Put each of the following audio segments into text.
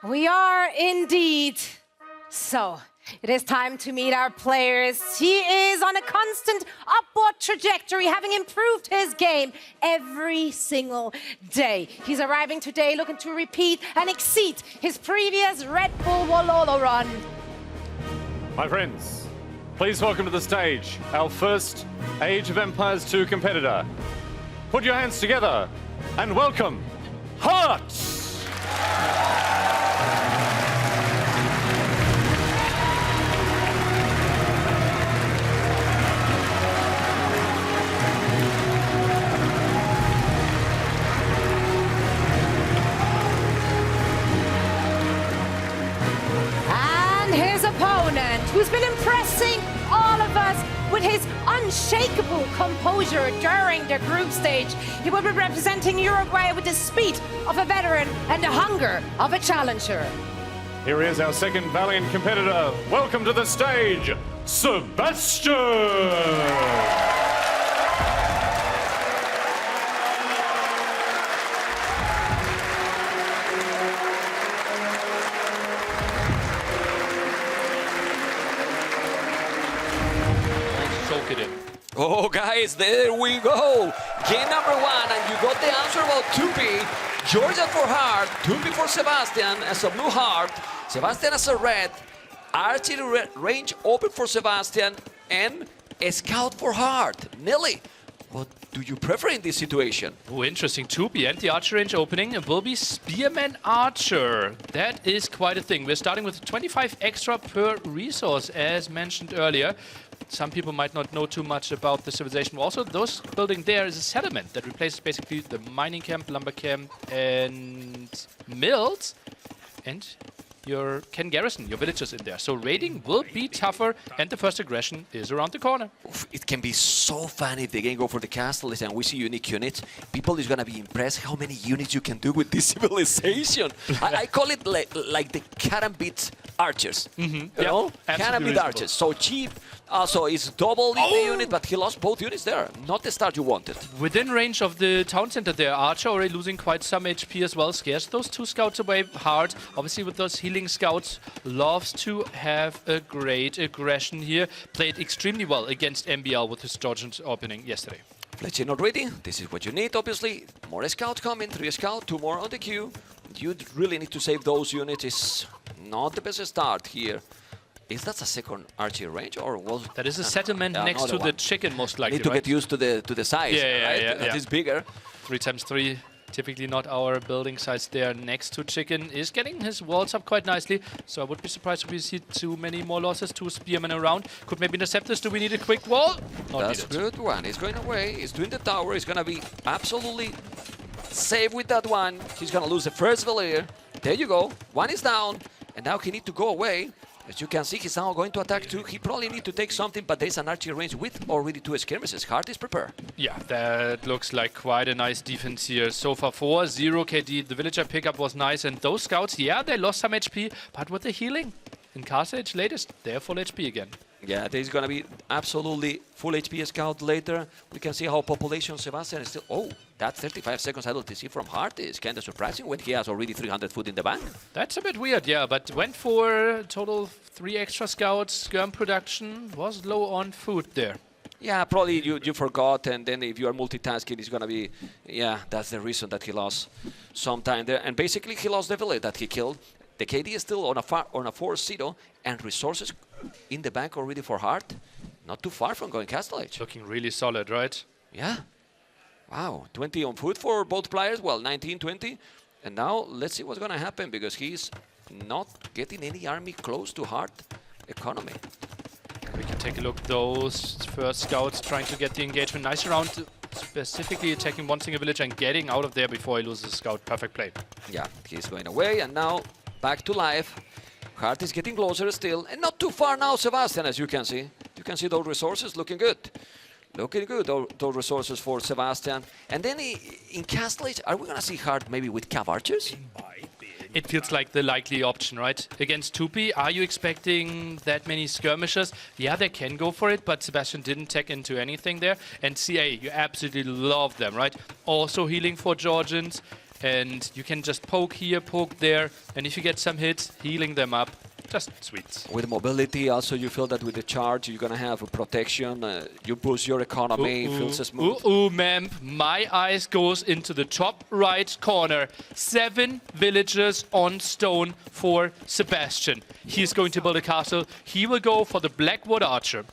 We are indeed. So, it is time to meet our players. He is on a constant upward trajectory, having improved his game every single day. He's arriving today looking to repeat and exceed his previous Red Bull Wololo run. My friends, please welcome to the stage our first Age of Empires 2 competitor. Put your hands together and welcome Hearts! And his opponent, who's been impressing all of us with his unshakable composure during the group stage. He will be representing Uruguay with the speed of a veteran and the hunger of a challenger. Here is our second valiant competitor. Welcome to the stage, Sebastian! Oh, guys, there we go. Game number one, and you got the answer about 2P. Georgia for Heart, 2P for Sebastian as a blue heart, Sebastian as a red, archery range open for Sebastian, and a scout for Heart. Nelly, what do you prefer in this situation? Oh, interesting. 2P and the archer range opening will be Spearman Archer. That is quite a thing. We're starting with 25 extra per resource, as mentioned earlier. Some people might not know too much about the civilization. Also, those building there is a settlement that replaces basically the mining camp, lumber camp, and mills. And your can garrison, your villagers in there. So raiding will be tougher, and the first aggression is around the corner. Oof, it can be so fun if they can go for the castle and we see unique units. People is gonna be impressed how many units you can do with this civilization. I call it like the Karambit archers. You know? Karambit archers. So cheap. Also, it's double in the unit, but he lost both units there. Not the start you wanted. Within range of the town center there, Archer already losing quite some HP as well. Scares those two scouts away hard. Obviously, with those healing scouts, loves to have a great aggression here. Played extremely well against MBL with his Georgian opening yesterday. Fletcher not ready. This is what you need, obviously. More scouts coming, 3 scouts, 2 more on the queue. You really need to save those units. It's not the best start here. Is that a second archery range, or was that is a settlement next to the chicken, most likely. Need to get used to the size. Yeah. That is bigger. 3x3, typically not our building size there. Next to chicken is getting his walls up quite nicely. So I would be surprised if we see too many more losses. 2 spearmen around. Could maybe intercept this. Do we need a quick wall? Not That's a good one. He's going away. He's doing the tower. He's gonna be absolutely safe with that one. He's gonna lose the first valier. There you go. One is down, and now he needs to go away. As you can see, he's now going to attack 2. He probably need to take something, but there's an archery range with already 2 skirmishes. Heart is prepared. Yeah, that looks like quite a nice defense here. So far 4, 0 KD. The villager pickup was nice, and those scouts, yeah, they lost some HP, but with the healing in Castle Age latest, they're full HP again. Yeah, there's gonna be absolutely full HP scout later. We can see how population Sebastian is still. Oh, that 35 seconds LTC from Heart is kind of surprising when he has already 300 food in the bank. That's a bit weird, yeah, but went for total 3 extra scouts. Skirm production was low on food there. Yeah, probably you forgot, and then if you are multitasking, it's gonna be, yeah, that's the reason that he lost some time there. And basically, he lost the village that he killed. The KD is still on a 4-0, and resources in the bank already for Heart. Not too far from going Castle Age. Looking really solid, right? Yeah. Wow, 20 on food for both players. Well, 19, 20. And now let's see what's going to happen, because he's not getting any army close to Heart economy. We can take a look. Those first scouts trying to get the engagement. Nice round, specifically attacking one single village and getting out of there before he loses the scout. Perfect play. Yeah, he's going away, and now back to life. Heart is getting closer still, and not too far now, Sebastian, as you can see. You can see those resources looking good. Looking good, those resources for Sebastian. And then in Castle Age, are we going to see Heart maybe with Cav Archers? It feels like the likely option, right? Against 2P, are you expecting that many skirmishers? Yeah, they can go for it, but Sebastian didn't tech into anything there. And CA, you absolutely love them, right? Also healing for Georgians. And you can just poke here, poke there, and if you get some hits, healing them up, just sweet. With mobility, also you feel that with the charge, you're gonna have a protection. You boost your economy, feels smooth. Ma'am, my eyes goes into the top right corner. 7 villagers on stone for Sebastian. He's going to build a castle. He will go for the Blackwood Archer.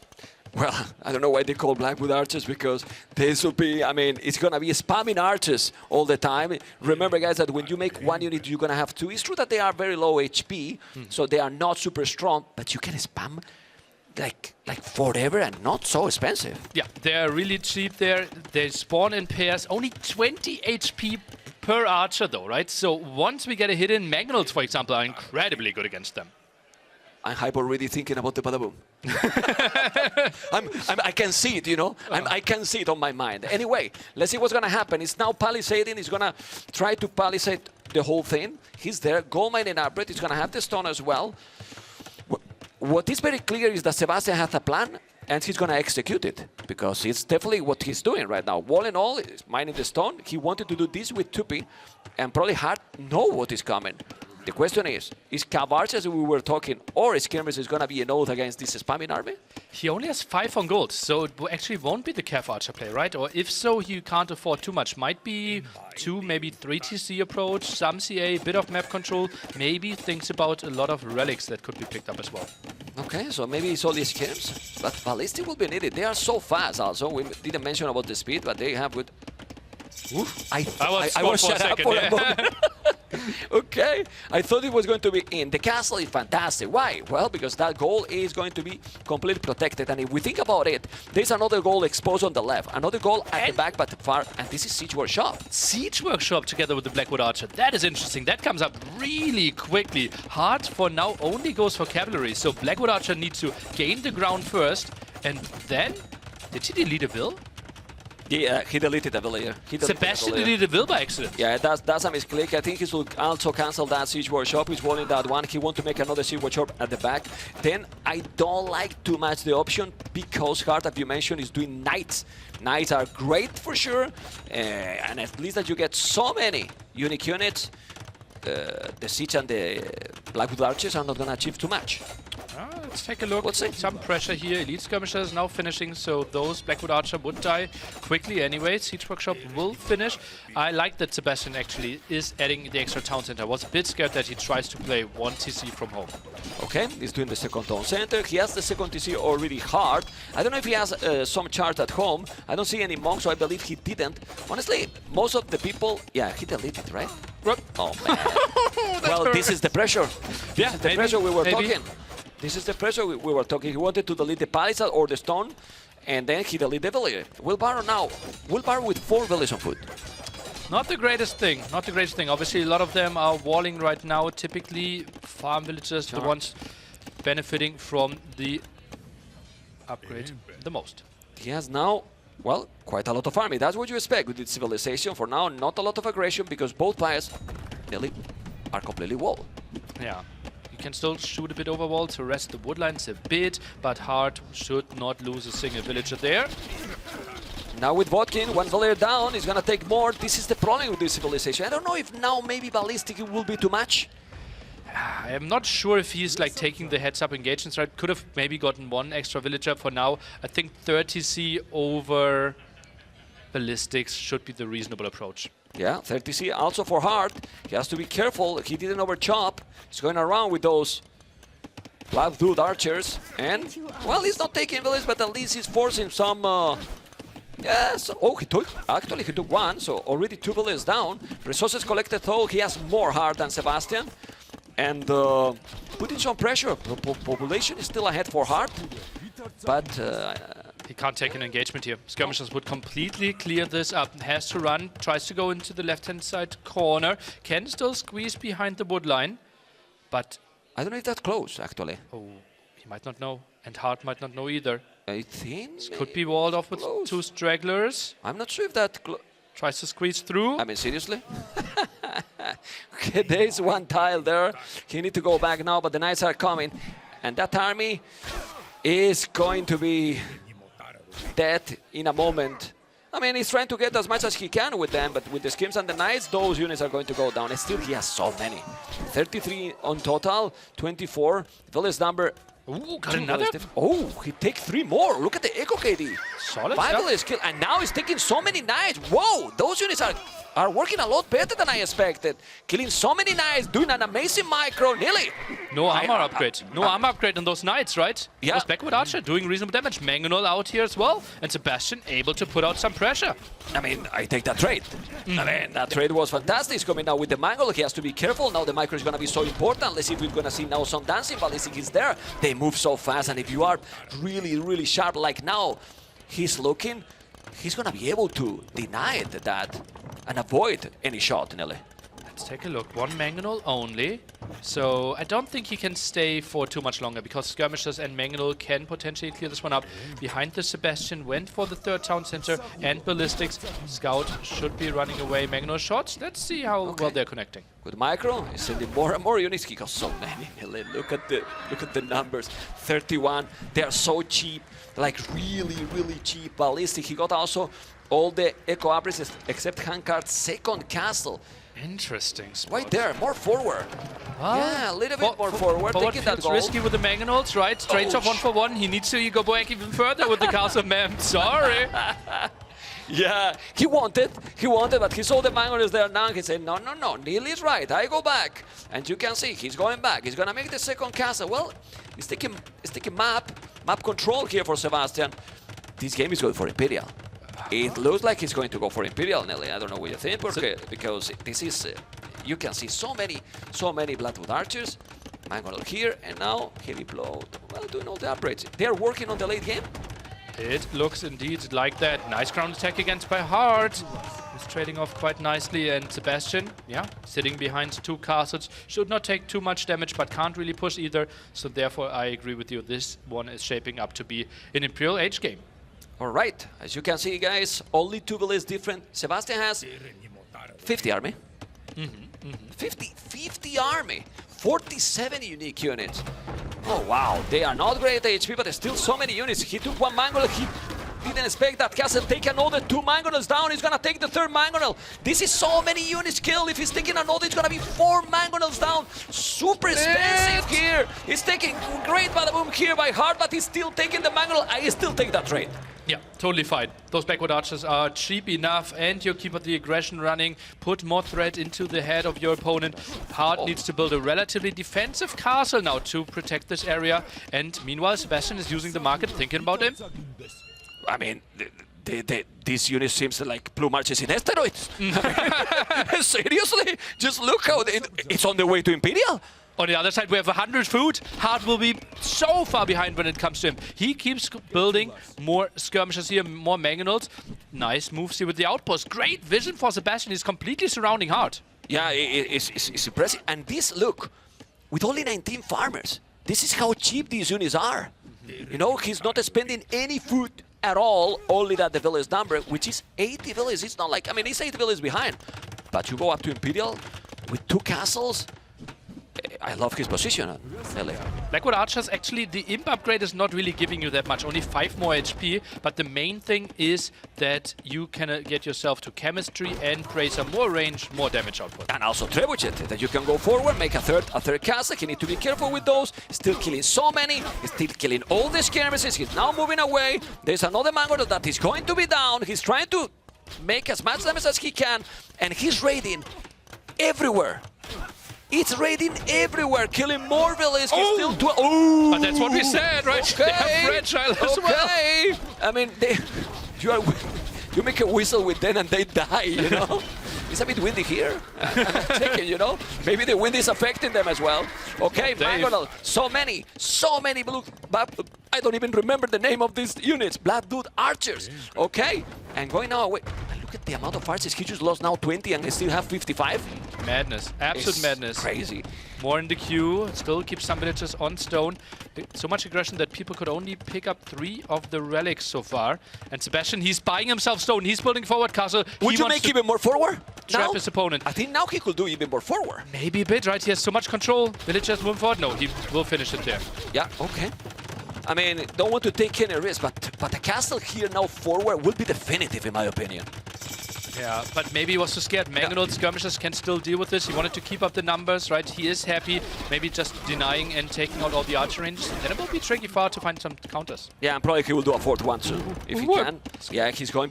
Well, I don't know why they call Blackwood archers, because this will be, I mean, it's going to be spamming archers all the time. Remember, guys, that when you make one unit, you're going to have 2. It's true that they are very low HP, so they are not super strong, but you can spam like forever and not so expensive. Yeah, they're really cheap there. They spawn in pairs. Only 20 HP per archer, though, right? So once we get a hit in, Magnals, for example, are incredibly good against them. I'm already thinking about the badaboom. I can see it, you know. I can see it on my mind. Anyway, let's see what's going to happen. It's now palisading. He's going to try to palisade the whole thing. He's there. Goldmine and Arbret. He's going to have the stone as well. What is very clear is that Sebastian has a plan, and he's going to execute it, because it's definitely what he's doing right now. All in all, he's mining the stone. He wanted to do this with Tupi, and probably Hart know what is coming. The question is Cav Archers, we were talking, or Skirmish is going to be an oath against this spamming army? He only has 5 on gold, so it actually won't be the Cav Archer play, right? Or if so, he can't afford too much. Might be 2, maybe 3 TC approach, some CA, bit of map control, maybe thinks about a lot of relics that could be picked up as well. Okay, so maybe it's all these Skirs, but Ballistic will be needed. They are so fast also. We didn't mention about the speed, but they have good... Oof, I was shut up for a moment. Okay, I thought it was going to be in. The castle is fantastic. Why? Well, because that goal is going to be completely protected. And if we think about it, there's another goal exposed on the left, another goal at the back but far, and this is Siege Workshop. Siege Workshop together with the Blackwood Archer. That is interesting. That comes up really quickly. Hart for now only goes for cavalry, so Blackwood Archer needs to gain the ground first, and then... Did he delete a Vil? Yeah, he deleted the villager. Sebastian deleted a Vil by accident. Yeah, that's a misclick. I think he should also cancel that Siege Workshop. He's rolling that one. He wants to make another Siege Workshop at the back. Then I don't like too much the option, because Hart, as you mentioned, is doing Knights. Knights are great for sure, and at least that you get so many unique units, the Siege and the Blackwood Archers are not going to achieve too much. Let's take a look. Let's see. Some pressure here. Elite Skirmisher is now finishing, so those Blackwood Archer would die quickly anyway. Siege Workshop will finish. I like that Sebastian actually is adding the extra town center. I was a bit scared that he tries to play 1 TC from home. Okay, he's doing the second town center. He has the second TC already hard. I don't know if he has some charts at home. I don't see any monks, so I believe he didn't. Honestly, most of the people... Yeah, he deleted, right? Oh, man. Well, this is the pressure. Yeah, the pressure we were talking. This is the pressure we were talking. He wanted to delete the palisade or the stone, and then he deleted the villager. Wheelbarrow now. Wheelbarrow with 4 villagers on foot. Not the greatest thing. Not the greatest thing. Obviously, a lot of them are walling right now. Typically, farm villagers, the ones benefiting from the upgrade the most. He has now, well, quite a lot of army. That's what you expect with this civilization. For now, not a lot of aggression, because both players nearly are completely walled. Yeah. Can still shoot a bit over wall to rest the woodlines a bit, but Hart should not lose a single villager there. Now with Vodkin, 1 villager down, he's gonna take more. This is the problem with this civilization. I don't know if now maybe Ballistic will be too much. I am not sure if he's like taking the heads-up engagements, right? Could have maybe gotten 1 extra villager for now. I think 30C over Ballistics should be the reasonable approach. Yeah, 30C also for Hart. He has to be careful. He didn't overchop. He's going around with those Blackwood Archers. And, well, he's not taking village, but at least he's forcing some... Yes. Oh, he took 1, so already 2 villages down. Resources collected, though. He has more Hart than Sebastian. And putting some pressure. Population is still ahead for Hart. But... he can't take an engagement here. Skirmishers would completely clear this up. Has to run, tries to go into the left-hand side corner. Can still squeeze behind the wood line, but... I don't know if that's close, actually. Oh, he might not know, and Hart might not know either. I think... This could be walled off with close. 2 stragglers. I'm not sure if that... Tries to squeeze through. I mean, seriously? Okay, there's 1 tile there. He needs to go back now, but the knights are coming. And that army is going to be dead in a moment. I mean, he's trying to get as much as he can with them, but with the skims and the knights, those units are going to go down. And still, he has so many. 33 on total, 24. Village number. Ooh, got another? Oh, he takes 3 more. Look at the Echo KD. Solid 5 stuff. village kill, and now he's taking so many knights. Whoa, those units are working a lot better than I expected. Killing so many knights, doing an amazing micro, nearly. No armor upgrade. No armor upgrade on those knights, right? Yeah. Those backward archer doing reasonable damage. Mangonel out here as well. And Sebastian able to put out some pressure. I mean, I take that trade. I mean, that trade was fantastic. He's coming now with the Mangle. He has to be careful. Now the micro is going to be so important. Let's see if we're going to see now some dancing ballistic is there. They move so fast, and if you are really, really sharp like now, he's looking, he's going to be able to deny that and avoid any shot, Nelly. Let's take a look. 1 Mangonel only. So I don't think he can stay for too much longer because skirmishers and Mangonel can potentially clear this one up. Behind the Sebastian went for the 3rd town center and ballistics. Scout should be running away. Mangonel shots. Let's see how well they're connecting. Good micro, he's sending more and more units. He got so many. Nelly. Look at the numbers. 31. They are so cheap, like really, really cheap ballistic. He got also all the Echo Abris except Hankard's 2nd castle. Interesting spot. Right there, more forward. Yeah, a little bit more forward. Forward Taking that feels goal. risky with the Mangonels, right? Trades off 1 for 1. He needs to go back even further with the castle, ma'am. Sorry. Yeah, he wanted, but he saw the Mangonels there now. He said, no, Neil is right. I go back. And you can see he's going back. He's going to make the 2nd castle. Well, he's taking map control here for Sebastian. This game is going for Imperial. It looks like he's going to go for Imperial, Nelly. I don't know what you think, because this is, you can see so many Bloodwood Archers. Mangonel here, and now Heavy Blow. Well, doing all the upgrades. They're working on the late game. It looks indeed like that. Nice ground attack against by Hart. He's trading off quite nicely, and Sebastian, yeah, sitting behind 2 castles. Should not take too much damage, but can't really push either. So therefore, I agree with you. This one is shaping up to be an Imperial Age game. All right, as you can see, guys, only 2 villages different. Sebastian has 50 army. 50 army. 47 unique units. Oh, wow. They are not great HP, but there's still so many units. He took 1 Mangonel. He didn't expect that castle take another 2 Mangonels down. He's going to take the 3rd Mangonel. This is so many units killed. If he's taking another, it's going to be 4 Mangonels down. Super expensive here. He's taking great bada-boom here by Hart, but he's still taking the Mangonel. I still take that trade. Yeah, totally fine. Those backward archers are cheap enough, and you keep the aggression running. Put more threat into the head of your opponent. Hart needs to build a relatively defensive castle now to protect this area. And meanwhile, Sebastian is using the market, thinking about him. I mean, this unit seems like Blue Marches in asteroids. Seriously? Just look how it's on the way to Imperial. On the other side, we have 100 food. Hart will be so far behind when it comes to him. He keeps building more skirmishers here, more Mangonels. Nice moves here with the outpost. Great vision for Sebastian. He's completely surrounding Hart. Yeah, it's impressive. And this, look, with only 19 farmers, this is how cheap these units are. You know, he's not spending any food at all, only that the village number, which is 80 villages. It's not like, I mean, it's 80 villages behind. But you go up to Imperial with 2 castles. I love his position, LA. Blackwood Archers, actually, the imp upgrade is not really giving you that much, only 5 more HP, but the main thing is that you can get yourself to chemistry and create some more range, more damage output. And also Trebuchet, that you can go forward, make a third castle. You need to be careful with those. Still killing so many, still killing all the skirmishes. He's now moving away. There's another Mangonel that is going to be down. He's trying to make as much damage as he can, and he's raiding everywhere. It's raiding everywhere, killing more villages. He's still But that's what we said, right? Okay. They are fragile as well. I mean, you make a whistle with them and they die, you know? It's a bit windy here. I'm checking, you know? Maybe the wind is affecting them as well. Okay, Mangonel, so many blue... I don't even remember the name of these units. Bloodwood Archers. Okay, and going now away. Look at the amount of archers. He just lost now 20 and they still have 55. Madness, absolute It's madness. Crazy. More in the queue, still keeps some villagers on stone. So much aggression that people could only pick up 3 of the relics so far. And Sebastian, he's buying himself stone. He's building forward castle. Would you make even more forward? Trap now? his opponent. I think now he could do even more forward. Maybe a bit, right? He has so much control. Villagers moving forward. No, he will finish it there. Yeah, okay. I mean, don't want to take any risk, but the castle here now forward will be definitive, in my opinion. Yeah, but maybe he was too scared. Mangold skirmishers can still deal with this. He wanted to keep up the numbers, right? He is happy. Maybe just denying and taking out all the archer ranges. Then it will be tricky for to find some counters. Yeah, and probably he will do a fourth one too, if he can. Yeah, he's going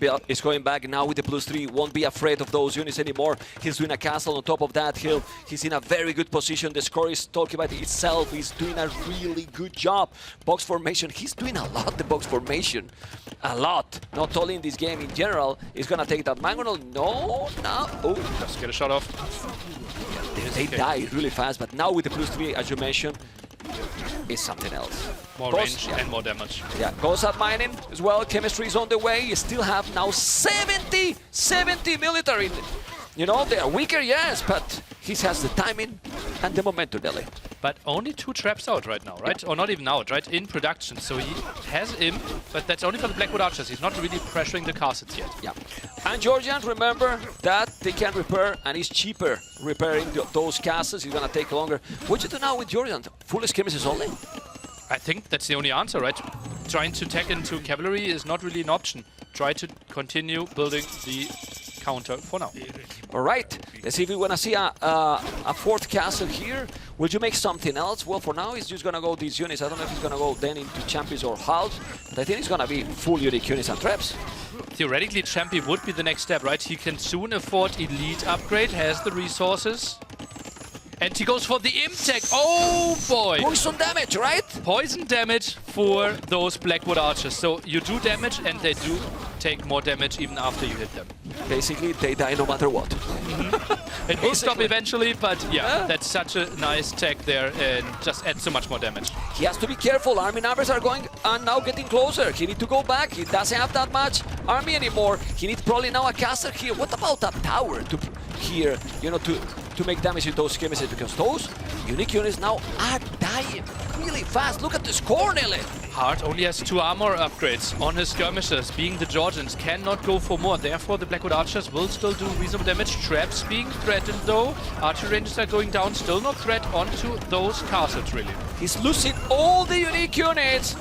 back now with the +3. Won't be afraid of those units anymore. He's doing a castle on top of that hill. He's in a very good position. The score is talking about itself. He's doing a really good job. Box formation. He's doing a lot, the box formation. A lot. Not only in this game, in general. He's going to take that Mangonel. No. Oh, Just get a shot off. Yeah, they die really fast, but now with the +3, as you mentioned, is something else. More range and more damage. Yeah, goes up mining as well. Chemistry is on the way. You still have now 70 military. You know, they are weaker, yes, but he has the timing and the momentum, Delhi. But only 2 traps out right now, right? Or not even out, right? In production. So he has imp, but that's only for the Blackwood Archers. He's not really pressuring the castles yet. Yeah. And Georgians, remember that they can repair, and it's cheaper repairing those castles. It's gonna take longer. What you do now with Georgians? Full skirmishes only? I think that's the only answer, right? Trying to tech into cavalry is not really an option. Try to continue building the counter for now. All right, let's see if we want to see a fourth castle here. Will you make something else? Well, for now, he's just going to go these units. I don't know if he's going to go then into champions or halves, but I think it's going to be full unique units and traps. Theoretically, champion would be the next step, right? He can soon afford elite upgrade, has the resources. And he goes for the imp tech. Oh boy! Poison damage, right? Poison damage for those Blackwood Archers. So you do damage and they do take more damage even after you hit them. Basically, they die no matter what. It will stop eventually, but yeah, that's such a nice tech there and just adds so much more damage. He has to be careful. Army numbers are going and now getting closer. He needs to go back. He doesn't have that much army anymore. He needs probably now a castle here. What about that tower to here, you know, to make damage with those skirmishes, because those unique units now are dying really fast. Look at the score, Nelly. Hart only has 2 armor upgrades on his skirmishers, being the Georgians cannot go for more. Therefore, the Blackwood Archers will still do reasonable damage. Traps being threatened though. Archer ranges are going down, still no threat onto those castles really. He's losing all the unique units.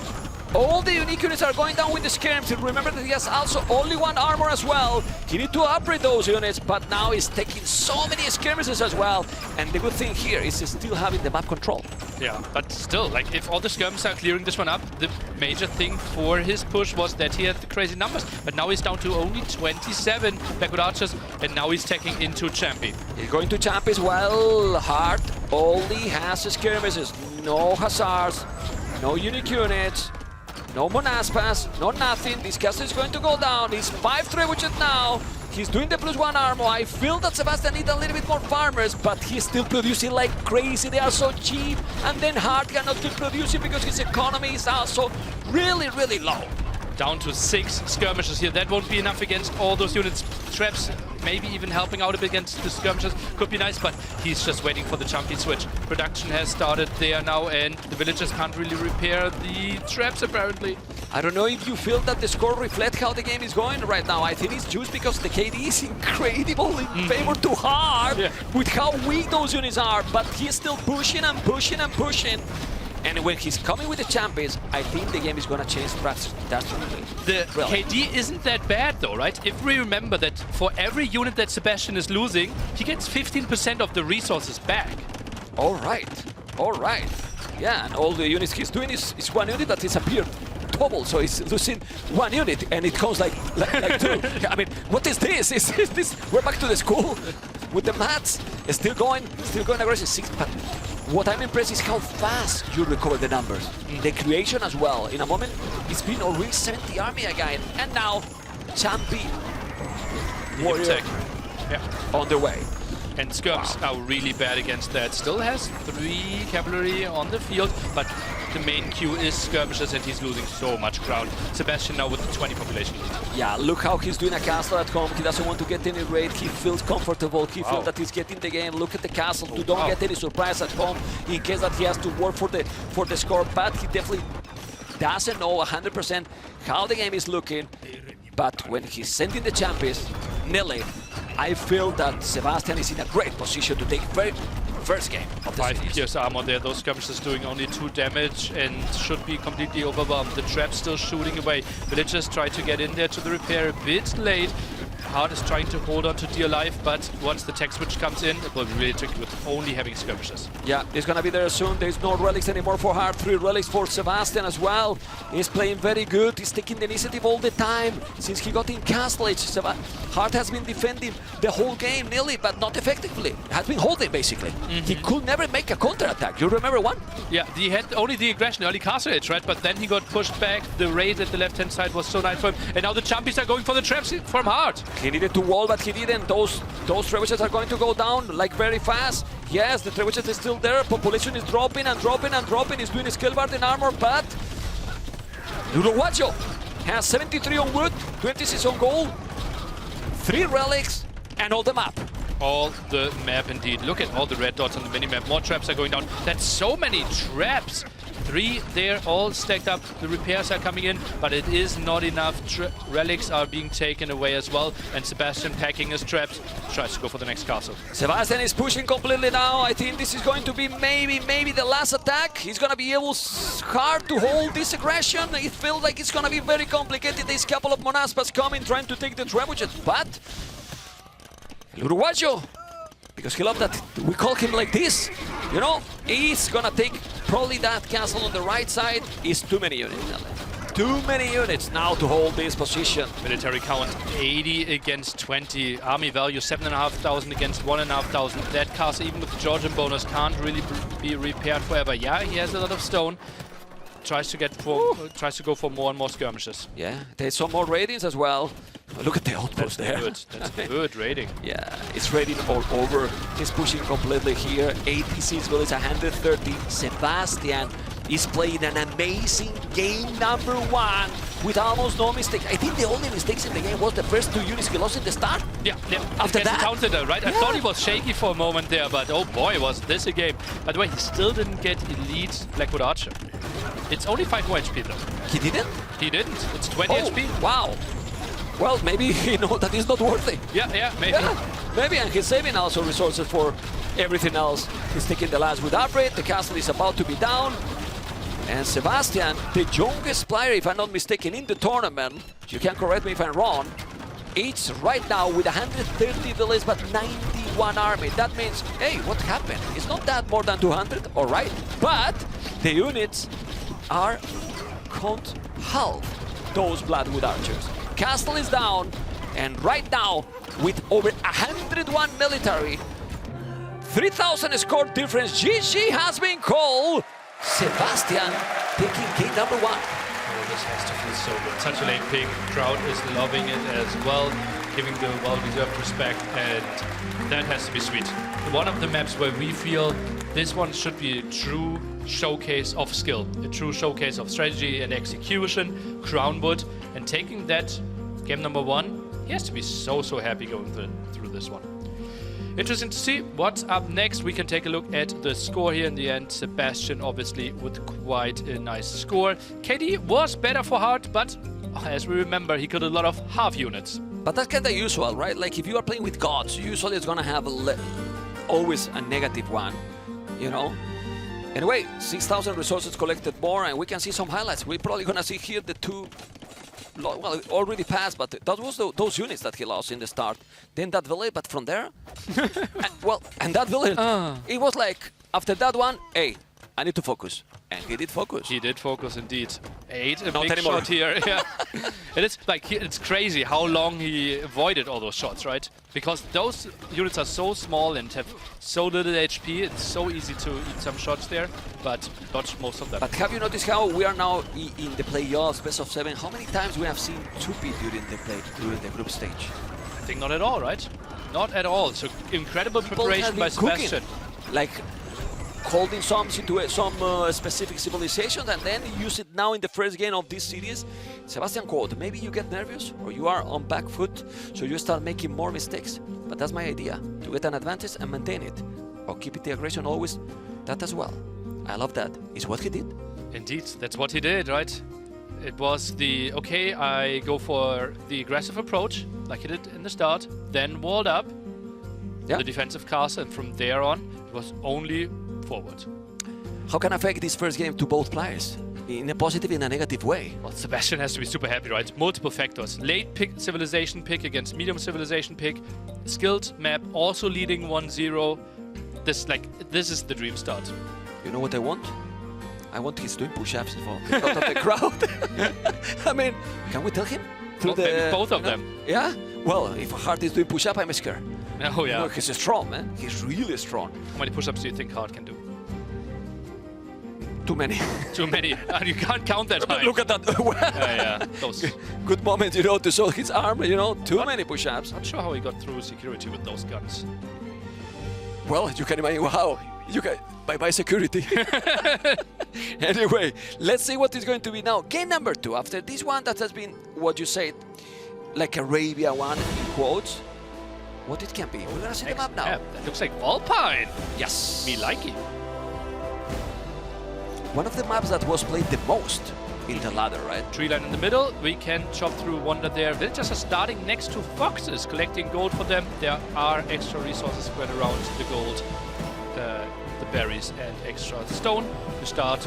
All the unique units are going down with the skirms. Remember that he has also only 1 armor as well. He needs to upgrade those units, but now he's taking so many skirmishes as well. And the good thing here is he's still having the map control. Yeah, but still, like, if all the skirms are clearing this one up, the major thing for his push was that he had the crazy numbers. But now he's down to only 27 Blackwood Archers, and now he's taking into Champy. He's going to Champ as well. Hart only has skirmishes, no hazards, no unique units. No Monaspas, no nothing. This castle is going to go down. He's 5 trebuchets now. He's doing the +1 armor. I feel that Sebastian needs a little bit more farmers, but he's still producing like crazy. They are so cheap. And then Hart cannot keep producing because his economy is also really, really low. Down to 6 skirmishers here. That won't be enough against all those units. Traps maybe even helping out a bit against the skirmishers. Could be nice, but he's just waiting for the Champy switch. Production has started there now, and the villagers can't really repair the traps apparently. I don't know if you feel that the score reflects how the game is going right now. I think it's just because the KD is incredible in favor to Hart with how weak those units are, but he's still pushing and pushing and pushing. And when he's coming with the champions, I think the game is going to change drastically. The KD isn't that bad though, right? If we remember that for every unit that Sebastian is losing, he gets 15% of the resources back. All right. Yeah, and all the units he's doing is 1 unit that disappeared double, so he's losing 1 unit, and it comes like 2. I mean, what is this? Is this? We're back to the school with the mats. Still going aggressive. 6, but what I'm impressed is how fast you recover the numbers. The creation as well. In a moment, it's been already 70 army again, and now Champy warrior on the way. And skirms are really bad against that. Still has 3 cavalry on the field, but the main queue is skirmishers, and he's losing so much ground. Sebastian now with the 20 population lead. Yeah, look how he's doing a castle at home. He doesn't want to get any raid. He feels comfortable. He feels that he's getting the game. Look at the castle. You don't get any surprise at home in case that he has to work for the score. But he definitely doesn't know 100% how the game is looking. But when he's sending the champions, Nelly, I feel that Sebastian is in a great position to take first game of the 5 series. pierce armor there. Those skirmishes doing only 2 damage and should be completely overwhelmed. The trap still shooting away. Villagers try to get in there to the repair a bit late. Hart is trying to hold on to dear life, but once the tech switch comes in, it will be really tricky with only having skirmishes. Yeah, he's gonna be there soon. There's no relics anymore for Hart. 3 relics for Sebastian as well. He's playing very good. He's taking the initiative all the time. Since he got in Castle Age, Hart has been defending the whole game nearly, but not effectively. Has been holding basically. He could never make a counter-attack. You remember one? Yeah, he had only the aggression early Castle Age, right? But then he got pushed back. The raid at the left-hand side was so nice for him. And now the Chumpies are going for the traps from Hart. He needed to wall, but he didn't. Those trebuchets are going to go down like very fast. Yes, the trebuchet is still there. Population is dropping and dropping and dropping. He's doing his Skillbard in armor, but Uruguayo has 73 on wood, 26 on gold, 3 relics, and all the map. All the map indeed. Look at all the red dots on the minimap. More traps are going down. That's so many traps. 3 there, all stacked up. The repairs are coming in, but it is not enough. Relics are being taken away as well. And Sebastian packing his traps, tries to go for the next castle. Sebastian is pushing completely now. I think this is going to be maybe the last attack. He's going to be able hard to hold this aggression. It feels like it's going to be very complicated. There's a couple of Monaspas coming, trying to take the trebuchet, but Uruguayo, because he loves that we call him like this, you know, he's gonna take probably that castle on the right side. Is too many units. Too many units now to hold this position. Military count 80 against 20. Army value 7,500 against 1,500. That castle, even with the Georgian bonus, can't really be repaired forever. Yeah, he has a lot of stone. Tries to go for more and more skirmishes. Yeah, there's some more ratings as well. Look at the outpost there. Good. That's good rating. Yeah, it's rating all over. He's pushing completely here. 86 bullets, 130. Sebastian is playing an amazing game number 1 with almost no mistakes. I think the only mistakes in the game was the first 2 units he lost in the start. Yeah. After that, counted that, right? I thought he was shaky for a moment there, but oh boy, was this a game. By the way, he still didn't get elite Blackwood Archer. It's only 5 more HP though. He didn't? He didn't. It's 20 HP. Wow. Well, maybe he knows that it's not worth it. Yeah, maybe. Yeah, maybe, and he's saving also resources for everything else. He's taking the last with upgrade. The castle is about to be down. And Sebastian, the youngest player, if I'm not mistaken, in the tournament, you can correct me if I'm wrong, it's right now with 130 villages but 91 army. That means, hey, what happened? It's not that more than 200, all right. But the units are count half those Bloodwood archers. Castle is down, and right now, with over 101 military, 3,000 score difference, GG has been called. Sebastian taking game number 1. Oh, this has to feel so good. Such a late pick. Crowd is loving it as well, giving the well-deserved respect, and that has to be sweet. One of the maps where we feel this one should be a true showcase of skill, a true showcase of strategy and execution, Crownwood, and taking that game number 1, he has to be so happy going through this one. Interesting to see what's up next. We can take a look at the score here in the end. Sebastian obviously with quite a nice score. KD was better for Hart, but as we remember, he got a lot of half units. But that's kind of usual, right? Like if you are playing with gods, usually it's gonna have always a negative one, you know? Anyway, 6,000 resources collected more, and we can see some highlights. We're probably gonna see here the 2, well, it already passed, but that was those units that he lost in the start. Then that village, but from there, and that village, it was like, after that one, hey, I need to focus. And he did focus. He did focus indeed. 8, a Not big anymore. shot here. Yeah. And it's like, it's crazy how long he avoided all those shots, right? Because those units are so small and have so little HP, it's so easy to eat some shots there, but dodge most of them. But have you noticed how we are now in the playoffs, best of 7? How many times we have seen 2P during the group stage? I think not at all, right? Not at all. So incredible preparation by Sebastian. Like holding some specific civilizations and then use it now in the first game of this series. Sebastian quote, maybe you get nervous or you are on back foot, so you start making more mistakes. But that's my idea, to get an advantage and maintain it. Or keep it the aggression always, that as well. I love that. It's what he did. Indeed, that's what he did, right? It was the, okay, I go for the aggressive approach, like he did in the start, then walled up, Yeah. the defensive castle, and from there on, It was only forward. How can I affect this first game to both players? In a positive and a negative way. Well, Sebastian has to be super happy, right? Multiple factors. Late pick civilization pick against medium civilization pick. Skilled map also leading 1-0. This is the dream start. You know what I want? I want his doing push-ups in front of the crowd. I mean, can we tell him? Maybe both of them. Yeah? Well, if Hart is doing push-up, I'm scared. Oh, yeah. Look, he's strong, man. He's really strong. How many push-ups do you think Hart can do? Too many. Too many. You can't count that high. Look at that. Yeah. Those. Good moment, to show his arm, too many push-ups. Not sure how he got through security with those guns. Well, you can imagine how. Bye-bye security. Anyway, let's see what is going to be now. Game number 2. After this one that has been, what you said, like Arabia one, in quotes. What it can be. We're going to see the map now. That looks like Alpine. Yes. Me like it. One of the maps that was played the most in the ladder, right? Tree line in the middle. We can chop through Wonder there. Villagers are starting next to foxes, collecting gold for them. There are extra resources spread around the gold, the berries, and extra stone to start.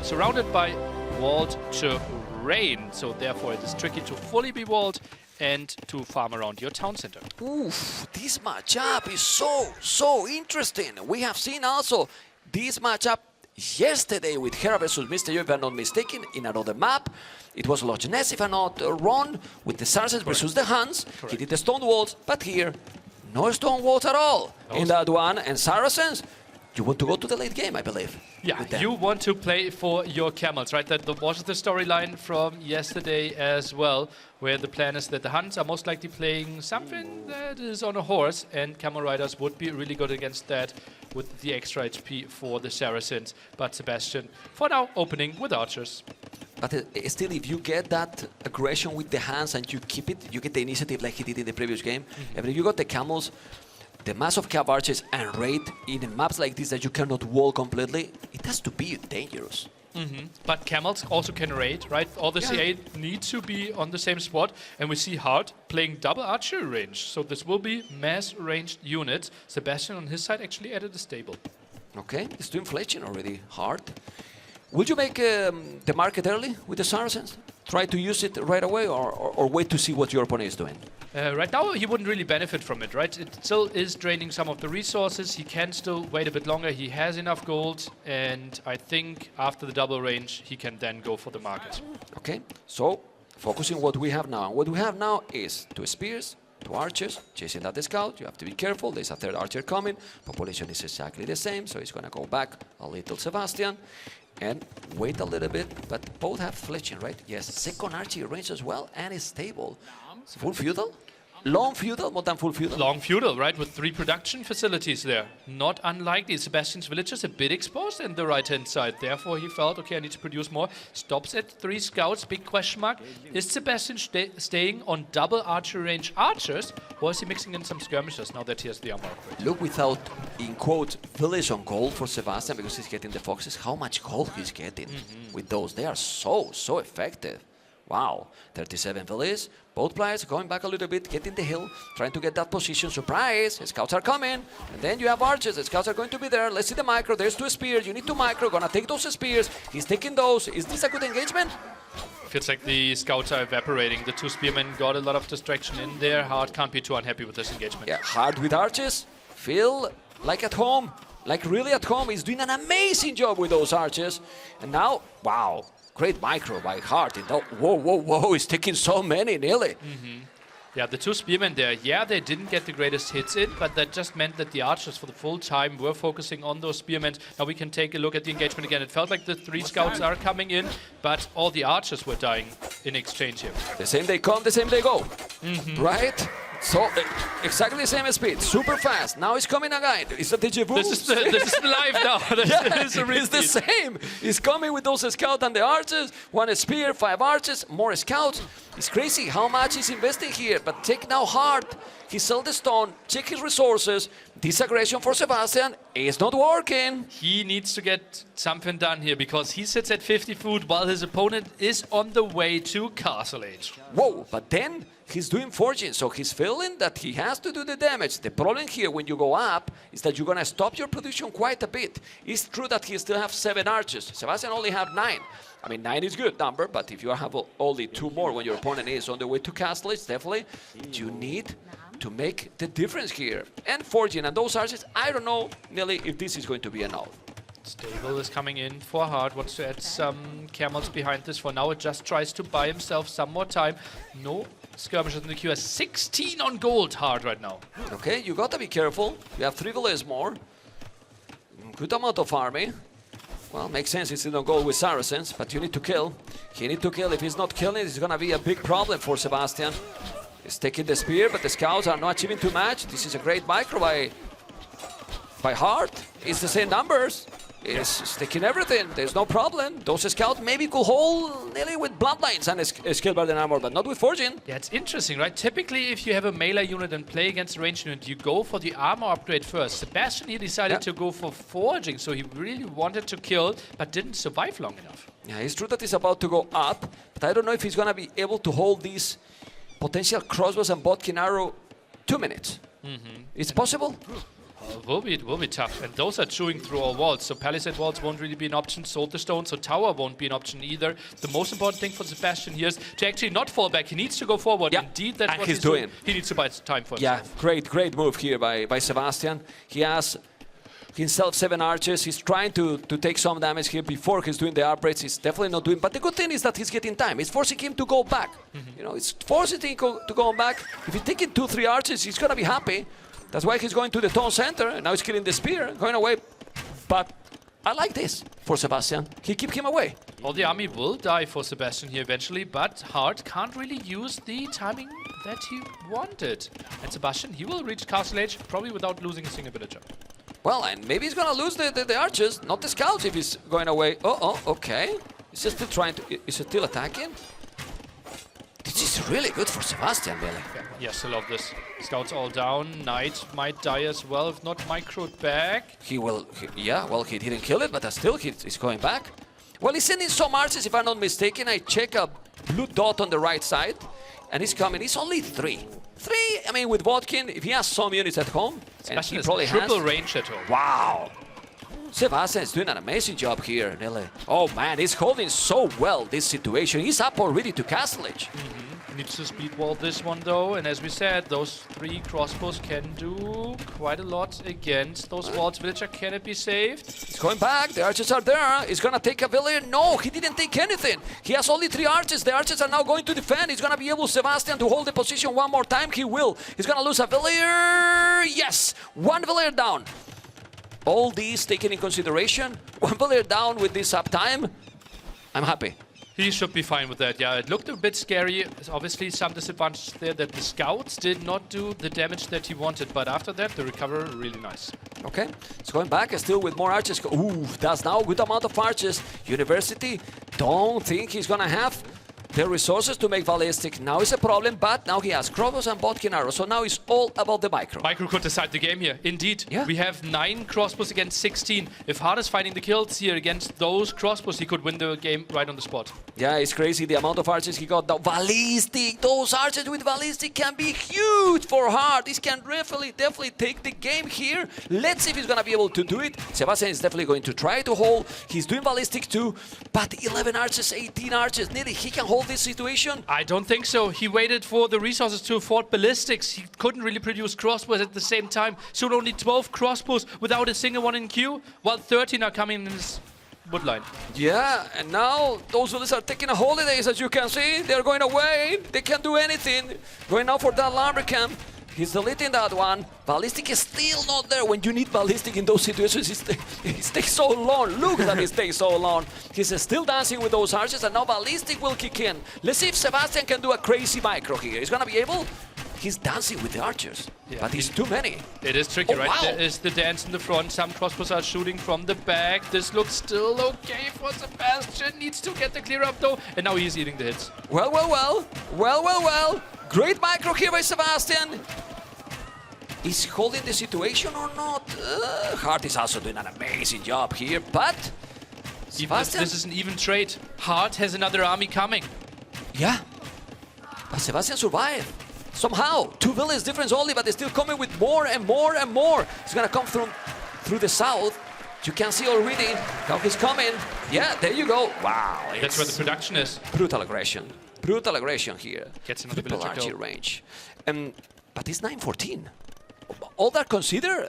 Surrounded by walled terrain, so therefore it is tricky to fully be walled and to farm around your town center. Oof, this matchup is so interesting. We have seen also this matchup yesterday with Hera versus Mr. Yo, if I'm not mistaken, in another map. It was Loch Ness, if I'm not wrong, with the Saracens versus the Huns. He did the stone walls, but here, no stone walls at all in that one. And Saracens, you want to go to the late game, I believe. Yeah, you want to play for your camels, right? That was the storyline from yesterday as well, where the plan is that the Huns are most likely playing something that is on a horse, and camel riders would be really good against that with the extra HP for the Saracens. But Sebastian, for now, opening with archers. But still, if you get that aggression with the hands and you keep it, you get the initiative like he did in the previous game. And if you got the camels, the mass of cav archers and raid in maps like this that you cannot wall completely, it has to be dangerous. But camels also can raid, right? All the CA need to be on the same spot, and we see Hart playing double archery range. So this will be mass ranged units. Sebastian on his side actually added a stable. Okay, he's doing fletching already. Hard. Would you make the market early with the Saracens? Try to use it right away, or wait to see what your opponent is doing? Right now, he wouldn't really benefit from it, right? It still is draining some of the resources. He can still wait a bit longer. He has enough gold, and I think after the double range, he can then go for the market. Okay, so focusing what we have now. And what we have now is 2 spears, 2 archers, chasing that scout. You have to be careful. There's a 3rd archer coming. Population is exactly the same, so he's going to go back a little, Sebastian. And wait a little bit, but both have fletching, right? Yes, 2nd archer range as well, and is stable. Full feudal? Long feudal, more than full feudal? Long feudal, right? With 3 production facilities there. Not unlikely. Sebastian's village is a bit exposed in the right-hand side. Therefore, he felt, okay, I need to produce more. Stops at 3 scouts. Big question mark. Is Sebastian staying on double archer range archers, or is he mixing in some skirmishers now that he has the armor upgrade? Look without, in quote, village on gold for Sebastian, because he's getting the foxes. How much gold he's getting with those. They are so effective. Wow, 37 village. Both players going back a little bit, getting the hill, trying to get that position. Surprise, scouts are coming. And then you have archers, the scouts are going to be there. Let's see the micro, there's 2 spears. You need 2 micro, gonna take those spears. He's taking those. Is this a good engagement? Feels like the scouts are evaporating. The 2 spearmen got a lot of distraction in there. Hart can't be too unhappy with this engagement. Yeah, Hard with archers. Feel like at home, like really at home. He's doing an amazing job with those archers. And now, wow. Great micro by Hart. Whoa, he's taking so many, nearly. Yeah, the 2 spearmen there, they didn't get the greatest hits in, but that just meant that the archers for the full time were focusing on those spearmen. Now we can take a look at the engagement again. It felt like the 3 scouts are coming in, but all the archers were dying in exchange here. The same they come, the same they go. Right? So, exactly the same speed, super fast. Now he's coming again. Is that deja vu? This is the live now. It's the same. He's coming with those scouts and the archers. 1 spear, 5 archers, more scouts. It's crazy how much he's investing here. But take now Hard. He sold the stone, check his resources. This aggression for Sebastian is not working. He needs to get something done here because he sits at 50 food while his opponent is on the way to Castle Age. Whoa, but then he's doing forging, so he's feeling that he has to do the damage. The problem here when you go up is that you're gonna stop your production quite a bit. It's true that he still has 7 archers. Sebastian only have 9. I mean, 9 is good number, but if you have only 2 more when your opponent is on the way to castle, it's definitely you need to make the difference here. And forging and those archers, I don't know, Nelly, if this is going to be enough. Stable is coming in for Hart, wants to add some camels behind this. For now, it just tries to buy himself some more time. No skirmishers in the queue. Has 16 on gold, Hart, right now. Okay, you gotta be careful. You have 3 villages more. Good amount of army. Well, makes sense, it's in on gold with Saracens, but you need to kill. He need to kill. If he's not killing, it's gonna be a big problem for Sebastian. He's taking the spear, but the scouts are not achieving too much. This is a great micro by Hart. It's the same numbers. It's taking everything. There's no problem. Those scouts maybe could hold nearly with bloodlines and skill better than armor, but not with forging. Yeah, it's interesting, right? Typically, if you have a melee unit and play against a ranged unit, you go for the armor upgrade first. Sebastian here decided to go for forging, so he really wanted to kill, but didn't survive long enough. Yeah, it's true that he's about to go up, but I don't know if he's gonna be able to hold these potential crossbows and bodkin arrow 2 minutes. It's possible. It will be tough, and those are chewing through all walls, so palisade walls won't really be an option, soldier stone, so tower won't be an option either. The most important thing for Sebastian here is to actually not fall back. He needs to go forward. Yeah. Indeed, that's And what he's doing. He needs to buy time for Yeah, himself. great move here by Sebastian. He has himself 7 archers. He's trying to take some damage here before he's doing the upgrades. He's definitely not doing, but the good thing is that he's getting time. It's forcing him to go back. You know, it's forcing him to go back. If he's taking 2-3 archers, he's gonna be happy. That's why he's going to the town center, and now he's killing the spear, going away. But I like this for Sebastian. He keep him away. All the army will die for Sebastian here eventually, but Hart can't really use the timing that he wanted. And Sebastian, he will reach Castle Age, probably without losing a single villager. Well, and maybe he's gonna lose the archers, not the scouts if he's going away. Okay. Is he still trying to, is he still attacking? This is really good for Sebastian, really. Yes, I love this. Scouts all down. Knight might die as well, if not microed back. He will, yeah, well, he didn't kill it, but still he's going back. Well, he's sending some archers, if I'm not mistaken. I check a blue dot on the right side, and he's coming. It's only 3. 3, I mean, with Vodkin, if he has some units at home, and he probably triple has. range at home. Wow. Sebastian is doing an amazing job here, Nelly. Oh man, he's holding so well this situation. He's up already to Castle Age. Needs to speed wall this one though, and as we said, those 3 crossbows can do quite a lot against those walls. Villager, can it be saved? He's going back, the archers are there. He's gonna take a villager. No, he didn't take anything. He has only 3 archers. The archers are now going to defend. He's gonna be able, Sebastian, to hold the position one more time. He will. He's gonna lose a villager. Yes, 1 villager down. All these taken in consideration. 1 villager down with this uptime. I'm happy. He should be fine with that, yeah. It looked a bit scary. There's obviously some disadvantage there that the scouts did not do the damage that he wanted, but after that, the recovery really nice. Okay, it's going back, still with more archers. Ooh, that's now a good amount of archers. University, don't think he's gonna have the resources to make ballistic. Now is a problem, but now he has crossbows and bodkin arrows, so now it's all about the micro. Micro could decide the game here. Indeed, Yeah. we have 9 crossbows against 16. If Hart is finding the kills here against those crossbows, he could win the game right on the spot. Yeah, it's crazy the amount of archers he got. The ballistic, those archers with ballistic can be huge for Hart. This can definitely take the game here. Let's see if he's gonna be able to do it. Sebastian is definitely going to try to hold. He's doing ballistic too, but 11 archers, 18 archers, nearly he can hold this situation. I don't think so. He waited for the resources to afford ballistics. He couldn't really produce crossbows at the same time. So only 12 crossbows without a single one in queue, while 13 are coming in his woodline. Yeah, and now those villages are taking a holidays, as you can see. They're going away. They can't do anything. Going now for that lumber camp. He's deleting that one. Ballistic is still not there. When you need ballistic in those situations, it takes so long. Look that it takes so long. He's still dancing with those archers, and now ballistic will kick in. Let's see if Sebastian can do a crazy micro here. He's gonna be able. He's dancing with the archers, but he's too many. It is tricky, right? Wow. There is the dance in the front. Some crossbows are shooting from the back. This looks still okay for Sebastian. Needs to get the clear up though, and now he's eating the hits. Well. Great micro here by Sebastian. Is he holding the situation or not? Hart is also doing an amazing job here, but Sebastian, This is an even trade. Hart has another army coming. yeah, but Sebastian survived. Somehow, 2 villages difference only, but they're still coming with more and more and more. He's gonna come through the south. You can see already how he's coming. Yeah, there you go. Wow. That's where the production is. Brutal aggression. Brutal aggression here. Gets another Triple villager archery kill. range. But it's 9-14. All that considered,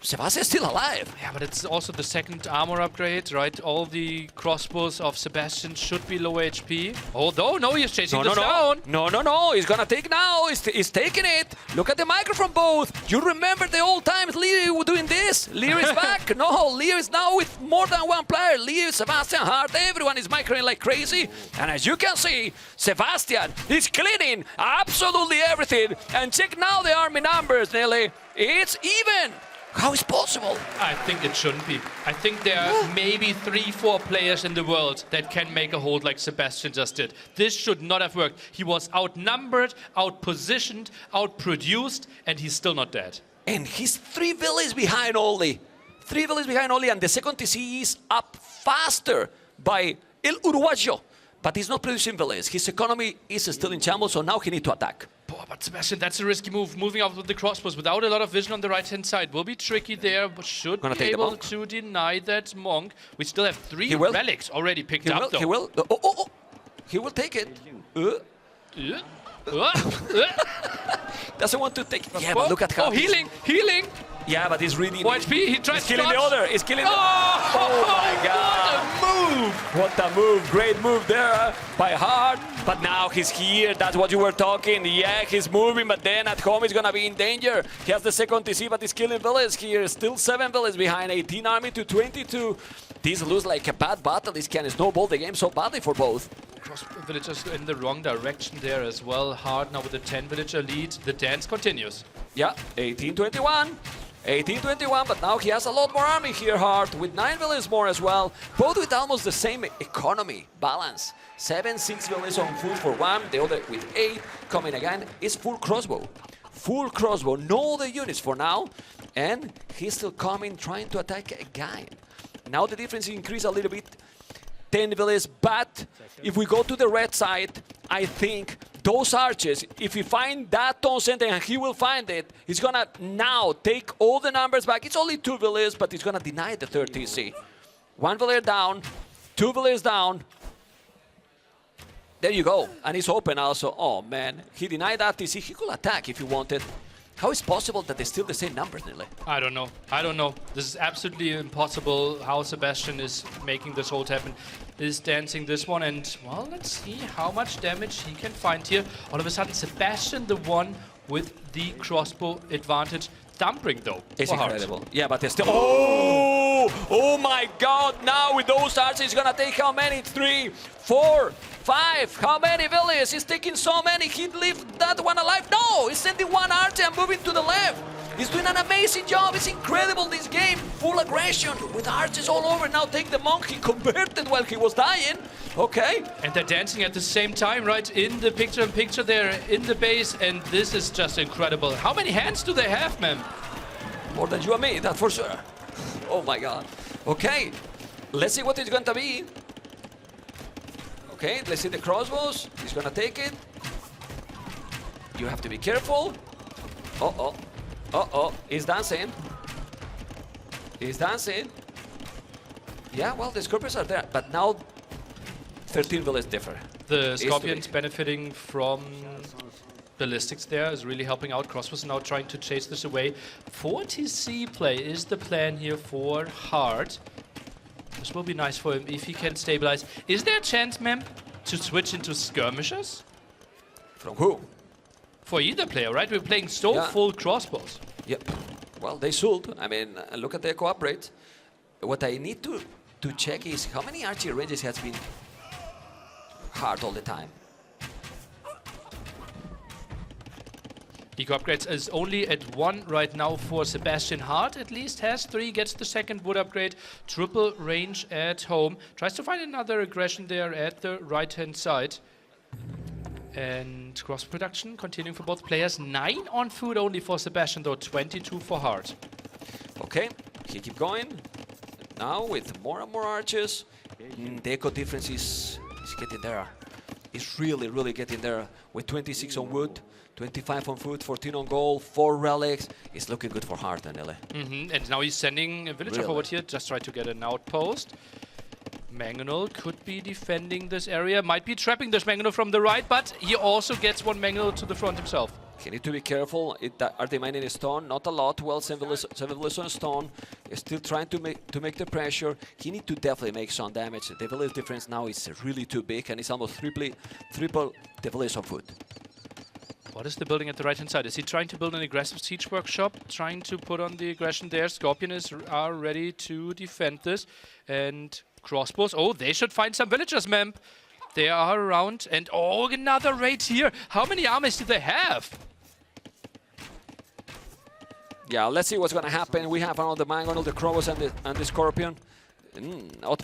Sebastian's still alive. Yeah, but it's also the second armor upgrade, right? All the crossbows of Sebastian should be low HP. Although, no, he's chasing this down. No. He's gonna take now. He's taking it. Look at the microphone both. You remember the old times Lear was doing this? Lear is back. No, Lear is now with more than one player. Lear, Sebastian, Hart, everyone is microing like crazy. And as you can see, Sebastian is cleaning absolutely everything. And check now the army numbers, Nelly. It's even. How is possible? I think it shouldn't be. I think there are maybe 3-4 players in the world that can make a hold like Sebastian just did. This should not have worked. He was outnumbered, outpositioned, outproduced, and he's still not dead. And he's 3 villages behind only. 3 villages behind only, and the second TC is up faster by El Uruguayo. But he's not producing villages. His economy is still in shambles, so now he needs to attack. But Sebastian, that's a risky move. Moving out with the crossbows without a lot of vision on the right-hand side will be tricky there, but should be able to deny that monk. We still have 3 relics already picked up, though. He will. He will take it. Doesn't want to take it. Yeah, but look at how. Oh, healing. Yeah, but he's really. 4 HP. He tries to killing the other. He's killing the Oh my God. What a move. Great move there by Hart. But now he's here. That's what you were talking. Yeah, he's moving, but then at home he's going to be in danger. He has the second TC, but he's killing villages here. Still 7 villages behind. 18 army to 22. These lose like a bad battle. This can snowball the game so badly for both. Cross villagers in the wrong direction there as well. Hard now with the 10 villager lead. The dance continues. Yeah, 18-21. 18-21, but now he has a lot more army here, Hart, with 9 villages more as well. Both with almost the same economy balance. 7-6 villages on foot for one, the other with 8 coming again. Is full crossbow. Full crossbow, no other units for now. And he's still coming, trying to attack again. Now the difference increased a little bit. 10 villages, but if we go to the red side, I think those archers, if he find that town center, and he will find it, he's gonna now take all the numbers back. It's only 2 villages, but he's gonna deny the third TC. 1 villager down, 2 villagers down. There you go, and it's open also. Oh man, he denied that TC. He could attack if he wanted. How is it possible that they're still the same numbers, Nile? I don't know. This is absolutely impossible how Sebastian is making this hold happen. Is dancing this one, and well, let's see how much damage he can find here. All of a sudden, Sebastian the one with the crossbow advantage. Dumping though. It's incredible. Yeah, but they're still. Oh my God! Now with those archers, he's gonna take how many? 3, 4, 5. How many villages? He's taking so many. He'd leave that one alive. No, he's sending 1 archer and moving to the left. He's doing an amazing job. It's incredible, this game. Full aggression with archers all over. Now take the monk. He converted while he was dying. Okay. And they're dancing at the same time, right? In the picture-in-picture there, in the base. And this is just incredible. How many hands do they have, man? More than you and me, that's for sure. Oh my God. Okay. Let's see what it's going to be. Okay, let's see the crossbows. He's going to take it. You have to be careful. Uh-oh. Uh-oh, he's dancing. He's dancing. Yeah, well, the scorpions are there, but now 13 villages differ. The scorpions benefiting from ballistics there is really helping out. Crossbows now trying to chase this away. 40C play is the plan here for Hart. This will be nice for him if he can stabilize. Is there a chance, ma'am, to switch into skirmishers? From who? For either player, right? We're playing so full crossbows. Yep. Well, they should. I mean, look at their co-op rate. What I need to check is how many archery ranges has been hard all the time. Eco upgrades is only at 1 right now for Sebastian. Hart at least has 3, gets the second wood upgrade. Triple range at home. Tries to find another aggression there at the right-hand side. And cross production continuing for both players. 9 on food only for Sebastian, though 22 for Hart. Okay, he keep going. Now with more and more archers, the echo difference is getting there. It's really getting there with 26 on wood. 25 on foot, 14 on goal, 4 relics. It's looking good for Hart, Nelly. And now he's sending a villager forward here, just try to get an outpost. Mangonel could be defending this area, might be trapping this Mangonel from the right, but he also gets one Mangonel to the front himself. He need to be careful. Are they mining a stone? Not a lot. Well, Seven Villas on stone. He's still trying to make the pressure. He need to definitely make some damage. The village difference now is really too big, and it's almost triple the village on foot. What is the building at the right-hand side? Is he trying to build an aggressive siege workshop? Trying to put on the aggression there. Scorpion are ready to defend this. And crossbows. Oh, they should find some villagers, Memp. They are around. And oh, another raid here. How many armies do they have? Yeah, let's see what's going to happen. We have another Mangonel, the Crowes, and the Scorpion. Oh,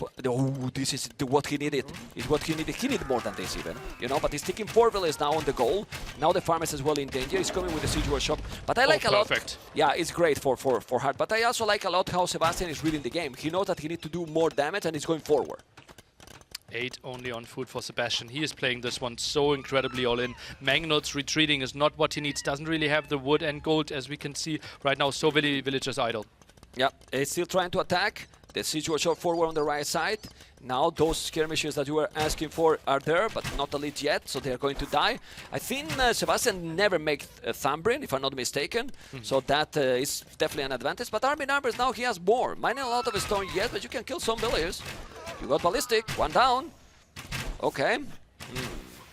this is what he needed. Is what he needed. He needed more than this even, you know. But he's taking 4 villages now on the goal. Now the farmers as well in danger. He's coming with the siege workshop. But I like a lot. Yeah, it's great for Hart. But I also like a lot how Sebastian is reading the game. He knows that he needs to do more damage, and he's going forward. 8 only on foot for Sebastian. He is playing this one so incredibly all in. Mangonel's retreating is not what he needs. Doesn't really have the wood and gold, as we can see right now. So many villagers idle. Yeah, he's still trying to attack. The siege workshop forward on the right side. Now those skirmishes that you were asking for are there, but not elite yet, so they're going to die. I think Sebastian never made Thumbrin, if I'm not mistaken, so that is definitely an advantage. But army numbers now he has more. Mining a lot of stone yet, but you can kill some villagers. You got ballistic, 1 down. Okay.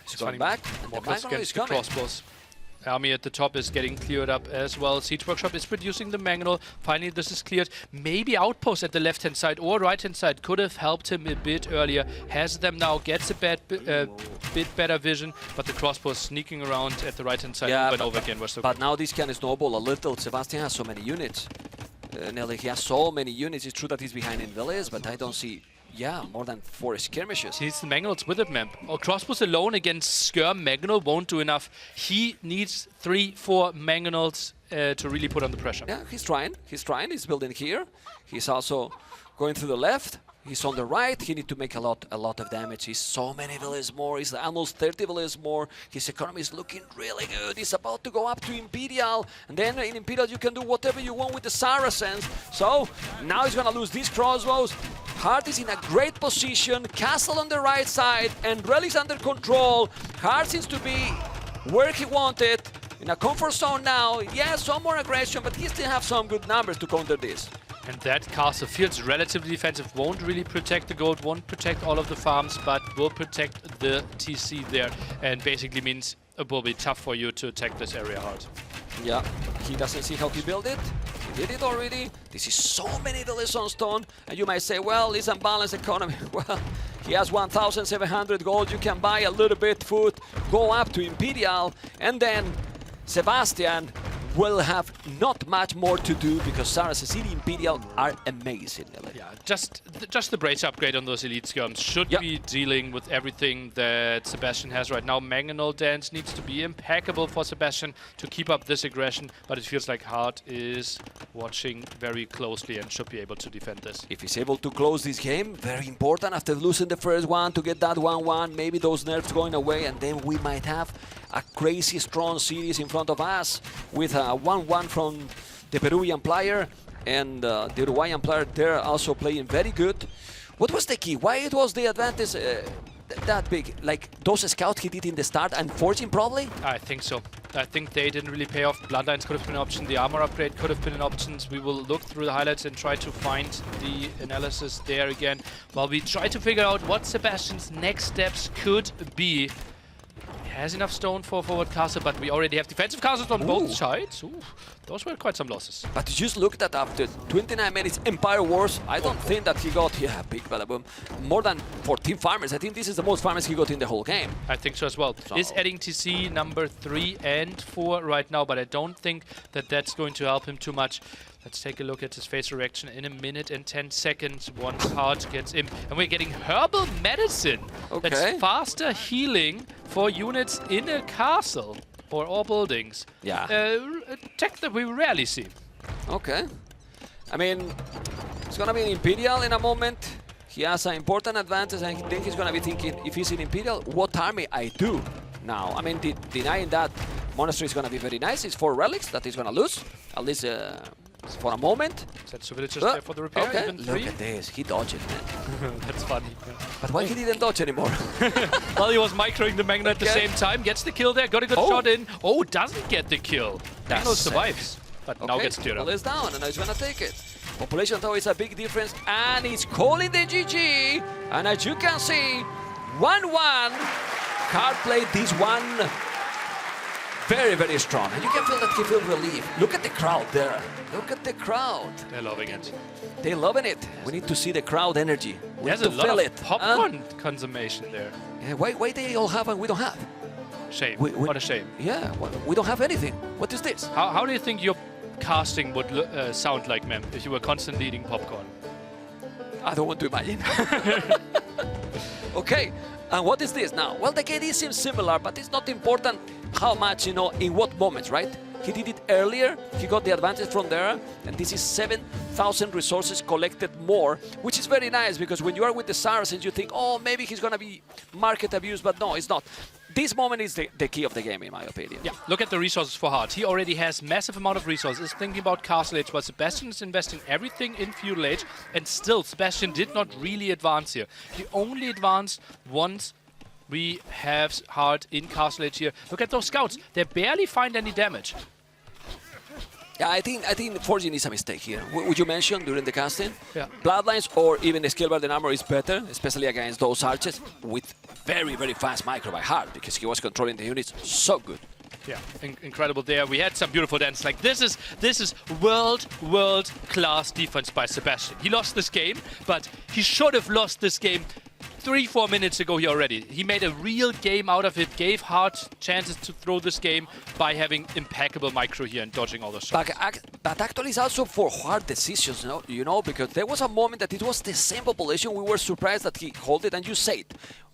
He's going back, and the Mangonel is coming. Crossbows. Army at the top is getting cleared up as well. Siege Workshop is producing the Mangonel. Finally, this is cleared. Maybe Outpost at the left-hand side or right-hand side could have helped him a bit earlier. Has them now, gets a bit better vision, but the crossbow is sneaking around at the right-hand side over and over again. But now this can snowball a little. Sebastian has so many units. Nelly, he has so many units. It's true that he's behind in villas, but I don't see... Yeah, more than 4 skirmishes. He needs the Mangonels with it, man. Oh, crossbows alone against Skirm Mangonel won't do enough. He needs 3-4 Mangonels to really put on the pressure. Yeah, he's trying. He's trying. He's building here. He's also going to the left. He's on the right. He needs to make a lot of damage. He's so many villages more. He's almost 30 villages more. His economy is looking really good. He's about to go up to Imperial. And then in Imperial you can do whatever you want with the Saracens. So now he's going to lose these crossbows. Hart is in a great position. Castle on the right side. And Relics under control. Hart seems to be where he wanted. In a comfort zone now. Yeah, some more aggression, but he still have some good numbers to counter this. And that castle feels relatively defensive, won't really protect the gold, won't protect all of the farms, but will protect the TC there. And basically means it will be tough for you to attack this area hard. Yeah, he doesn't see how he built it. He did it already. This is so many villages on stone. And you might say, well, it's unbalanced economy. Well, he has 1,700 gold. You can buy a little bit food, go up to Imperial, and then Sebastian will have not much more to do because Saracens in Imperial are amazing. Yeah, just the brace upgrade on those elite skirms should be dealing with everything that Sebastian has right now. Mangonel dance needs to be impeccable for Sebastian to keep up this aggression, but it feels like Hart is watching very closely and should be able to defend this. If he's able to close this game, very important after losing the first one to get that 1-1, maybe those nerfs going away, and then we might have a crazy strong series in front of us with a 1-1 from the Peruvian player and the Uruguayan player. They're also playing very good. What was the key? Why it was the advantage that big? Like those scouts he did in the start and forging probably? I think so. I think they didn't really pay off. Bloodlines could have been an option. The armor upgrade could have been an option. We will look through the highlights and try to find the analysis there again while we try to figure out what Sebastian's next steps could be. Has enough stone for forward castle, but we already have defensive castles on both sides. Ooh, those were quite some losses. But just look at after 29 minutes Empire Wars, I don't think that he got, big badaboom, more than 14 farmers. I think this is the most farmers he got in the whole game. I think so as well. Is adding TC number 3 and 4 right now, but I don't think that that's going to help him too much. Let's take a look at his face reaction in 1 minute and 10 seconds once Hart gets in. And we're getting herbal medicine. Okay. That's faster healing for units in a castle or all buildings. Yeah. Tech that we rarely see. Okay. I mean, it's gonna be an Imperial in a moment. He has an important advantage, and I think he's gonna be thinking, if he's in Imperial, what army I do now? I mean, denying that monastery is going to be very nice. It's 4 relics that he's going to lose, at least for a moment. Set two villagers there for the repair. Okay, Even look 3. at this. He dodges, man. That's funny. But why he didn't dodge anymore? Well, he was microing the Magna at the Okay. same time. Gets the kill there. Got a good shot in. Oh, doesn't get the kill. Magno survives, but now gets cleared up. Well, it's down, and now he's going to take it. Population, though, is a big difference, and he's calling the GG. And as you can see, 1-1. Card played this one very, very strong. And you can feel that he feels relief. Look at the crowd there. Look at the crowd. They're loving it. They're loving it. We need to see the crowd energy. We There's need a to lot feel of it. popcorn consummation there. Yeah, why they all have and we don't have? Shame. We- What a shame. Yeah, we don't have anything. What is this? How do you think your casting would sound like, Mem, if you were constantly eating popcorn? I don't want to imagine. Okay, and what is this now? Well, the KD seems similar, but it's not important how much, you know, in what moments, right? He did it earlier, he got the advantage from there, and this is 7,000 resources collected more, which is very nice, because when you are with the Saracens, you think, oh, maybe he's gonna be market abuse, but no, it's not. This moment is the key of the game, in my opinion. Yeah, look at the resources for Hart. He already has massive amount of resources. Thinking about Castle Age, while Sebastian is investing everything in Feudal Age, and still, Sebastian did not really advance here. He only advanced once we have Hart in Castle Age here. Look at those scouts. They barely find any damage. Yeah, I think Forging is a mistake here. Would you mention during the casting? Yeah. Bloodlines or even the skill and armor is better, especially against those archers with very, very fast micro by Hart, because he was controlling the units so good. Yeah, incredible there. We had some beautiful dance. Like this is world class defense by Sebastian. He lost this game, but he should have lost this game 3-4 minutes ago here already. He made a real game out of it, gave Hart chances to throw this game by having impeccable micro here and dodging all the shots. But actually it's also for hard decisions, you know, because there was a moment that it was the same population. We were surprised that he held it, and you said,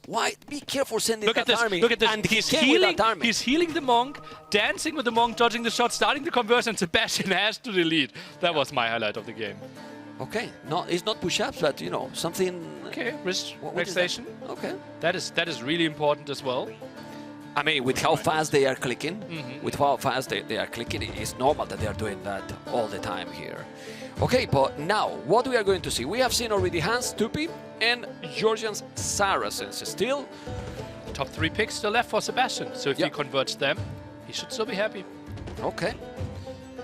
why? Be careful sending Look at that this, army. look at this. And He's he came with healing, that army. he's healing the monk, dancing with the monk, dodging the shot, starting the conversion, and Sebastian has to delete. That was my highlight of the game. Okay, no, it's not push-ups, but you know, something. Okay, wrist What is relaxation. that? Okay. That is really important as well. I mean, with how fast they are clicking, with how fast they are clicking, it's normal that they are doing that all the time here. Okay, but now, what we are going to see? We have seen already Hans Tupi and Georgian's Saracens. Still, Top 3 picks still left for Sebastian. So if he converts them, he should still be happy. okay.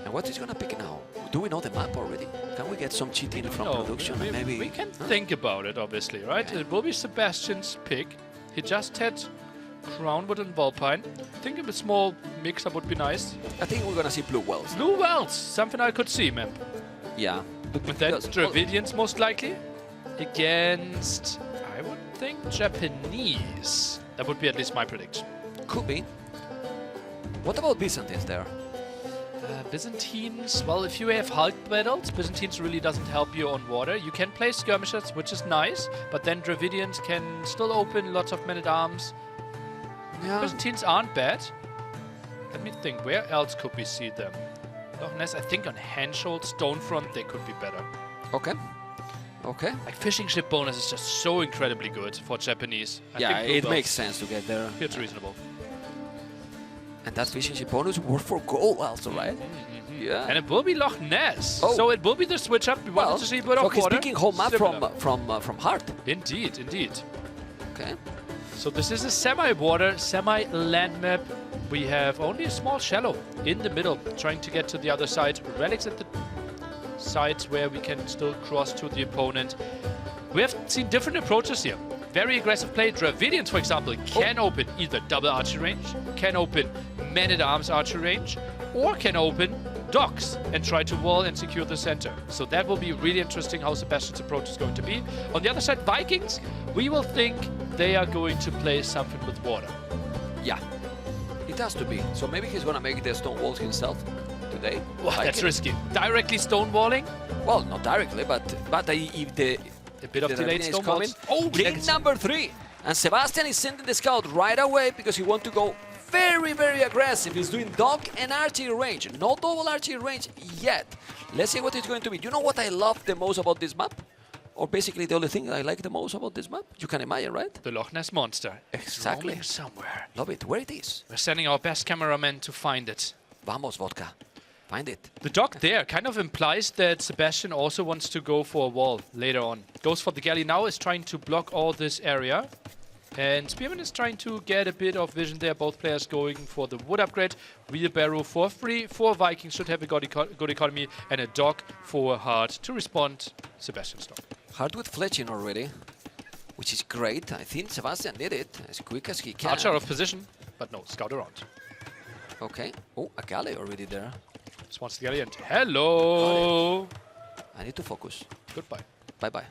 And what is going to pick now? Do we know the map already? Can we get some cheating from No, production? we, Maybe we can think about it, obviously, right? It will be Sebastian's pick. He just had Crownwood and Vulpine. I think a small mix-up would be nice. I think we're going to see Blue Wells. Blue Wells, something I could see, man. Yeah. But then Dravidians most likely against, I would think, Japanese. That would be at least my prediction. Could be. What about Byzantines there? Byzantines, well, if you have Hulk battles, Byzantines really doesn't help you on water. You can play skirmishers, which is nice, but then Dravidians can still open lots of men-at-arms. Yeah. Byzantines aren't bad. Let me think, where else could we see them? Loch Ness, I think on Henshold, Stonefront, they could be better. Okay. Okay. Like fishing ship bonus is just so incredibly good for Japanese. I Yeah, think Blue it Wells, makes sense to get there. it's reasonable. And that fishing ship bonus worked for gold also, right? Yeah. And it will be Loch Ness. Oh. So it will be the switch up. We wanted to see a bit so of he's water. picking whole map Similar. from Hart. Indeed, indeed. Okay. So this is a semi-water, semi-land map. We have only a small shallow in the middle, trying to get to the other side. Relics at the sides where we can still cross to the opponent. We have seen different approaches here. Very aggressive play. Dravidians, for example, can open either double archery range, can open men-at-arms archery range, or can open docks and try to wall and secure the center. So that will be really interesting how Sebastian's approach is going to be. On the other side, Vikings, we will think they are going to play something with water. Yeah. It has to be. So maybe he's gonna make the stone walls himself today. Wow, that's risky. Directly stonewalling? Well, not directly, but if the A bit of the delayed Dravidian is stone coming. walls. Oh, Game number 3. And Sebastian is sending the scout right away because he wants to go very, very aggressive. He's doing dog and archery range. No double archery range yet. Let's see what it's going to be. You know what I love the most about this map? or basically the only thing I like the most about this map. You can imagine, right? The Loch Ness Monster. Exactly. Roaming somewhere. Love it. Where it is? We're sending our best cameraman to find it. Vamos, vodka. Find it. The dock there kind of implies that Sebastian also wants to go for a wall later on. Goes for the galley now, is trying to block all this area. And Spearman is trying to get a bit of vision there. Both players going for the wood upgrade. Wheelbarrow for free. 4 Vikings should have a good economy. And a dock for hard to respond Sebastian's dock. Hard with fletching already, which is great. I think Sebastian did it as quick as he can. Archer out of position, but no, scout around. Okay. Oh, a galley already there. Just wants the galley and hello! I need to focus. Goodbye. Bye-bye.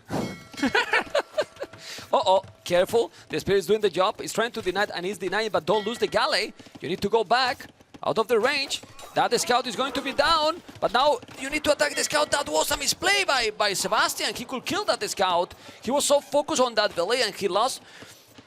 Uh-oh, careful. The Spirit is doing the job. He's trying to deny it, and he's denying, but don't lose the galley. You need to go back, out of the range. That scout is going to be down, but now you need to attack the scout. That was a misplay by Sebastian. He could kill that scout. He was so focused on that village, and he lost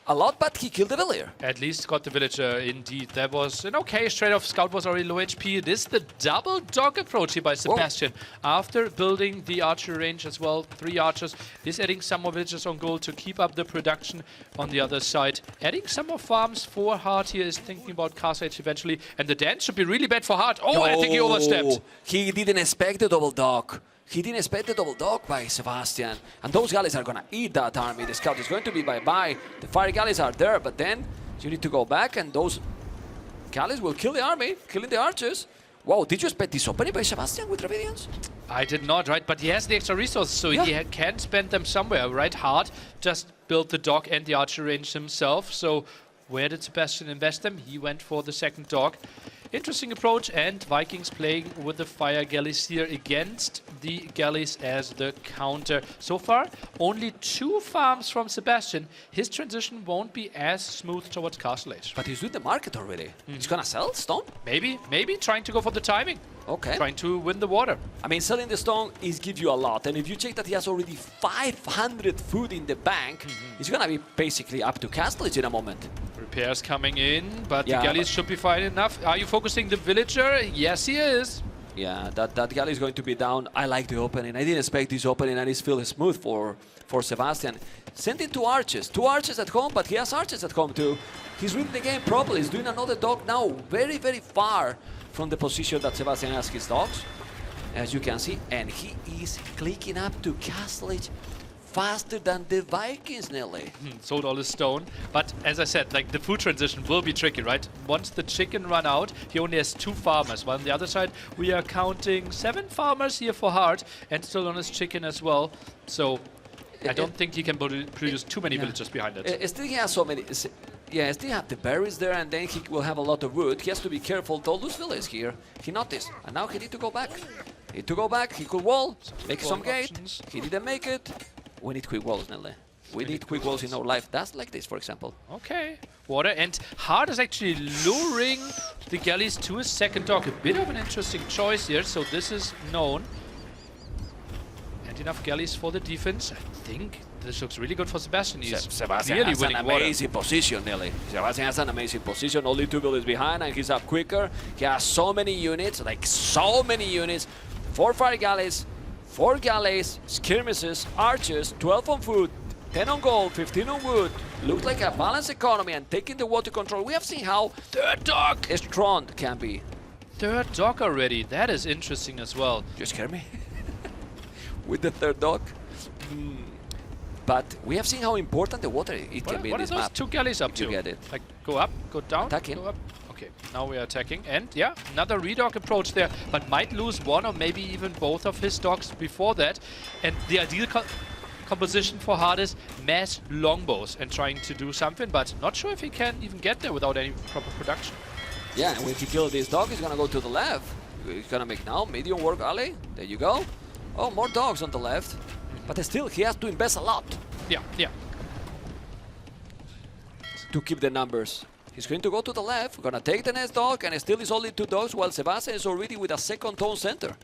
a lot, but he killed the villager. At least got the villager, indeed. That was an okay straight-off. Scout was already low HP. It is the double dog approach here by Sebastian. Whoa. After building the archer range as well, 3 archers, is adding some more villagers on goal to keep up the production on the other side. Adding some more farms for Hart here, is thinking about Castle Age eventually. And the dance should be really bad for Hart. Oh, I think he overstepped. He didn't expect the double dog. He didn't expect the double dog by Sebastian. And those galleys are going to eat that army. The scout is going to be bye-bye. The fire galleys are there, but then you need to go back, and those galleys will kill the army, killing the archers. Wow, did you expect this opening by Sebastian with Dravidians? I did not, right? But he has the extra resources, so he can spend them somewhere, right? Hart just built the dock and the archer range himself, so where did Sebastian invest them? He went for the second dock. Interesting approach, and Vikings playing with the fire galleys here against the galleys as the counter. So far, only 2 farms from Sebastian. His transition won't be as smooth towards Castle Age. But he's doing the market already. He's gonna sell stone? Maybe trying to go for the timing. Okay. Trying to win the water. I mean, selling the stone is give you a lot, and if you check that he has already 500 food in the bank, he's gonna be basically up to Castle Age in a moment. Repairs coming in, but the galleys should be fine enough. Are you focusing the villager? Yes, he is. Yeah, that galley is going to be down. I like the opening. I didn't expect this opening, and it's feeling smooth for Sebastian. Send it to archers. 2 archers at home, but he has archers at home too. He's reading the game properly. He's doing another dog now, very, very far from the position that Sebastian has his dogs, as you can see. And he is clicking up to Castle Age faster than the Vikings, Nelly. Sold all his stone. But as I said, like, the food transition will be tricky, right? Once the chicken run out, he only has 2 farmers. While on the other side, we are counting 7 farmers here for Hart, and still on his chicken as well. So I don't think he can produce too many villagers behind it. Still he has so many. Yeah, still have the berries there, and then he will have a lot of wood. He has to be careful. Don't lose village here. He noticed, and now he need to go back. He could wall, make some gate. He didn't make it. We need quick walls, Nelly. We need quick walls in our life. That's like this, for example. Okay. Water, and Hart is actually luring the galleys to his second dock. A bit of an interesting choice here, so this is known. And enough galleys for the defense. I think this looks really good for Sebastian. He's Sebastian has an amazing position, Nelly. Sebastian has an amazing position. Only 2 buildings behind, and he's up quicker. He has so many units, like so many units. 4 fire galleys, 4 galleys, skirmishes, archers, 12 on food, 10 on gold, 15 on wood. Looks like a balanced economy, and taking the water control. We have seen how third dock strong can be. Third dock already. That is interesting as well. You scare me with the third dock. But we have seen how important the water it can be in this map. What are those 2 galleys up to? You get it. Like, go up, go down, attacking. go up. Okay, now we are attacking, and yeah, another redock approach there, but might lose 1 or maybe even both of his docks before that. And the ideal composition for Hart is mass longbows and trying to do something, but not sure if he can even get there without any proper production. Yeah, and when he kills this dog, he's gonna go to the left. He's gonna make now medium work alley. There you go. Oh, more dogs on the left, but still he has to invest a lot. Yeah. To keep the numbers. He's going to go to the left, gonna take the next dog, and still is only 2 dogs, while Sebastian is already with a second town center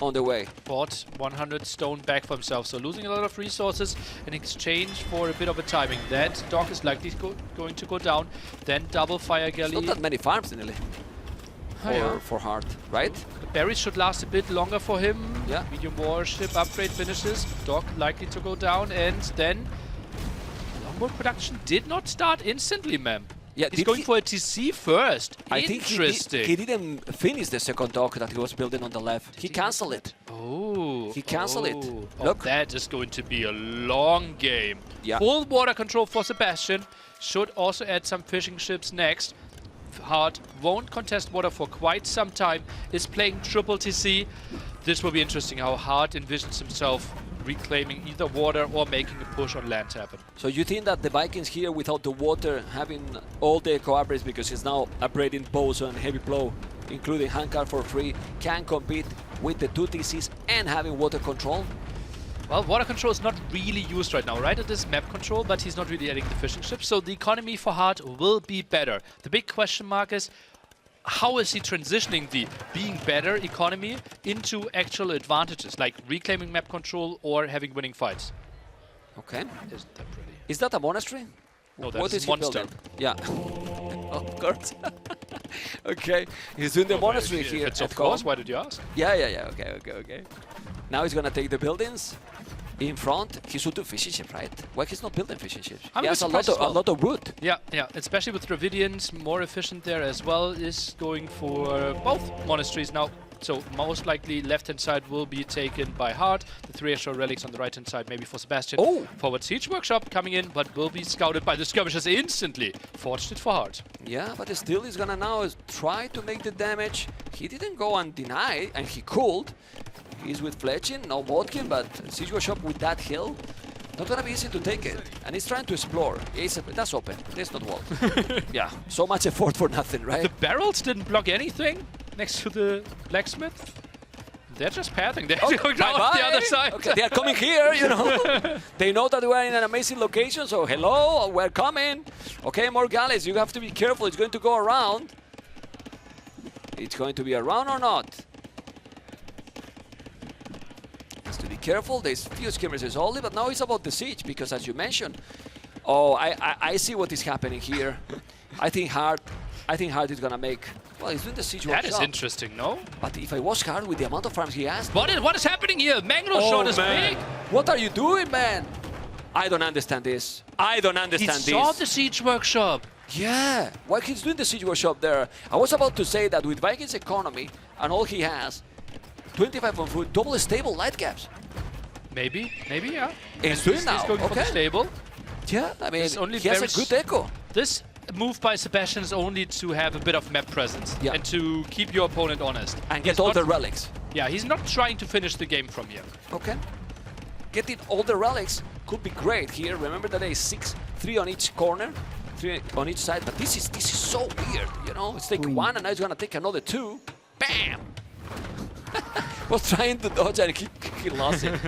on the way. Bought 100 stone back for himself, so losing a lot of resources in exchange for a bit of a timing. That dog is likely going to go down, then double fire galley. It's not that many farms, Nelly. for Hart, right? The berries should last a bit longer for him. Yeah. Medium warship upgrade finishes. Dock likely to go down, and then longboat production did not start instantly, ma'am. Yeah, he's going for a TC first. I think Interesting. he didn't finish the second dock that he was building on the left. He canceled it. Oh. He canceled it. Oh, Look. that is going to be a long game. Yeah. Full water control for Sebastian. Should also add some fishing ships next. Hart won't contest water for quite some time. Is playing triple TC. This will be interesting how Hart envisions himself reclaiming either water or making a push on land happen. So you think that the Vikings here, without the water, having all the eco upgrades, because he's now upgrading bows and heavy plow, including handcar for free, can compete with the 2 TCs and having water control? Well, water control is not really used right now, right? It is map control, but he's not really adding the fishing ships, so the economy for Hart will be better. The big question mark is, how is he transitioning the being better economy into actual advantages, like reclaiming map control or having winning fights? Okay. Isn't that pretty? Is that a monastery? No, What that's is a he monster. building? Yeah. Of course. Okay. He's doing the monastery here. It's at of course, home. why did you ask? Yeah. Okay. Now he's gonna take the buildings. In front, he should do fishing ship, right? Why he's not building fishing ships? I'm He has a surprised as well. lot of wood. Yeah, especially with Dravidians, more efficient there as well, is going for both monasteries now. So most likely left-hand side will be taken by Hart. The 3 extra relics on the right-hand side maybe for Sebastian. Oh! Forward siege workshop coming in, but will be scouted by the skirmishers instantly. Forged it for Hart. Yeah, but still he's gonna now try to make the damage. He didn't go and deny, and he could. He's with Fletching, no Bodkin, but siege workshop with that hill. Not gonna be easy to take it. And he's trying to explore. That's open. There's not wall. Yeah, so much effort for nothing, right? The barrels didn't block anything next to the blacksmith. They're just pathing. They're going down the other side. Okay, they are coming here, you know. They know that we are in an amazing location, so hello, we're coming. Okay, more galleys. You have to be careful. It's going to go around. It's going to be around or not? Has to be careful. There's few skirmishes only, but now it's about the siege, because as you mentioned, oh, I see what is happening here. I think Hart is gonna make. Well, he's doing the siege That is workshop. interesting, no? But if I was Hart with the amount of farms he has, What is happening here? Mangrove shot is big. what are you doing, man? I don't understand this. I don't He understand saw this. the siege workshop. Yeah, why he's doing the siege workshop there? I was about to say that with Vikings economy and all he has, 25 on foot, double stable light caps. Maybe, yeah. He's doing now. He's going for the Okay. stable. Yeah, I mean, It's only he has very a good echo. This move by Sebastian is only to have a bit of map presence Yeah. and to keep your opponent honest. And get He's all not- the relics. Yeah, he's not trying to finish the game from here. Okay. Getting all the relics could be great here. Remember that there is 6, 3 on each corner, 3 on each side. But this is so weird, you know. It's take one, and now it's gonna take another 2. Bam! Was trying to dodge and he lost it.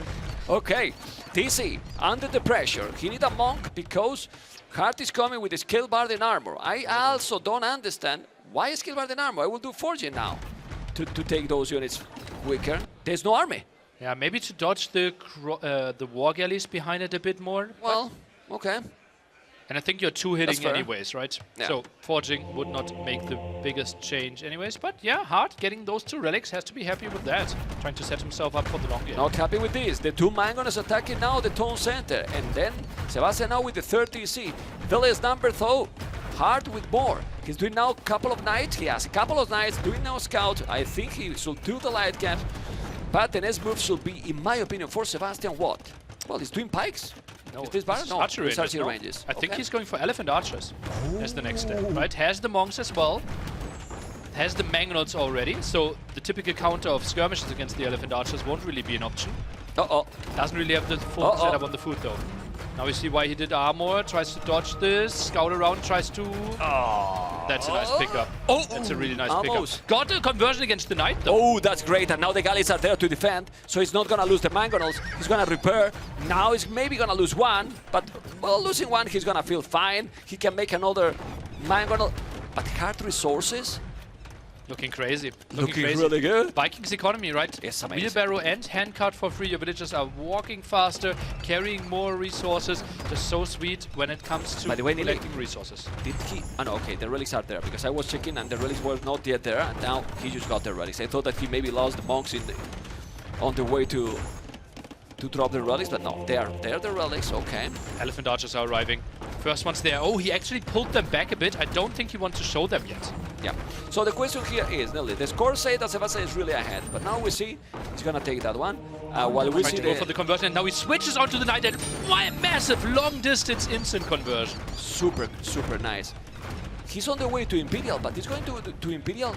Okay, TC under the pressure. He need a monk because Hart is coming with the skill bard in armor. I also don't understand why skill bard in armor. I will do forging now to take those units quicker. There's no army. Yeah, maybe to dodge the war galleys behind it a bit more. Well, okay. And I think you're two-hitting fair. anyways, right? Yeah. So forging would not make the biggest change anyways. But yeah, Hart getting those 2 relics has to be happy with that. Trying to set himself up for the long game. Not happy with this. The 2 Mangoners attacking now the town center. And then Sebastian now with the 3rd TC. Village number though. Hart with more. He's doing now a couple of knights. He has a couple of knights doing now scout. I think he should do the light caps. But the next move should be, in my opinion, for Sebastian, what? Well, he's doing pikes. No, Is this Baron? No, archery it's ranges, archery no. ranges. I think Okay. he's going for elephant archers as the next step, right? Has the monks as well. Has the mangonels already, so the typical counter of skirmishes against the elephant archers won't really be an option. Uh-oh. Doesn't really have the full setup on the foot though. Now we see why he did armor, tries to dodge this, scout around, tries to... That's a nice pickup. Oh, That's a really nice almost. pickup. Got a conversion against the knight though. Oh, that's great. And now the galleys are there to defend, so he's not gonna lose the mangonels. He's gonna repair. Now he's maybe gonna lose 1, but well, losing 1, he's gonna feel fine. He can make another mangonel. But hard resources. Looking crazy. Looking really good. Vikings economy, right? Yes, amazing. Wheelbarrow and handcart for free. Your villagers are walking faster, carrying more resources. Just so sweet when it comes to By the way, Neely, collecting resources. Did he? Oh no, okay, the relics are there because I was checking and the relics were not yet there. And now he just got the relics. I thought that he maybe lost the monks on the way to drop the relics, but no, they're the relics. Okay. Elephant archers are arriving. First one's there. Oh, he actually pulled them back a bit. I don't think he wants to show them yet. Yeah. So the question here is, Nelly, the score say that Sebastian is really ahead, but now we see he's gonna take that one. While we Trying see to go for the conversion, and now he switches onto the knight, and why a massive long-distance instant conversion. super nice. He's on the way to Imperial, but he's going to Imperial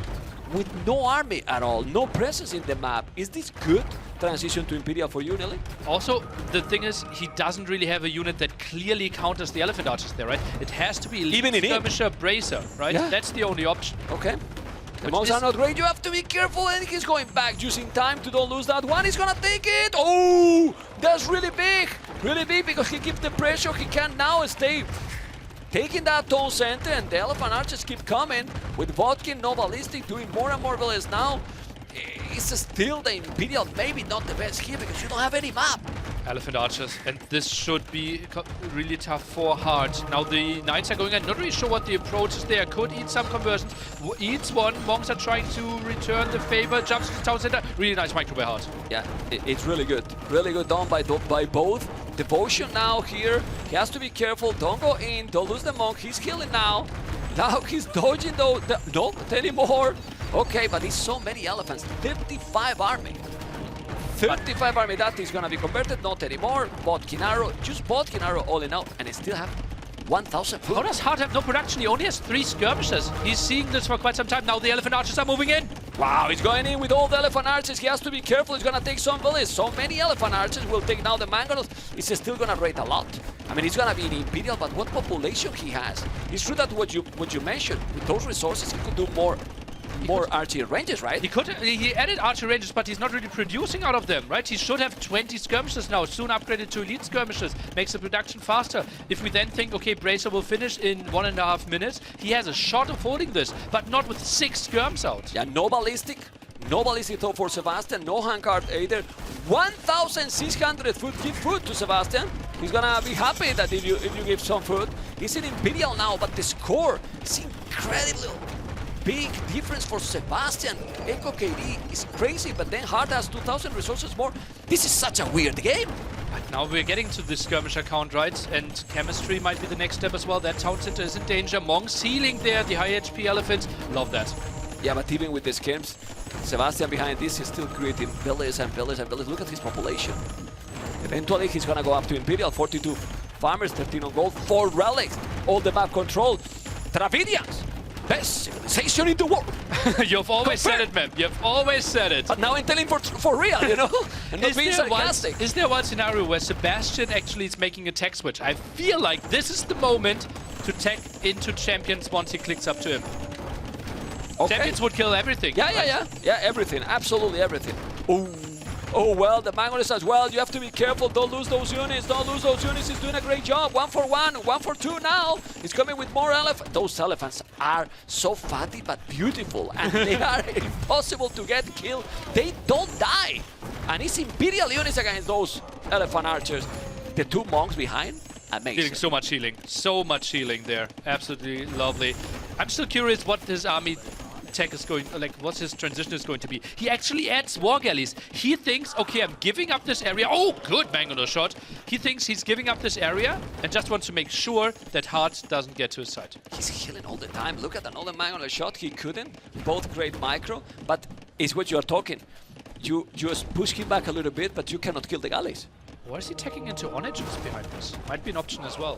with no army at all, no presence in the map. Is this good transition to Imperial for you, Nelly? Also, the thing is, he doesn't really have a unit that clearly counters the elephant archers there, right? It has to be Even in skirmisher bracer, right? Yeah. That's the only option. Okay. The Which monks is- are not great. You have to be careful, and he's going back, using time to don't lose that one. He's gonna take it. Oh, that's really big because he keeps the pressure. He can now stay taking that tone center, and the elephant archers keep coming with Vodkin, no ballistic, doing more and more villages now. It's still the Imperial, maybe not the best here because you don't have any map. Elephant archers, and this should be really tough for Hart. Now the knights are going in, not really sure what the approach is there. Could eat some conversions, eats one. Monks are trying to return the favor, jumps to the town center. Really nice micro by Hart. Yeah, it's really good done by both. Devotion now here, he has to be careful, don't go in, don't lose the monk, he's killing now. Now he's dodging though, no, not anymore. Okay, but it's so many elephants, 55 army. 35 army, that is gonna be converted, not anymore. Vodkin arrow, just Vodkin arrow all in all, and it still have 1,000 food. How does Hart have no production? He only has 3 skirmishes. He's seeing this for quite some time. Now the elephant archers are moving in. Wow, he's going in with all the elephant archers. He has to be careful. He's gonna take some villages. So many elephant archers will take now the mangoes. It's still gonna rate a lot. I mean, it's gonna be in Imperial, but what population he has? It's true that what you mentioned, with those resources, he could do more archery ranges, right? He added archer ranges, but he's not really producing out of them, right? He should have 20 skirmishes now, soon upgraded to elite skirmishes. Makes the production faster. If we then think, okay, Bracer will finish in 1.5 minutes, he has a shot of holding this, but not with 6 skirms out. Yeah, no ballistic though for Sebastian, no handcart either. 1,600 food, give food to Sebastian. He's gonna be happy that if you give some food. He's in Imperial now, but the score is incredible. Big difference for Sebastian. Echo KD is crazy, but then Hart has 2,000 resources more. This is such a weird game. But now we're getting to the skirmisher count, right? And chemistry might be the next step as well. That town center is in danger. Monks healing there, the high HP elephants. Love that. Yeah, but even with the skirms, Sebastian behind this is still creating villages and villages and villages. Look at his population. Eventually, he's gonna go up to Imperial. 42 farmers, 13 on gold, 4 relics, all the map control. Dravidians, best civilization in the world. You've always said it, man. You've always said it. But now I'm telling for real, you know? And not being sarcastic. Is there one scenario where Sebastian actually is making a tech switch? I feel like this is the moment to tech into champions once he clicks up to him. Okay. Champions would kill everything. Yeah, everything, absolutely everything. Oh, well, the Mangolis as well. You have to be careful. Don't lose those units. He's doing a great job. 1 for 1, 1 for 2 now. He's coming with more elephants. Those elephants are so fatty but beautiful, and they are impossible to get killed. They don't die. And it's Imperial units against those elephant archers. The 2 monks behind, amazing. Getting so much healing there. Absolutely lovely. I'm still curious what his army tech is going, like what his transition is going to be. He actually adds war galleys. He thinks, okay, I'm giving up this area. Oh, good Mangono shot. He thinks he's giving up this area and just wants to make sure that Hart doesn't get to his side. He's healing all the time. Look at another Mangono shot. He couldn't. Both great micro, but it's what you are talking. You just push him back a little bit, but you cannot kill the galleys. Why is he taking into onagers behind this? Might be an option as well.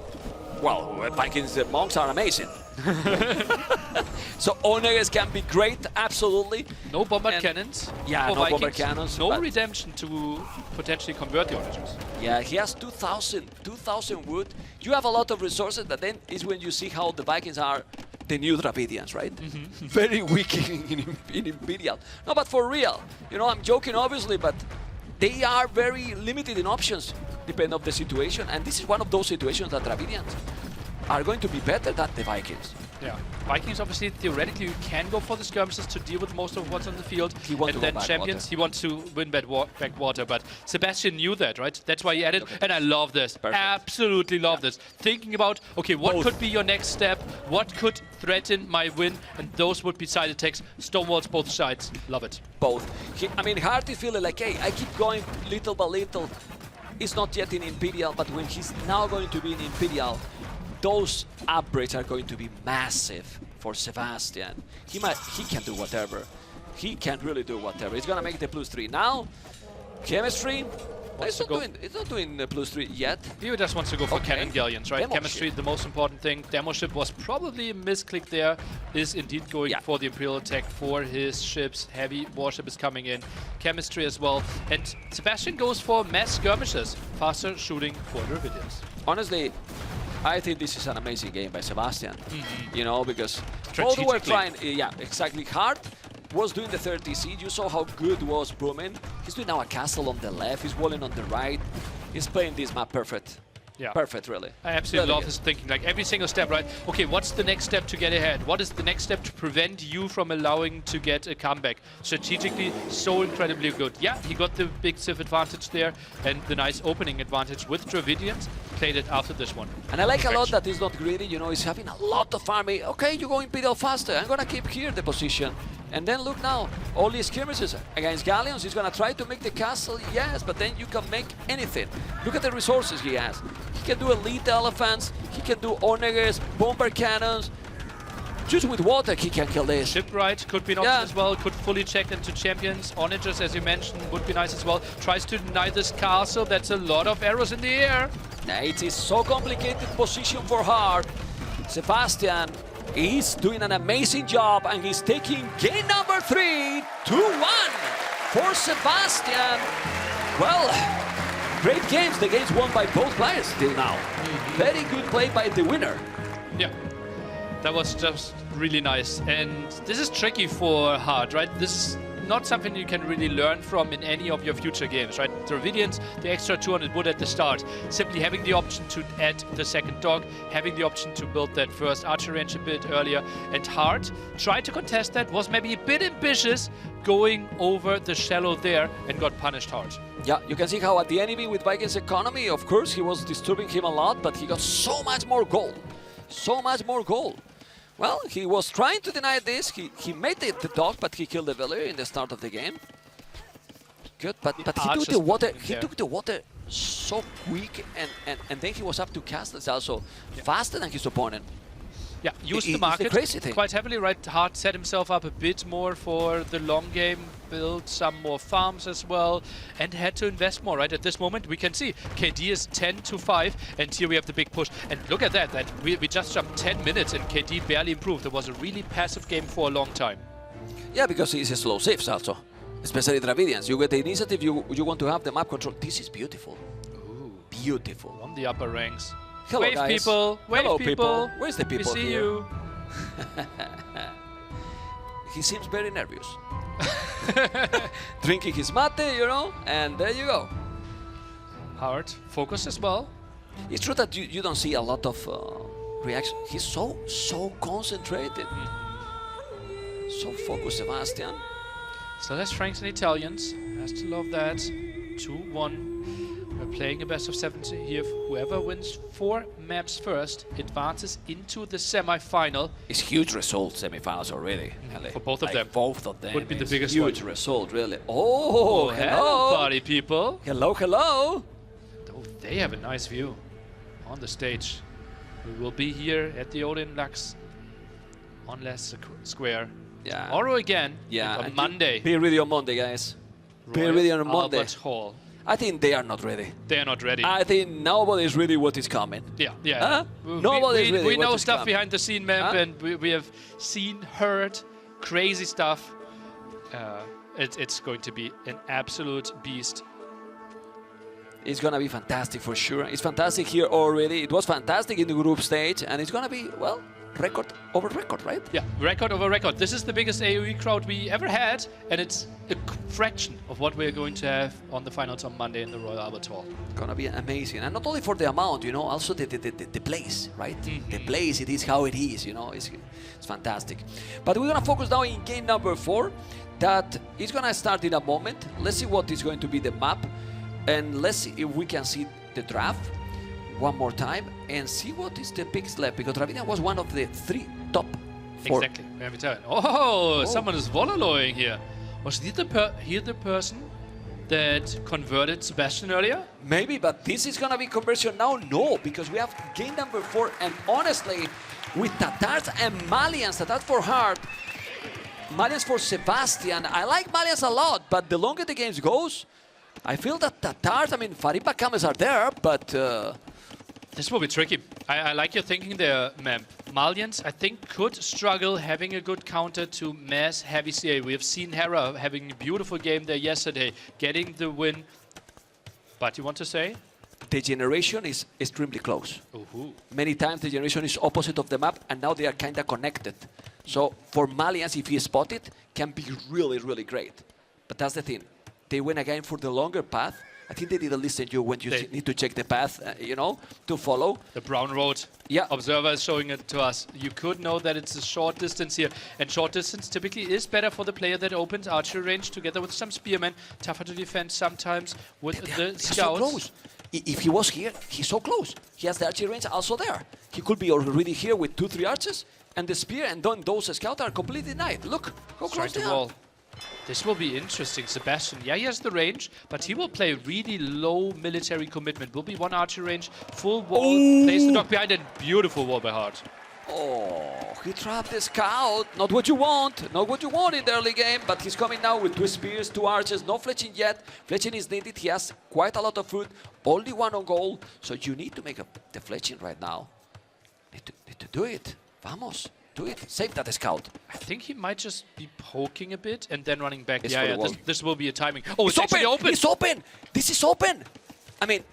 Well, Vikings, the monks are amazing. So onagers can be great, absolutely. No bombard cannons. Yeah, for no Vikings. bomber cannons. No but redemption to potentially convert the onagers. yeah, he has 2,000 wood. You have a lot of resources, but then is when you see how the Vikings are the new Dravidians, right? Very weak in Imperial. No, but for real, you know, I'm joking obviously, but they are very limited in options, depending on the situation. And this is one of those situations that Dravidians are going to be better than the Vikings. Yeah. Vikings, obviously, theoretically, can go for the skirmishes to deal with most of what's on the field. He wants and to then go champions, backwater. he wants to win backwater. But Sebastian knew that, right? That's why he added. And I love this. Perfect. Absolutely love this. Thinking about, okay, what Both. could be your next step? What could threaten my win? And those would be side attacks. Stonewalls both sides. Love it. Both. I mean, Hart is feeling like, hey, I keep going little by little. He's not yet in Imperial, but when he's now going to be in Imperial, those upgrades are going to be massive for Sebastian. He can do whatever. He can really do whatever. He's gonna make the +3 now. Chemistry. It's not doing the +3 yet. He just wants to go for Okay. cannon galleons, right? Demo Chemistry, ship. the most important thing. Demo ship was probably a misclick there. Is indeed going for the Imperial attack for his ships. Heavy warship is coming in. Chemistry as well. And Sebastian goes for mass skirmishes. Faster shooting for the Dravidians. Honestly, I think this is an amazing game by Sebastian. You know, because both were trying. Yeah, exactly. Hart was doing the 30 siege. You saw how good was Brumin. He's doing now a castle on the left. He's walling on the right. He's playing this map perfect. Yeah. Perfect, really. I absolutely Really love good. his thinking, like every single step, right? Okay, what's the next step to get ahead? What is the next step to prevent you from allowing to get a comeback? Strategically, so incredibly good. Yeah, he got the big Civ advantage there and the nice opening advantage with Dravidians. Played it after this one. And I like a lot Perfection. that he's not greedy, you know, he's having a lot of army. Okay, you go Imperial faster. I'm gonna keep here the position. And then look now, all these skirmishes against Galleons. He's gonna try to make the castle, yes, but then you can make anything. Look at the resources he has. He can do elite elephants, he can do onegers, bomber cannons. Just with water he can kill this. Shipwright could be an option as well, could fully check into champions. Onagers, as you mentioned, would be nice as well. Tries to deny this castle, that's a lot of arrows in the air. It is so complicated position for Hart. Sebastian is doing an amazing job and he's taking game number 3, 2-1 for Sebastian. Well, great games. The games won by both players till now. Very good play by the winner. Yeah, that was just really nice. And this is tricky for Hart, right? This is not something you can really learn from in any of your future games, right? Dravidians, the extra 200 wood at the start. Simply having the option to add the second dog, having the option to build that first archer range a bit earlier. And Hart tried to contest that, was maybe a bit ambitious, going over the shallow there and got punished hard. Yeah, you can see how at the enemy with Vikings economy, of course, he was disturbing him a lot, but he got so much more gold. So much more gold. Well, he was trying to deny this. He made the dog, but he killed the villager in the start of the game. Good, but he took the water. He took the water so quick, and then he was up to cast it also faster than his opponent. Yeah, used the It's market the crazy thing. quite heavily, right? Hart set himself up a bit more for the long game, built some more farms as well, and had to invest more, right? At this moment, we can see KD is 10-5, and here we have the big push. And look at that, we just jumped 10 minutes and KD barely improved. It was a really passive game for a long time. Yeah, because it's a slow saves also, especially Dravidians. You get the initiative, you want to have the map control. This is beautiful. Ooh. Beautiful. On the upper ranks. Hello, wave guys. people, wave Hello, people. Where's the people We see here? you. He seems very nervous. Drinking his mate, you know, and there you go. Hart, focus as well. It's true that you don't see a lot of reaction. He's so concentrated. So focused, Sebastian. So that's Franks and Italians. Has to love that. 2-1. We're playing a best of 7 here. Whoever wins 4 maps first advances into the semi-final. It's huge result, semifinals already. For both of them. Both of them. Would be the It's biggest huge one. result, really. Oh, hello. party people. Hello, hello. Oh, they have a nice view on the stage. We will be here at the Odin Lux on last square. Yeah. Tomorrow again. Yeah. On and Monday. Be ready on Monday, guys. Be Royal ready on Monday. Albert Hall. I think they are not ready. They are not ready. I think nobody's ready what is coming. Yeah. Huh? Nobody's ready We what know is stuff coming. behind the scene, map, Huh? and we have seen, heard crazy stuff. It's going to be an absolute beast. It's gonna be fantastic for sure. It's fantastic here already. It was fantastic in the group stage, and it's gonna be, well, record over record, right? Yeah, record over record. This is the biggest AoE crowd we ever had, and it's a fraction of what we're going to have on the finals on Monday in the Royal Albert Hall. Gonna be amazing, and not only for the amount, you know, also the place, right? The place, it is how it is, you know, it's fantastic. But we're gonna focus now in game number 4. That is gonna start in a moment. Let's see what is going to be the map, and let's see if we can see the draft one more time and see what is the picks left, because Ravinia was one of the 3 top 4. Exactly. Every time. Oh, someone is volleying here. Was he the person that converted Sebastian earlier? Maybe, but this is gonna be conversion now. No, because we have game number 4, and honestly, with Tatars and Malians, Tatars for hard, Malians for Sebastian. I like Malians a lot, but the longer the games goes, I feel that Tatars, I mean, Farid Bakames are there, but... This will be tricky. I like your thinking there, ma'am. Malians, I think, could struggle having a good counter to mass heavy CA. We have seen Hera having a beautiful game there yesterday, getting the win. But you want to say? The generation is extremely close. Ooh. Many times the generation is opposite of the map, and now they are kind of connected. So for Malians, if you spot it, can be really, really great. But that's the thing. They went again for the longer path. I think they didn't listen to you when you need to check the path, you know, to follow. The brown road. Yeah. Observer is showing it to us. You could know that it's a short distance here. And short distance typically is better for the player that opens archery range together with some spearmen. Tougher to defend sometimes with the scouts. So close. If he was here, he's so close. He has the archery range also there. He could be already here with 2-3 archers and the spear, and then those scouts are completely denied. Look, how close they are. This will be interesting. Sebastian, yeah, he has the range, but he will play really low military commitment. Will be 1 archer range, full wall, place the dog behind, and beautiful wall by Hart. Oh, he trapped the scout. Not what you want. Not what you want in the early game, but he's coming now with 2 spears, 2 archers, no fletching yet. Fletching is needed. He has quite a lot of food, only 1 on goal, so you need to make the fletching right now. Need to do it. Vamos. Do it. Save that scout. I think he might just be poking a bit and then running back. It's Yeah, this will be a timing. Oh, it's actually open! It's open! This is open! I mean...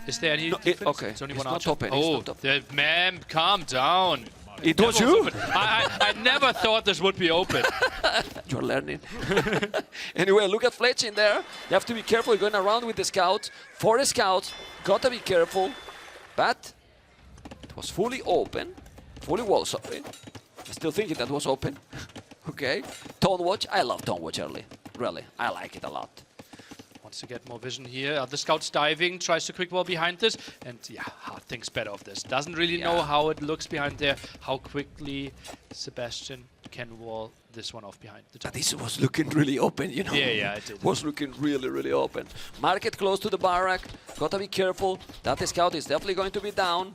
Is there any difference? Okay, It's only it's 1 not archer. open. Oh, It's not open. ma'am, calm down. It was you? I never thought this would be open. You're learning. Anyway, look at Fletch in there. You have to be careful. You're going around with the scouts. 4 scouts. Gotta be careful. But it was fully open. Fully wall, sorry. I'm still thinking that was open. Okay. Tone watch. I love tone watch early. Really. I like it a lot. Wants to get more vision here. The scout's diving, tries to quick wall behind this. And yeah, Hart thinks better of this. Doesn't really know how it looks behind there, how quickly Sebastian can wall this one off behind the top. But this was looking really open, you know. Yeah, it did. Was looking really, really open. Market close to the barrack. Gotta be careful. That scout is definitely going to be down.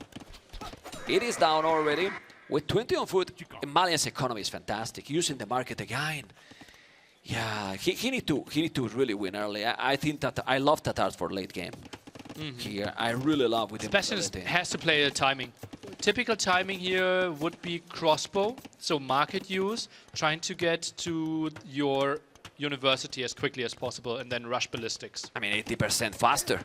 It is down already. With 20 on foot, Malian's economy is fantastic. Using the market again. Yeah, he need to really win early. I think that I love Tatars for late game. Here, I really love with Sebastian has to play a timing. Typical timing here would be crossbow, so market use, trying to get to your university as quickly as possible, and then rush ballistics. I mean, 80% faster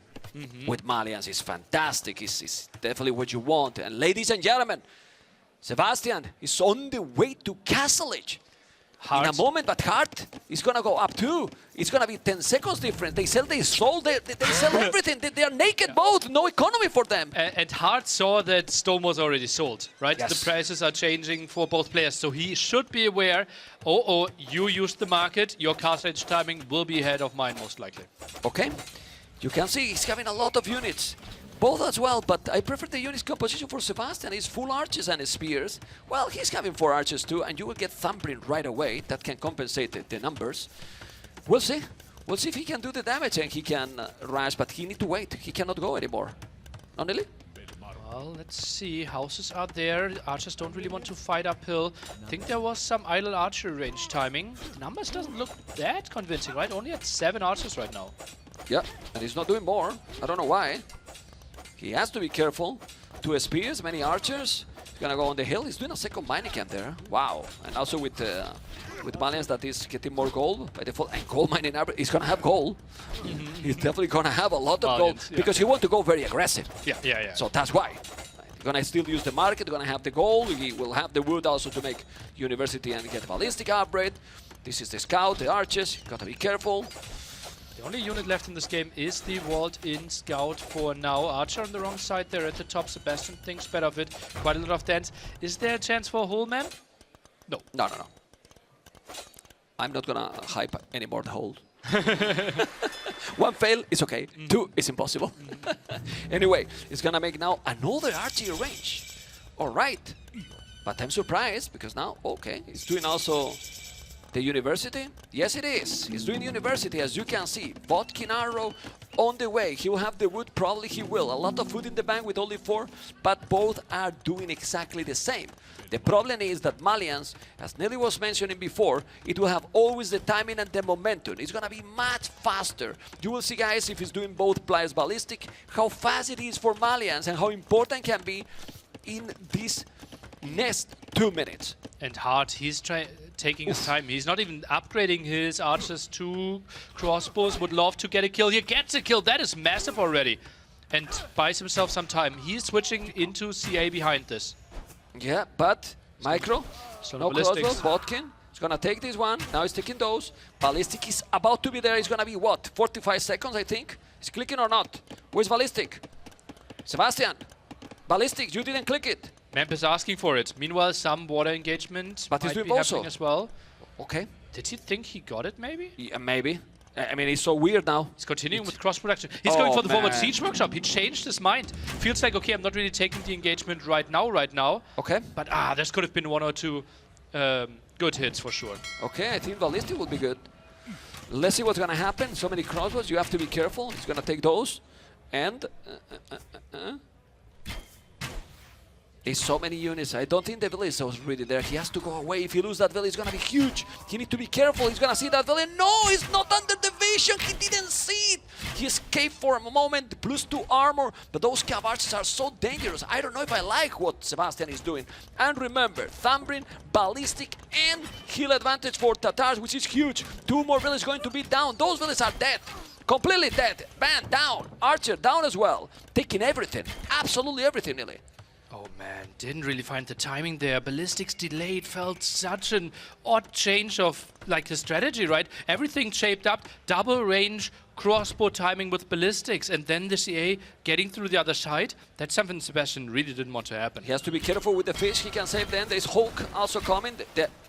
with Malians is fantastic. It's definitely what you want. And ladies and gentlemen, Sebastian is on the way to Castle Edge. In a moment, but Hart is going to go up too. It's going to be 10 seconds difference. They sell, they sold, they sell everything. They are naked both, no economy for them. And Hart saw that Stone was already sold, right? Yes. The prices are changing for both players, so he should be aware, you used the market, your Castle Edge timing will be ahead of mine most likely. Okay, you can see he's having a lot of units. Both as well, but I prefer the units composition for Sebastian. He's full archers and spears. Well, he's having 4 archers too, and you will get thumbprint right away. That can compensate the numbers. We'll see. We'll see if he can do the damage and he can rush, but he need to wait. He cannot go anymore. No, Nelly? Well, let's see. Houses are there. Archers don't really want to fight uphill. I think there was some idle archer range timing. Numbers doesn't look that convincing, right? Only at 7 archers right now. Yeah, and he's not doing more. I don't know why. He has to be careful. 2 spears, many archers. He's gonna go on the hill. He's doing a second mining camp there. Wow. And also with Malians that is getting more gold by default. And gold mining, he's gonna have gold. He's definitely gonna have a lot of gold because he wants to go very aggressive. Yeah. So that's why. Gonna still use the market, gonna have the gold, he will have the wood also to make university and get ballistic upgrade. This is the scout, the archers, gotta be careful. The only unit left in this game is the walled-in scout for now. Archer on the wrong side there at the top. Sebastian thinks better of it. Quite a lot of dance. Is there a chance for a hole, man? No. No. I'm not gonna hype anymore the hold. One fail is okay, two is impossible. Anyway, it's gonna make now another archer range. All right, but I'm surprised because now, okay, he's doing also the university. Yes, it is. He's doing university, as you can see. Vodkin arrow on the way. He will have the wood, probably he will. A lot of food in the bank with only 4, but both are doing exactly the same. The problem is that Malians, as Nelly was mentioning before, it will have always the timing and the momentum. It's gonna be much faster. You will see, guys, if he's doing both players ballistic, how fast it is for Malians and how important it can be in these next 2 minutes. And Hart, he's taking his time. He's not even upgrading his archers to crossbows. Would love to get a kill here. Gets a kill. That is massive already. And buys himself some time. He's switching into CA behind this. Yeah, but Micro, So no ballistics. crossbow, Vodkin. He's gonna take this one. Now he's taking those. Ballistic is about to be there. It's gonna be what? 45 seconds, I think. He's clicking or not? Where's Ballistic? Sebastian, Ballistic, you didn't click it. Memp is asking for it. Meanwhile, some water engagement But he's might doing be both happening so. as well. Okay. Did he think he got it, maybe? Yeah, maybe. I mean, it's so weird now. He's continuing with cross production. He's going for the forward man. siege workshop. He changed his mind. Feels like, okay, I'm not really taking the engagement right now. Okay. But this could have been 1 or 2 good hits for sure. Okay, I think Ballistic will be good. Let's see what's gonna happen. So many crossbows, you have to be careful. He's gonna take those. And there's so many units. I don't think the village was really there. He has to go away. If he loses that village, it's gonna be huge. He needs to be careful. He's gonna see that village. No, he's not under the vision. He didn't see it. He escaped for a moment. +2 armor, but those cav archers are so dangerous. I don't know if I like what Sebastian is doing. And remember, Thumbrin, ballistic, and heal advantage for Tatars, which is huge. 2 more villages going to be down. Those villages are dead. Completely dead. Band down. Archer down as well. Taking everything. Absolutely everything, nearly. Oh man, didn't really find the timing there. Ballistics delayed, felt such an odd change of like the strategy, right? Everything shaped up, double range, crossbow timing with ballistics, and then the CA getting through the other side. That's something Sebastian really didn't want to happen. He has to be careful with the fish. He can save them. There's Hulk also coming.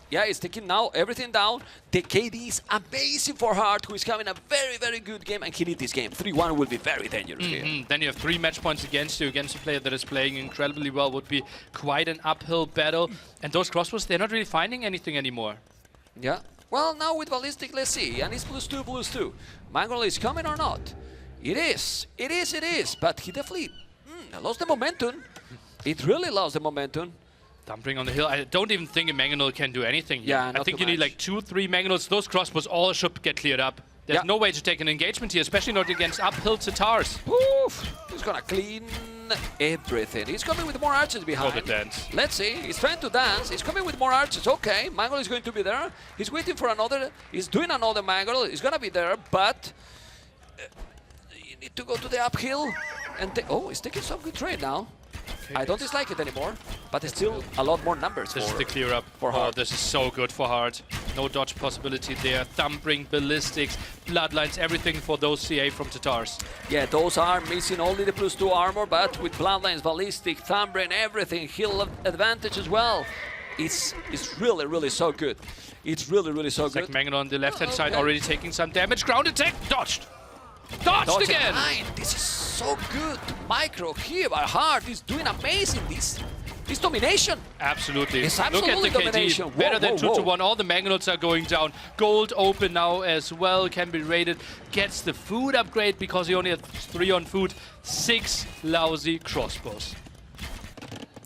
Yeah, he's taking now everything down. The KD is amazing for Hart, who is having a very, very good game, and he needs this game. 3-1 will be very dangerous here. Then you have 3 match points against you, against a player that is playing incredibly well. Would be quite an uphill battle. And those crossbows, they're not really finding anything anymore. Yeah. Well, now with Ballistic, let's see. And it's +2. Mangrel is coming or not? It is. It is. But he definitely lost the momentum. It really lost the momentum. Dumping on the hill. I don't even think a Mangonel can do anything here. Yeah, I not think too you need much. like 2-3 Mangonels. Those crossbows all should get cleared up. There's Yeah. no way to take an engagement here, especially not against uphill Tatars. Oof. He's gonna clean everything. He's coming with more archers behind. For the dance. Let's see. He's trying to dance. He's coming with more archers. Okay, Mangrel is going to be there. He's waiting for another. He's doing another Mangrel. He's gonna be there, but you need to go to the uphill. And oh, he's taking some good trade now. I don't dislike it anymore, but it's still a lot more numbers This is for the clear up. for Hart. This is so good for Hart. No dodge possibility there. Thumbring, ballistics, bloodlines, everything for those CA from Tatars. Yeah, those are missing only the +2 armor, but with bloodlines, ballistic, thumbbrain, everything, heal advantage as well. It's really, really so good. It's really so Like good. Mangonel on the left-hand side okay. already taking some damage. Ground attack, dodged! Dodged Dodge again! line. This is so good. Micro here by Hart is doing amazing. This domination. Absolutely. It's Look at absolutely the domination. KD. Better Whoa, than whoa, 2-1. All the Mangonels are going down. Gold open now as well. Can be raided. Gets the food upgrade because he only had 3 on food. 6 lousy crossbows.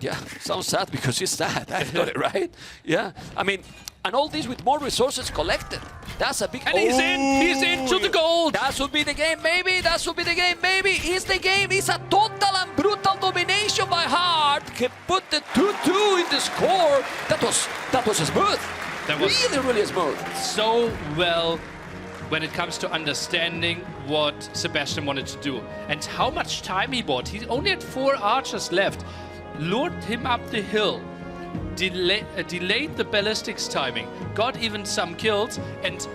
Yeah, sounds sad because he's sad. I got it right. Yeah, I mean, and all this with more resources collected. That's a big. And he's in! He's into the gold! That should be the game, maybe. That should be the game, maybe. Is the game? It's a total and brutal domination by Hart. He put the 2-2 in the score. That was smooth. That was really smooth. so well when it comes to understanding what Sebastian wanted to do and how much time he bought. He only had 4 archers left. lured him up the hill, delayed the ballistics timing, got even some kills, and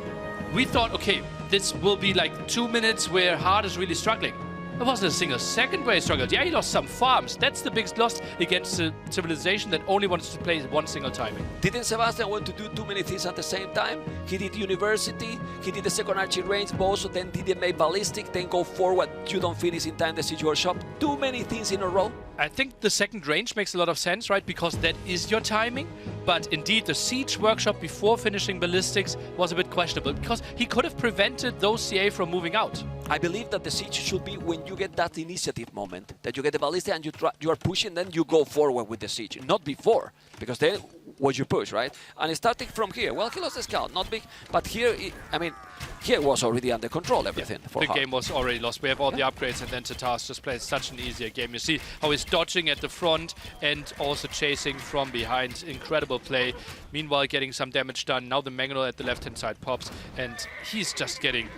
we thought, okay, this will be like 2 minutes where Hart is really struggling. There wasn't a single second where he struggled. Yeah, he lost some farms. That's the biggest loss against a civilization that only wants to play one single timing. Didn't Sebastian want to do too many things at the same time? He did university, he did the second archery range bow, so then did the main ballistic, then go forward, you don't finish in time the siege workshop. Too many things in a row. I think the second range makes a lot of sense, right? Because that is your timing. But indeed, the siege workshop before finishing ballistics was a bit questionable because he could have prevented those CA from moving out. I believe that the siege should be when you get that initiative moment, that you get the ballistic and you are pushing, then you go forward with the siege, not before, because then what you push, right? And starting from here, well, he lost the scout, not big, but here, I mean, here was already under control, everything. Yeah, for the Hart. game was already lost. We have all the upgrades, and then Tatar's just plays such an easier game. You see how he's dodging at the front and also chasing from behind. Incredible play. Meanwhile, getting some damage done. Now the Mangonel at the left-hand side pops, and he's just getting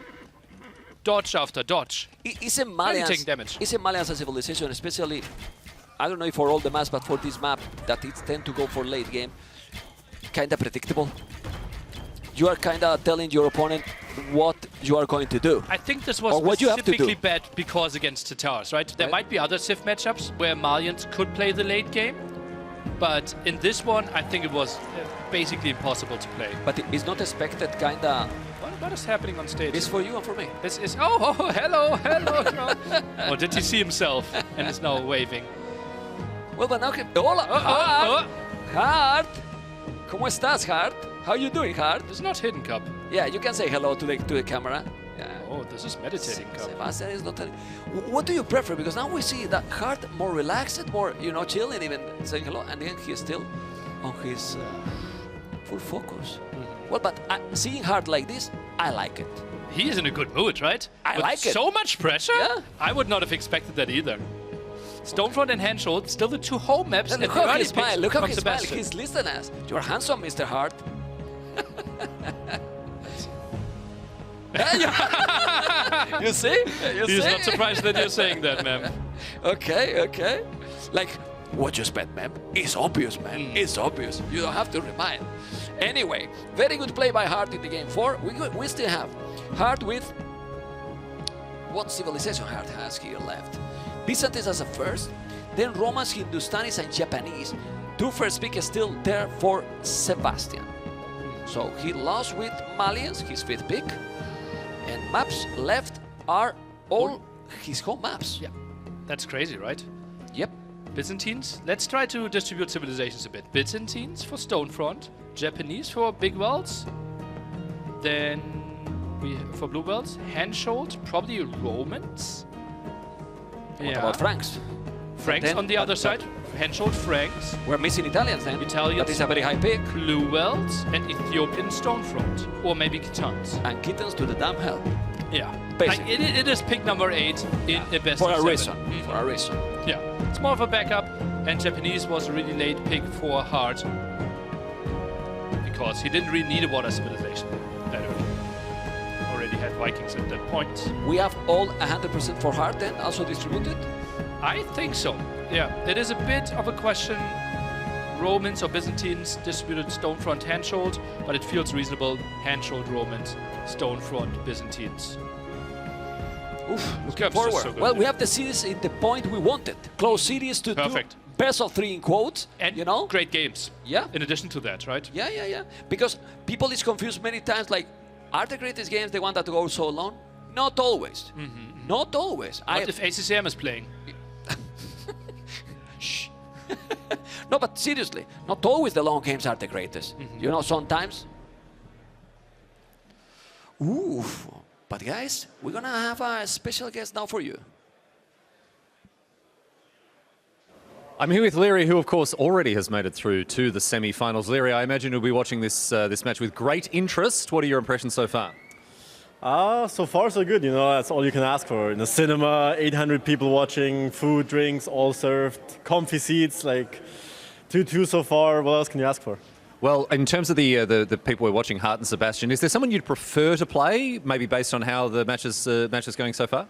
dodge after dodge. Isn't taking damage. Malians a civilization, especially, I don't know if for all the maps, but for this map, that it tend to go for late game, kind of predictable? You are kind of telling your opponent what you are going to do. I think this was or what you have to specifically do. bad because against Tatars, right? There might be other Civ matchups where Malians could play the late game, but in this one, I think it was basically impossible to play. But it's not expected, kind of. What is happening on stage? It's for you and for me. This is hello. Or did he see himself and is now waving? Well, but now, hola, Hart. Hart. ¿Cómo estás, Hart? How you doing, Hart? This is not Hidden Cup. Yeah, you can say hello to the camera. Yeah. Oh, this is Meditating Cup. Sebastian is not telling. What do you prefer? Because now we see that Hart more relaxed, more, chilling, even saying hello, and then he's still on his full focus. Well, but seeing Hart like this, I like it. He is in a good mood, right? I With like it. so much pressure? Yeah. I would not have expected that either. Stonefront and Handhold, still the two home maps. And and look how early he smiles. picks Look how from he smiles. Sebastian. He's listeners. You're handsome, Mr. Hart. You see? He's not surprised that you're saying that, ma'am. Okay. Like, what you spent, ma'am? It's obvious, man. It's obvious. You don't have to remind. Anyway, very good play by Hart in the game 4. We still have Hart with... What civilization Hart has here left? Byzantines as a first, then Romans, Hindustanis, and Japanese. 2 first pick is still there for Sebastian. So he lost with Malians, his 5th pick. And maps left are all his home maps. Yeah, that's crazy, right? Yep. Byzantines. Let's try to distribute civilizations a bit. Byzantines for Stonefront, Japanese for Big Wells, then for Blue Wells, Handhold, probably Romans. What about Franks? Franks then- on the other side. Handhold, Franks, We're missing Italians then. Italians. That is a very high pick. Blue Wells, and Ethiopian Stonefront, or maybe Khitans. And kittens to the damn hell. Yeah, Basically. it is pick number 8 in a best For of a 7. reason. For a reason. Yeah, it's more of a backup, and Japanese was a really late pick for Hart because he didn't really need a water civilization that early. Already had Vikings at that point. We have all 100% for Hart then, also distributed. I think so. Yeah, it is a bit of a question. Romans or Byzantines distributed Stonefront, Handhold, but it feels reasonable. Handhold, Romans, Stonefront, Byzantines. Oof, looking Cups are forward. so good, Well, we yeah. have the series in the point we wanted. Close series to Perfect. do best of 3 in quotes. And great games. Yeah. In addition to that, right? Yeah. Because people is confused many times, like, are the greatest games the one that go so long? Not always. Not always. What if ACCM is playing? Shh. No, but seriously, not always the long games are the greatest. Sometimes. Oof. But guys, we're gonna have a special guest now for you. I'm here with Leary, who of course already has made it through to the semi-finals. Leary, I imagine you'll be watching this match with great interest. What are your impressions so far? So far so good, that's all you can ask for. In the cinema, 800 people watching, food, drinks, all served, comfy seats, like 2-2 so far. What else can you ask for? Well, in terms of the people we're watching, Hart and Sebastian, is there someone you'd prefer to play, maybe based on how the match is going so far?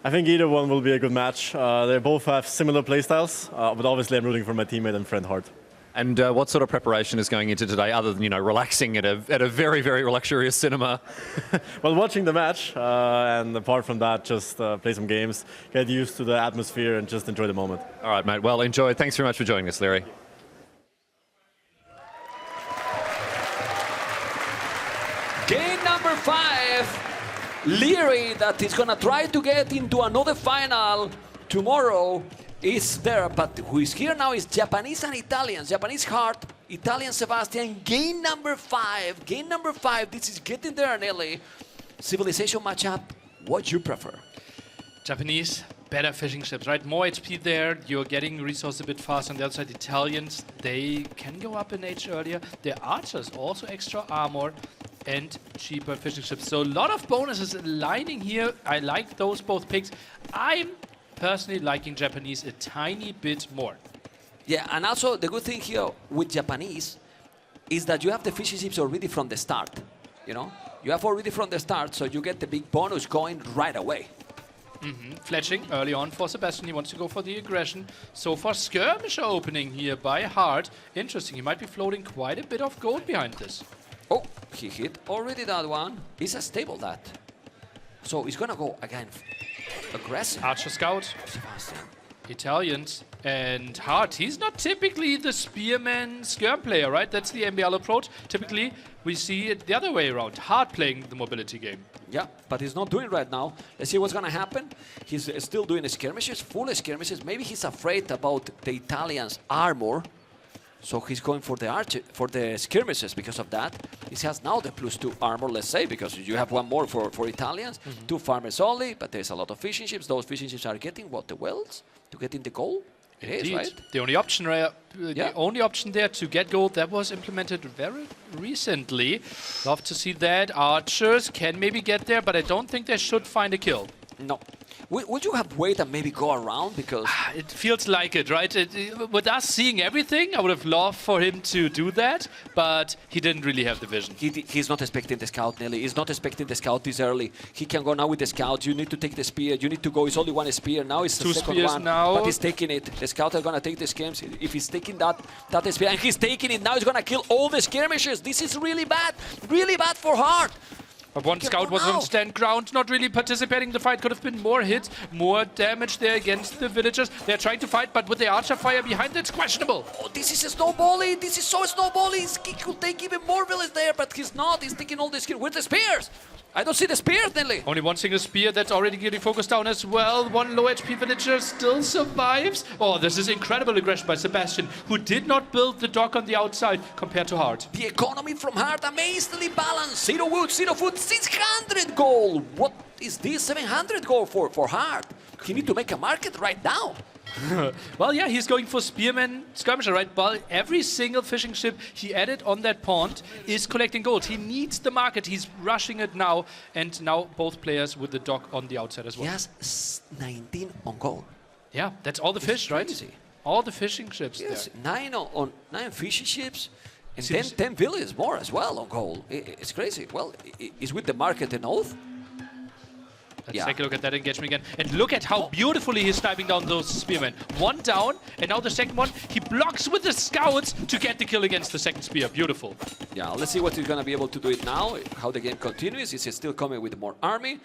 I think either one will be a good match. They both have similar playstyles, but obviously I'm rooting for my teammate and friend Hart. And what sort of preparation is going into today, other than relaxing at a very, very luxurious cinema? Well, watching the match, and apart from that, just play some games, get used to the atmosphere, and just enjoy the moment. All right, mate. Well, enjoy. Thanks very much for joining us, Larry. Game number 5. Leary, that is going to try to get into another final tomorrow, is there. But who is here now is Japanese and Italians. Japanese Hart, Italian Sebastian. Game number 5. Game number 5. This is getting there, Nelly. Civilization matchup. What you prefer? Japanese, better fishing ships, right? More HP there. You're getting resources a bit faster. On the other side, Italians, they can go up in age earlier. Their archers, also extra armor and cheaper fishing ships. So a lot of bonuses aligning here. I like those both picks. I'm personally liking Japanese a tiny bit more. Yeah, and also the good thing here with Japanese is that you have the fishing ships already from the start. You have already from the start, so you get the big bonus going right away. Fletching early on for Sebastian. He wants to go for the aggression. So far, skirmish opening here by Hart. Interesting. He might be floating quite a bit of gold behind this. Oh, he hit already that one. It's a stable that. So he's gonna go again aggressive. Archer scout. Sebastian. Italians and Hart. He's not typically the spearman skirm player, right? That's the MBL approach. Typically, we see it the other way around. Hart playing the mobility game. Yeah, but he's not doing right now. Let's see what's gonna happen. He's still doing the skirmishes, full skirmishes. Maybe he's afraid about the Italians' armor. So he's going for the skirmishes because of that. He has now the +2 armor, let's say, because you have one more for Italians. 2 farmers only, but there's a lot of fishing ships. Those fishing ships are getting what, the wells to get in the goal? It is, right? The only option, the only option there to get gold that was implemented very recently. Love to see that. Archers can maybe get there, but I don't think they should find a kill. No. Would you have waited and maybe go around? Because it feels like it, right? With us seeing everything, I would have loved for him to do that, but he didn't really have the vision. He's not expecting the scout, Nelly. He's not expecting the scout this early. He can go now with the scout. You need to take the spear. You need to go. It's only one spear. Now it's the second one. Now. But he's taking it. The scout are going to take the skirms. If he's taking that spear, and he's taking it, now he's going to kill all the skirmishes. This is really bad. Really bad for Hart. But one scout was on stand ground, not really participating in the fight. Could have been more hits, more damage there against the villagers. They're trying to fight, but with the archer fire behind, it's questionable. Oh, this is a snowballing. This is so snowballing. He could take even more village there, but he's not. He's taking all the skills. Where's the spears? I don't see the spears, Nelly. Only one single spear that's already getting focused down as well. One low HP villager still survives. Oh, this is incredible aggression by Sebastian, who did not build the dock on the outside compared to Hart. The economy from Hart amazingly balanced. 0 wood, 0 food, 600 gold. What is this 700 gold for Hart? He need to make a market right now. Well, yeah, he's going for spearman skirmisher, right? But every single fishing ship he added on that pond is collecting gold. He needs the market. He's rushing it now. And now both players with the dock on the outside as well. He has 19 on gold. Yeah, that's all the fish, right? All the fishing ships yes, there. 9 fishing ships. And 10 villages more as well on gold. It's crazy. Well, it's with the market and oath. Let's take a look at that engagement again. And look at how beautifully he's sniping down those spearmen. One down, and now the second one. He blocks with the scouts to get the kill against the second spear. Beautiful. Yeah, let's see what he's going to be able to do it now. How the game continues. He's still coming with more army.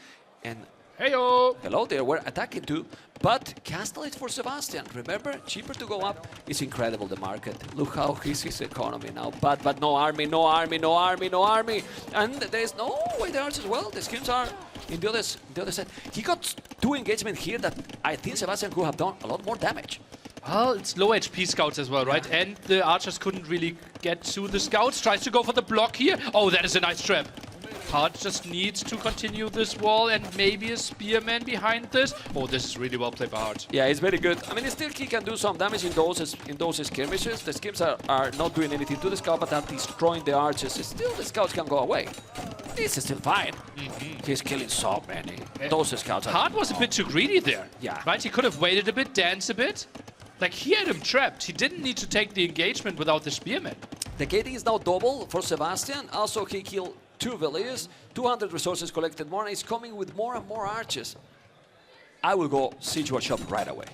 And heyo! Hello there, we're attacking too. But castle is for Sebastian. Remember, cheaper to go up. It's incredible, the market. Look how he's his economy now. But no army, no army, no army, no army. And there's no way there as well. The skins are in the other side. He got 2 engagement here that I think Sebastian could have done a lot more damage. Well, it's low HP scouts as well, right? And the archers couldn't really get to the scouts. Tries to go for the block here. Oh, that is a nice trap. Hart just needs to continue this wall and maybe a spearman behind this. Oh, this is really well played by Hart. Yeah, it's very good. I mean, still he can do some damage in those skirmishes. The skims are not doing anything to the scout, but are destroying the archers. Still, the scouts can go away. This is still fine. He's killing so many. Those scouts are... Hart was a bit too greedy there. Yeah. Right? He could have waited a bit, danced a bit. Like, he had him trapped. He didn't need to take the engagement without the spearman. The gating is now double for Sebastian. Also, he killed 2 villages, 200 resources collected more, and he's coming with more and more archers. I will go siege workshop right away.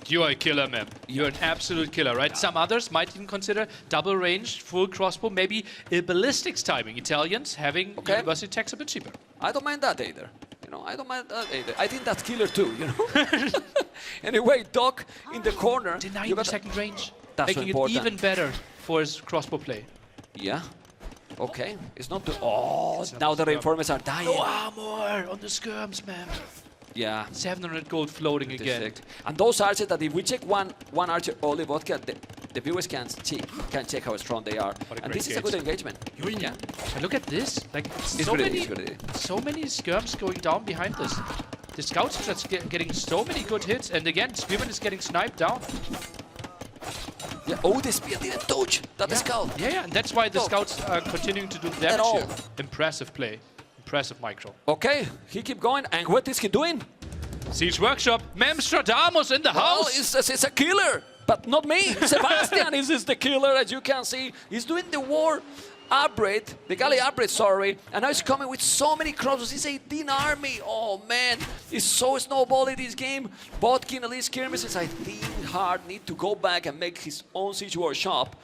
You are a killer, man. You're an absolute killer, right? Some others might even consider double range, full crossbow, maybe a ballistics timing. Italians having university techs a bit cheaper. I don't mind that either. You know, I don't mind that either. I think that's killer too, you know? Anyway, Doc in the corner. Denying the second range. That's making so it even better for his crossbow play. Yeah. Okay. It's not too... Oh, now the reinforcements are dying. No armor on the skirms, man. Yeah. 700 gold floating again. And those archers that if we check one archer only vodka, the viewers can check how strong they are. And this is a good engagement. Yeah. And look at this. Like It's so many skirms going down behind this. The scouts are just getting so many good hits, and again, Spearman is getting sniped down. Yeah. Oh, the spear didn't touch that scout. Yeah, and that's why the scouts are continuing to do damage here. Impressive play. Impressive micro. Okay, he keep going. And what is he doing? Siege Workshop. Memstradamus in the house. It's a killer, but not me. Sebastian is the killer, as you can see. He's doing the war upgrade, the galley upgrade, sorry. And now he's coming with so many crossbows. He's 18 army. Oh, man. He's so snowballing this game. Botkin, at least skirmishes, I think Hard need to go back and make his own siege workshop.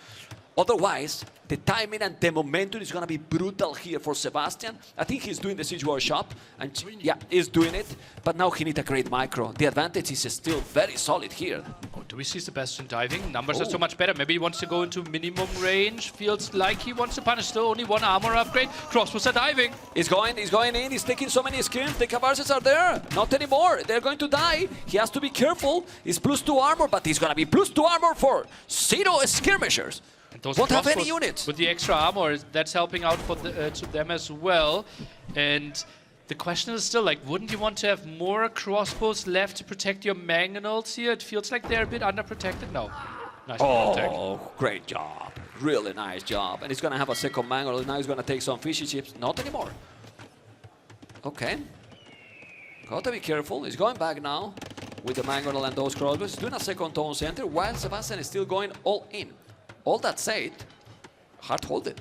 Otherwise, the timing and the momentum is going to be brutal here for Sebastian. I think he's doing the siege workshop, and yeah, he's doing it. But now he needs a great micro. The advantage is still very solid here. Oh, do we see Sebastian diving? Numbers are so much better. Maybe he wants to go into minimum range. Feels like he wants to punish. Still only one armor upgrade. Crossbows are diving. He's going in. He's taking so many skills. The cavalries are there. Not anymore. They're going to die. He has to be careful. He's +2 armor, but he's going to be +2 armor for 0 skirmishers. Won't have any units. With the extra armor, that's helping out for to them as well. And the question is still, like, wouldn't you want to have more crossbows left to protect your mangonels here? It feels like they're a bit underprotected now. Nice attack. Oh, great job. Really nice job. And he's going to have a second mangonel. Now he's going to take some fishy chips. Not anymore. Okay. Got to be careful. He's going back now with the mangonel and those crossbows. He's doing a second tone center while Sebastian is still going all in. All that said, hard hold it.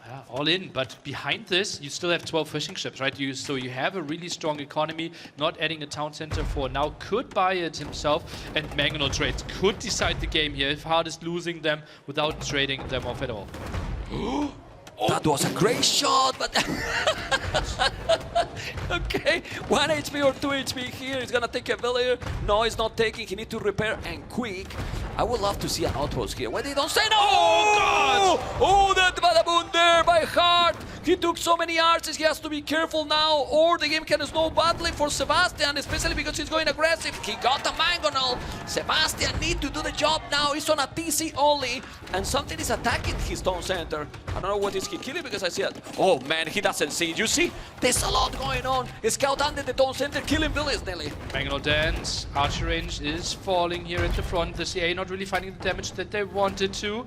Yeah, all in, but behind this, you still have 12 fishing ships, right? So you have a really strong economy. Not adding a town center for now could buy it himself, and mangonel trades could decide the game here if Hard is losing them without trading them off at all. That was a great shot, but okay, 1 HP or 2 HP here. He's gonna take a villager. No, he's not taking. He needs to repair and quick. I would love to see an outpost here. Why they don't say no? Oh, God! Oh, that badaboom there by Hart. He took so many arches. He has to be careful now, or the game can snow badly for Sebastian, especially because he's going aggressive. He got a mangonel. Sebastian need to do the job now. He's on a TC only, and something is attacking his town center. I don't know what is he killing because I see it. Oh man, he doesn't see it. You see, there's a lot going on. His scout under the town center, killing villains nearly. Mangonel dance. Archer range is falling here at the front. The CA not really finding the damage that they wanted to.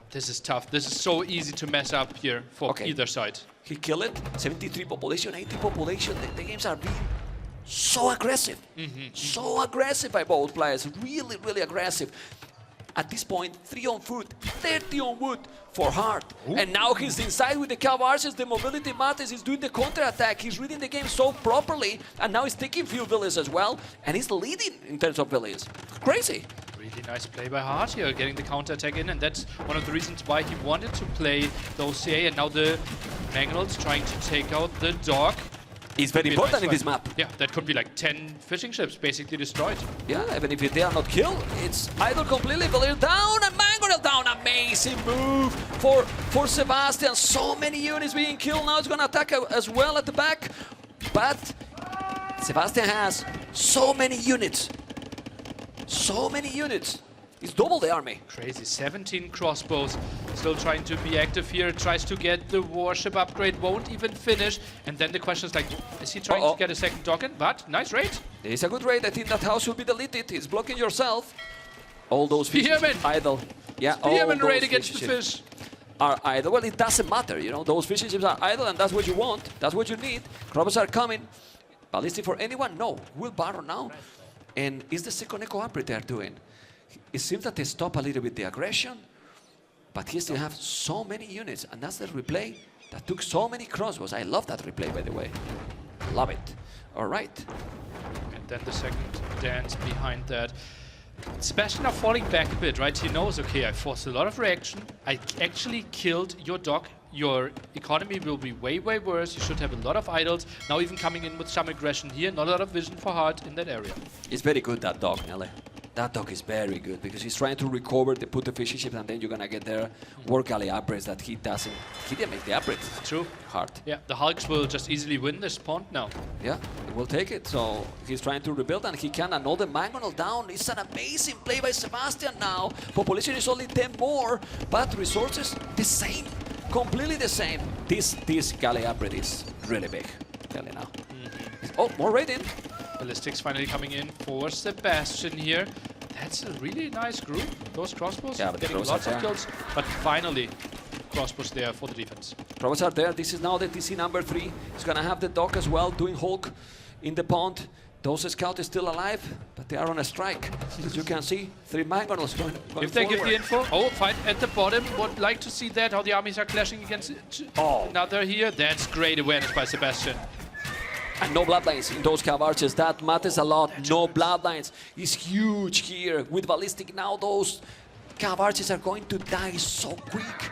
This is tough. This is so easy to mess up here for either side. He killed it. 73 population, 80 population. The games are being so aggressive. So aggressive by both players. Really, really aggressive. At this point, 3 on foot, 30 on wood for Hart. And now he's inside with the cavalries. The mobility matters. He's doing the counter-attack. He's reading the game so properly. And now he's taking few villages as well. And he's leading in terms of villages. Crazy. Really nice play by Hart here, getting the counter-attack in, and that's one of the reasons why he wanted to play those CA, and now the Mangonels trying to take out the dog. It's very important in this map. Yeah, that could be like 10 fishing ships basically destroyed. Yeah, even if they are not killed, it's idle completely. Valir down and Mangonel down. Amazing move for Sebastian. So many units being killed. Now it's going to attack as well at the back. But Sebastian has so many units. So many units. He's double the army. Crazy. 17 crossbows. Still trying to be active here. Tries to get the warship upgrade. Won't even finish. And then the question is like, is he trying to get a second dock in? But nice raid. It is a good raid. I think that house should be deleted. He's blocking yourself. All those fish idle. Yeah, Spearman raid against the fish. Are idle. Well, it doesn't matter. You know, those fishing ships are idle, and that's what you want. That's what you need. Crops are coming. Ballistic for anyone? No. Will Barrow now. And is the second echo upgrade they're doing? It seems that they stop a little bit the aggression, but he still have so many units, and that's the replay that took so many crossbows. I love that replay, by the way. Love it. All right. Then the second dance behind that. Sebastian now falling back a bit, right? He knows, okay, I forced a lot of reaction. I actually killed your dock. Your economy will be way, way worse. You should have a lot of idols. Now even coming in with some aggression here. Not a lot of vision for Hart in that area. It's very good, that dog, Nele. That dog is very good because he's trying to recover the put efficiency, and then you're gonna get there work alley upgrades that he doesn't. He didn't make the upgrades. True. Hard. Yeah, the Hulks will just easily win this pawn now. Yeah, he will take it. So he's trying to rebuild, and he can annul the mangonel down. It's an amazing play by Sebastian now. Population is only 10 more, but resources the same. Completely the same. This galley upgrade is really big. Tell you now. Oh, more raiding. Ballistics finally coming in for Sebastian here. That's a really nice group. Those crossbows Yeah, but getting those lots are of kills, but finally crossbows there for the defense. Crossbows are there. This is now the TC number 3. He's gonna have the dock as well, doing Hulk in the pond. Those scouts are still alive, but they are on a strike. As you can see, 3 mangonels going If they give forward. the info, oh, fight at the bottom. Would like to see that, how the armies are clashing against another here. That's great awareness by Sebastian. And no bloodlines in those cav archers. That matters a lot. No bloodlines is huge here. With ballistic now, those cav archers are going to die so quick.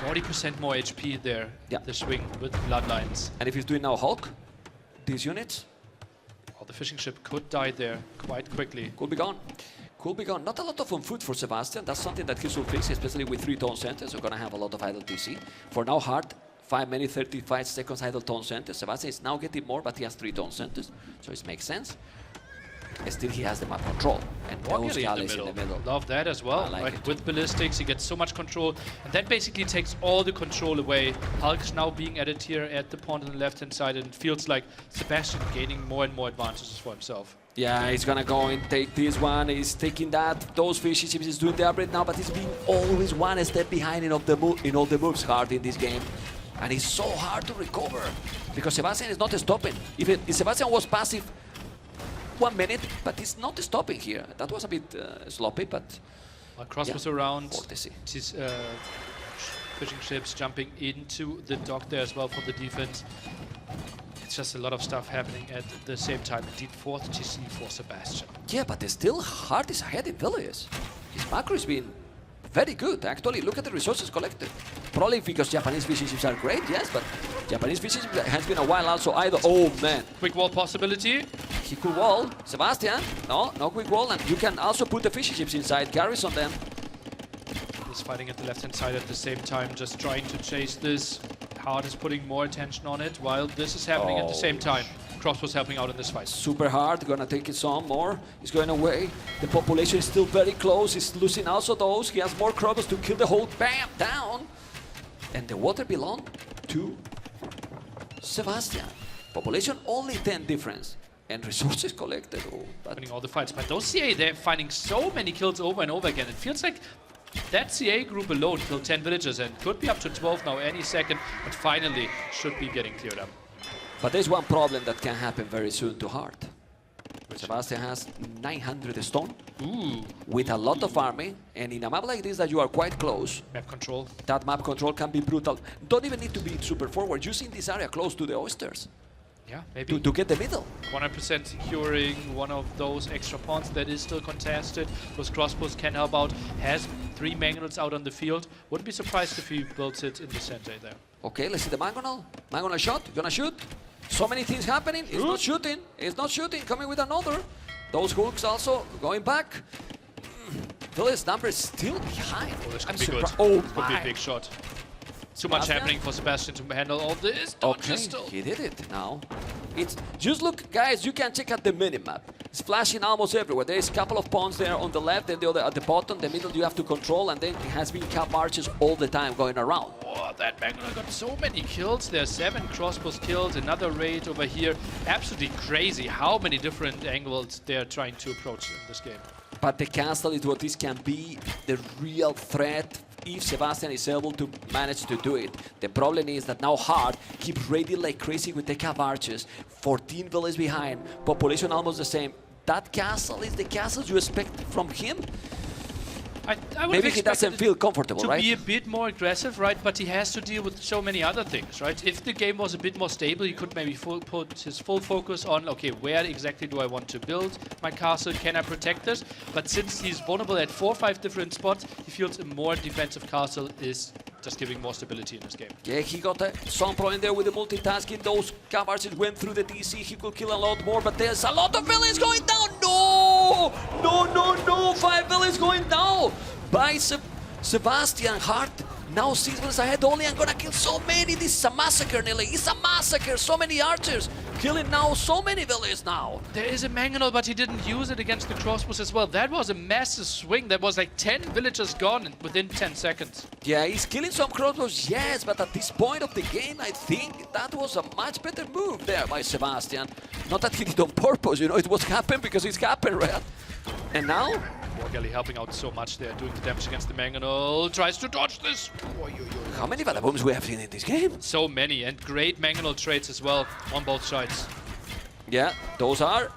40% more HP there. Yeah. The swing with bloodlines. And if he's doing now Hulk, these units Oh, the fishing ship could die there quite quickly. could be gone. Could be gone. Not a lot of food for Sebastian. That's something that he should fix, especially with 3 tone centers. We're gonna have a lot of idle TC. For now, Hart, 5 minutes, 35 seconds idle tone centers. Sebastian is now getting more, but he has 3 tone centers, so it makes sense. Still, he has the map control. And those Walker galleys in the middle. Love that as well. I like Right, it. with ballistics, he gets so much control, and that basically takes all the control away. Hulk's now being added here at the pawn on the left-hand side, and it feels like Sebastian gaining more and more advantages for himself. Yeah, he's gonna go and take this one. He's taking that. Those fishy ships. He's doing the upgrade now, but he's being always one step behind in all the moves hard in this game. And it's so hard to recover because Sebastian is not stopping. If Sebastian was passive 1 minute, but he's not stopping here. That was a bit sloppy, but Crossbows yeah, around. 40C. These fishing ships jumping into the dock there as well for the defense. It's just a lot of stuff happening at the same time. Indeed, 4th TC for Sebastian. Yeah, but still Hart is ahead in villages. His macro has been very good, actually. Look at the resources collected. Probably because Japanese fishing ships are great, yes, but Japanese fishing ships has been a while also either. Oh, man. Quick wall possibility. He could wall. Sebastian, no quick wall, and you can also put the fishing ships inside, garrison them. He's fighting at the left-hand side at the same time, just trying to chase this. Hart is putting more attention on it, while this is happening at the same time. Crossbows helping out in this fight. Super hard, gonna take it some more. He's going away. The population is still very close. He's losing also those. He has more crossbows to kill the whole bam down. And the water belonged to Sebastian. Population only 10 difference. And resources collected. Oh, but Winning all the fights. But those CA, they're finding so many kills over and over again. It feels like that CA group alone killed 10 villagers and could be up to 12 now any second, but finally should be getting cleared up. But there's one problem that can happen very soon to Hart. Sebastian has 900 stone Ooh, with a lot of army, and in a map like this that you are quite close, map control. that map control can be brutal. Don't even need to be super forward, using this area close to the oysters Yeah, maybe to get the middle. 100% securing one of those extra pawns that is still contested. Those crossbows can help out. Has 3 mangonels out on the field. Wouldn't be surprised if he builds it in the center there. Okay, let's see the mangonel. Mangonel shot, gonna shoot. So many things happening. It's not shooting. It's not shooting. Coming with another. Those hooks also going back. Village number is still behind. Oh, this I'm could be good. surprised. Oh This could be a my. big shot. Too much Sebastian? happening for Sebastian to handle all this. Okay, Still. he did it now. It's just look, guys. You can check out the minimap. It's flashing almost everywhere. There is a couple of pawns there on the left, and the other at the bottom. The middle you have to control, and then it has been cap marches all the time going around. Oh, that Mangonel got so many kills. There's 7 crossbows killed. Another raid over here. Absolutely crazy how many different angles they're trying to approach in this game. But the castle is what this can be the real threat if Sebastian is able to manage to do it. The problem is that now Hart keeps raiding like crazy with the cap archers. 14 villages behind, population almost the same. That castle is the castle you expect from him. I would have Maybe he expected doesn't it feel comfortable, to right? be a bit more aggressive, right? But he has to deal with so many other things, right? If the game was a bit more stable, he could maybe put his full focus on, okay, where exactly do I want to build my castle? Can I protect this? But since he's vulnerable at 4 or 5 different spots, he feels a more defensive castle is just giving more stability in this game. Yeah, he got some problem there with the multitasking. Those cavalries went through the DC. He could kill a lot more, but there's a lot of villains going down. No! No! 5 villains going down by Sebastian Hart. Now 6 villains ahead only. I'm gonna kill so many. This is a massacre, Nelly. It's a massacre. So many archers killing now so many villains now. There is a mangonel, but he didn't use it against the crossbows as well. That was a massive swing. That was like 10 villagers gone within 10 seconds. Yeah, he's killing some crossbows, yes, but at this point of the game, I think that was a much better move there by Sebastian. Not that he did on purpose, you know, it was happened because it's happened, right? And now? Morgelli helping out so much there, doing the damage against the mangonel. Tries to dodge this. How many Badabooms we have seen in this game? So many, and great mangonel trades as well on both sides. Yeah, those are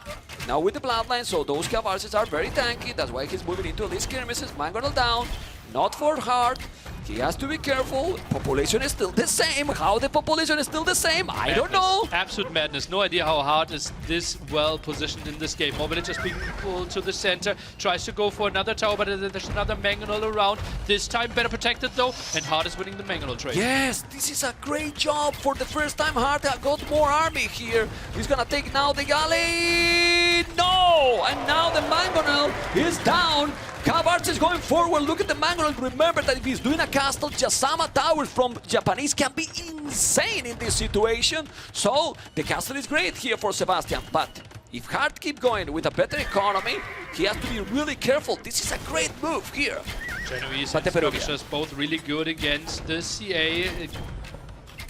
now with the bloodline, so those cavalries are very tanky. That's why he's moving into these skirmishes. Mangonel down, not for hard. He has to be careful. Population is still the same. How the population is still the same, I don't know. Absolute madness. No idea how hard is this well positioned in this game. More villagers being pulled to the center. Tries to go for another tower, but there's another mangonel around. This time better protected though, and Hard is winning the mangonel trade. Yes, this is a great job. For the first time, Hart got more army here. He's gonna take now the galley. No! And now the mangonel is down. Cavarts is going forward. Look at the mangonel. Remember that if he's doing a castle, Jasama towers from Japanese can be insane in this situation. So the castle is great here for Sebastian. But if Hart keep going with a better economy, he has to be really careful. This is a great move here. Genoese But and the Peruvian. skirmishers both really good against the CA.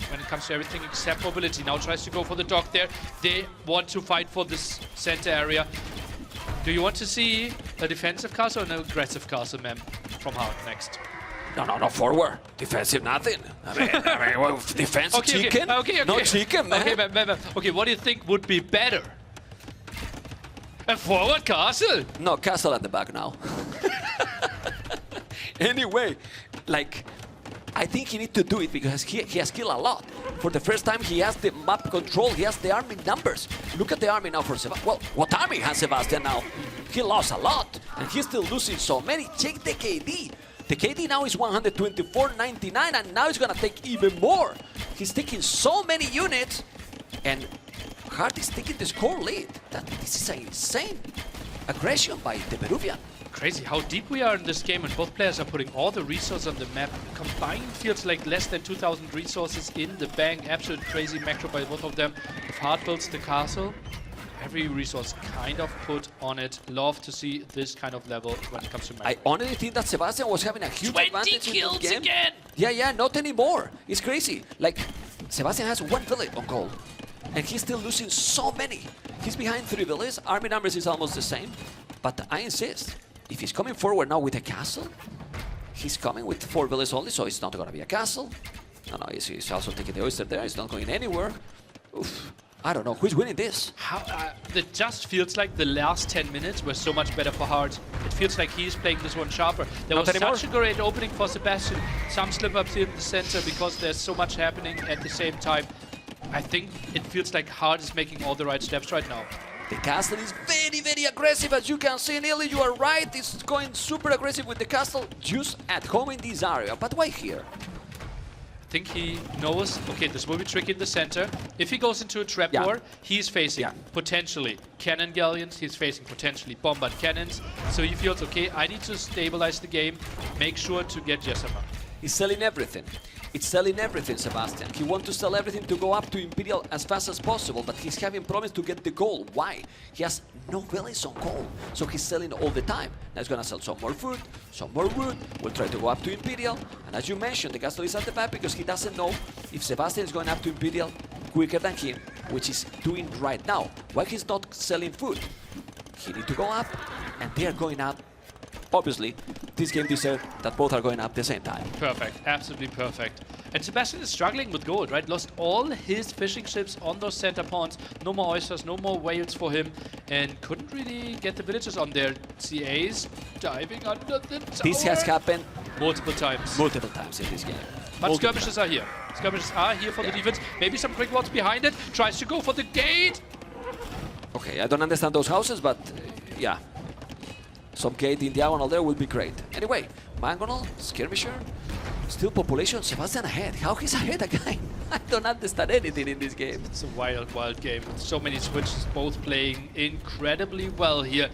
When it comes to everything except mobility. Now tries to go for the dock there. They want to fight for this center area. Do you want to see a defensive castle or an aggressive castle, ma'am, from Hart next? No, forward. Defensive, nothing. I mean well, defensive chicken? Okay. No chicken, man. Okay, ma'am. Okay, what do you think would be better? A forward castle? No, castle at the back now. Anyway, like, I think he needs to do it because he has killed a lot. For the first time, he has the map control. He has the army numbers. Look at the army now for Sebastian. Well, what army has Sebastian now? He lost a lot, and he's still losing so many. Check the KD. The KD now is 124.99, and now he's gonna take even more. He's taking so many units, and Hart is taking the score lead. This is an insane aggression by the Peruvian. Crazy how deep we are in this game, and both players are putting all the resources on the map. Combined feels like less than 2,000 resources in the bank. Absolute crazy macro by both of them. If Hart builds the castle, every resource kind of put on it. Love to see this kind of level when it comes to macro. I honestly think that Sebastian was having a huge 20 advantage in kills this game. again! Yeah, not anymore. It's crazy. Like, Sebastian has 1 village on gold, and he's still losing so many. He's behind 3 villages. Army numbers is almost the same, but I insist. If he's coming forward now with a castle, he's coming with 4 villages only, so it's not going to be a castle. No, he's also taking the oyster there. He's not going anywhere. Oof. I don't know. Who's winning this? It just feels like the last 10 minutes were so much better for Hart. It feels like he's playing this one sharper. There Not was anymore. such a great opening for Sebastian. Some slip-ups in the center because there's so much happening at the same time. I think it feels like Hart is making all the right steps right now. The castle is very, very aggressive, as you can see, Nearly, you are right. It's going super aggressive with the castle just at home in this area. But why here? I think he knows, okay, this will be tricky in the center. If he goes into a trapdoor, he's facing potentially cannon galleons, he's facing potentially bombard cannons. So he feels, okay, I need to stabilize the game, make sure to get Jesama. He's selling everything. It's selling everything, Sebastian. He wants to sell everything to go up to Imperial as fast as possible, but he's having problems to get the gold. Why? He has no villages on gold, so he's selling all the time. Now he's gonna sell some more food, some more wood. We'll try to go up to Imperial, and as you mentioned, the castle is at the back because he doesn't know if Sebastian is going up to Imperial quicker than him, which he's doing right now. Why he's not selling food? He needs to go up, and they are going up. Obviously, this game deserves that both are going up at the same time. Perfect, absolutely perfect. And Sebastian is struggling with gold, right? Lost all his fishing ships on those center pawns. No more oysters, no more whales for him. And couldn't really get the villagers on there. CA's diving under the tower. This has happened multiple times. multiple times in this game. But Multiple skirmishes are here. Skirmishes are here for the defense. Maybe some quick walls behind it. Tries to go for the gate. Okay, I don't understand those houses, but yeah. Some gate in diagonal there would be great. Anyway, Mangonel, Skirmisher, still population, Sebastian ahead. How he's ahead again? I don't understand anything in this game. It's a wild, wild game. So many switches, both playing incredibly well here.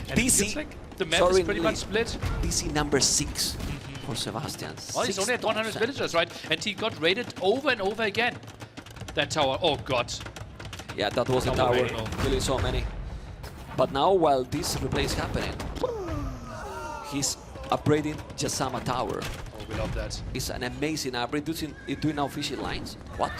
And it DC, feels like the map is pretty much split. DC number 6 for Sebastian. Well, he's only at 100 6,000. villagers, right? And he got raided over and over again. That tower, oh god. Yeah, that was the No tower, way, no. killing so many. But now, while this replay is happening, he's upgrading Jasama Tower. Oh, we love that. It's an amazing upgrade. Doing now fishing lines. What?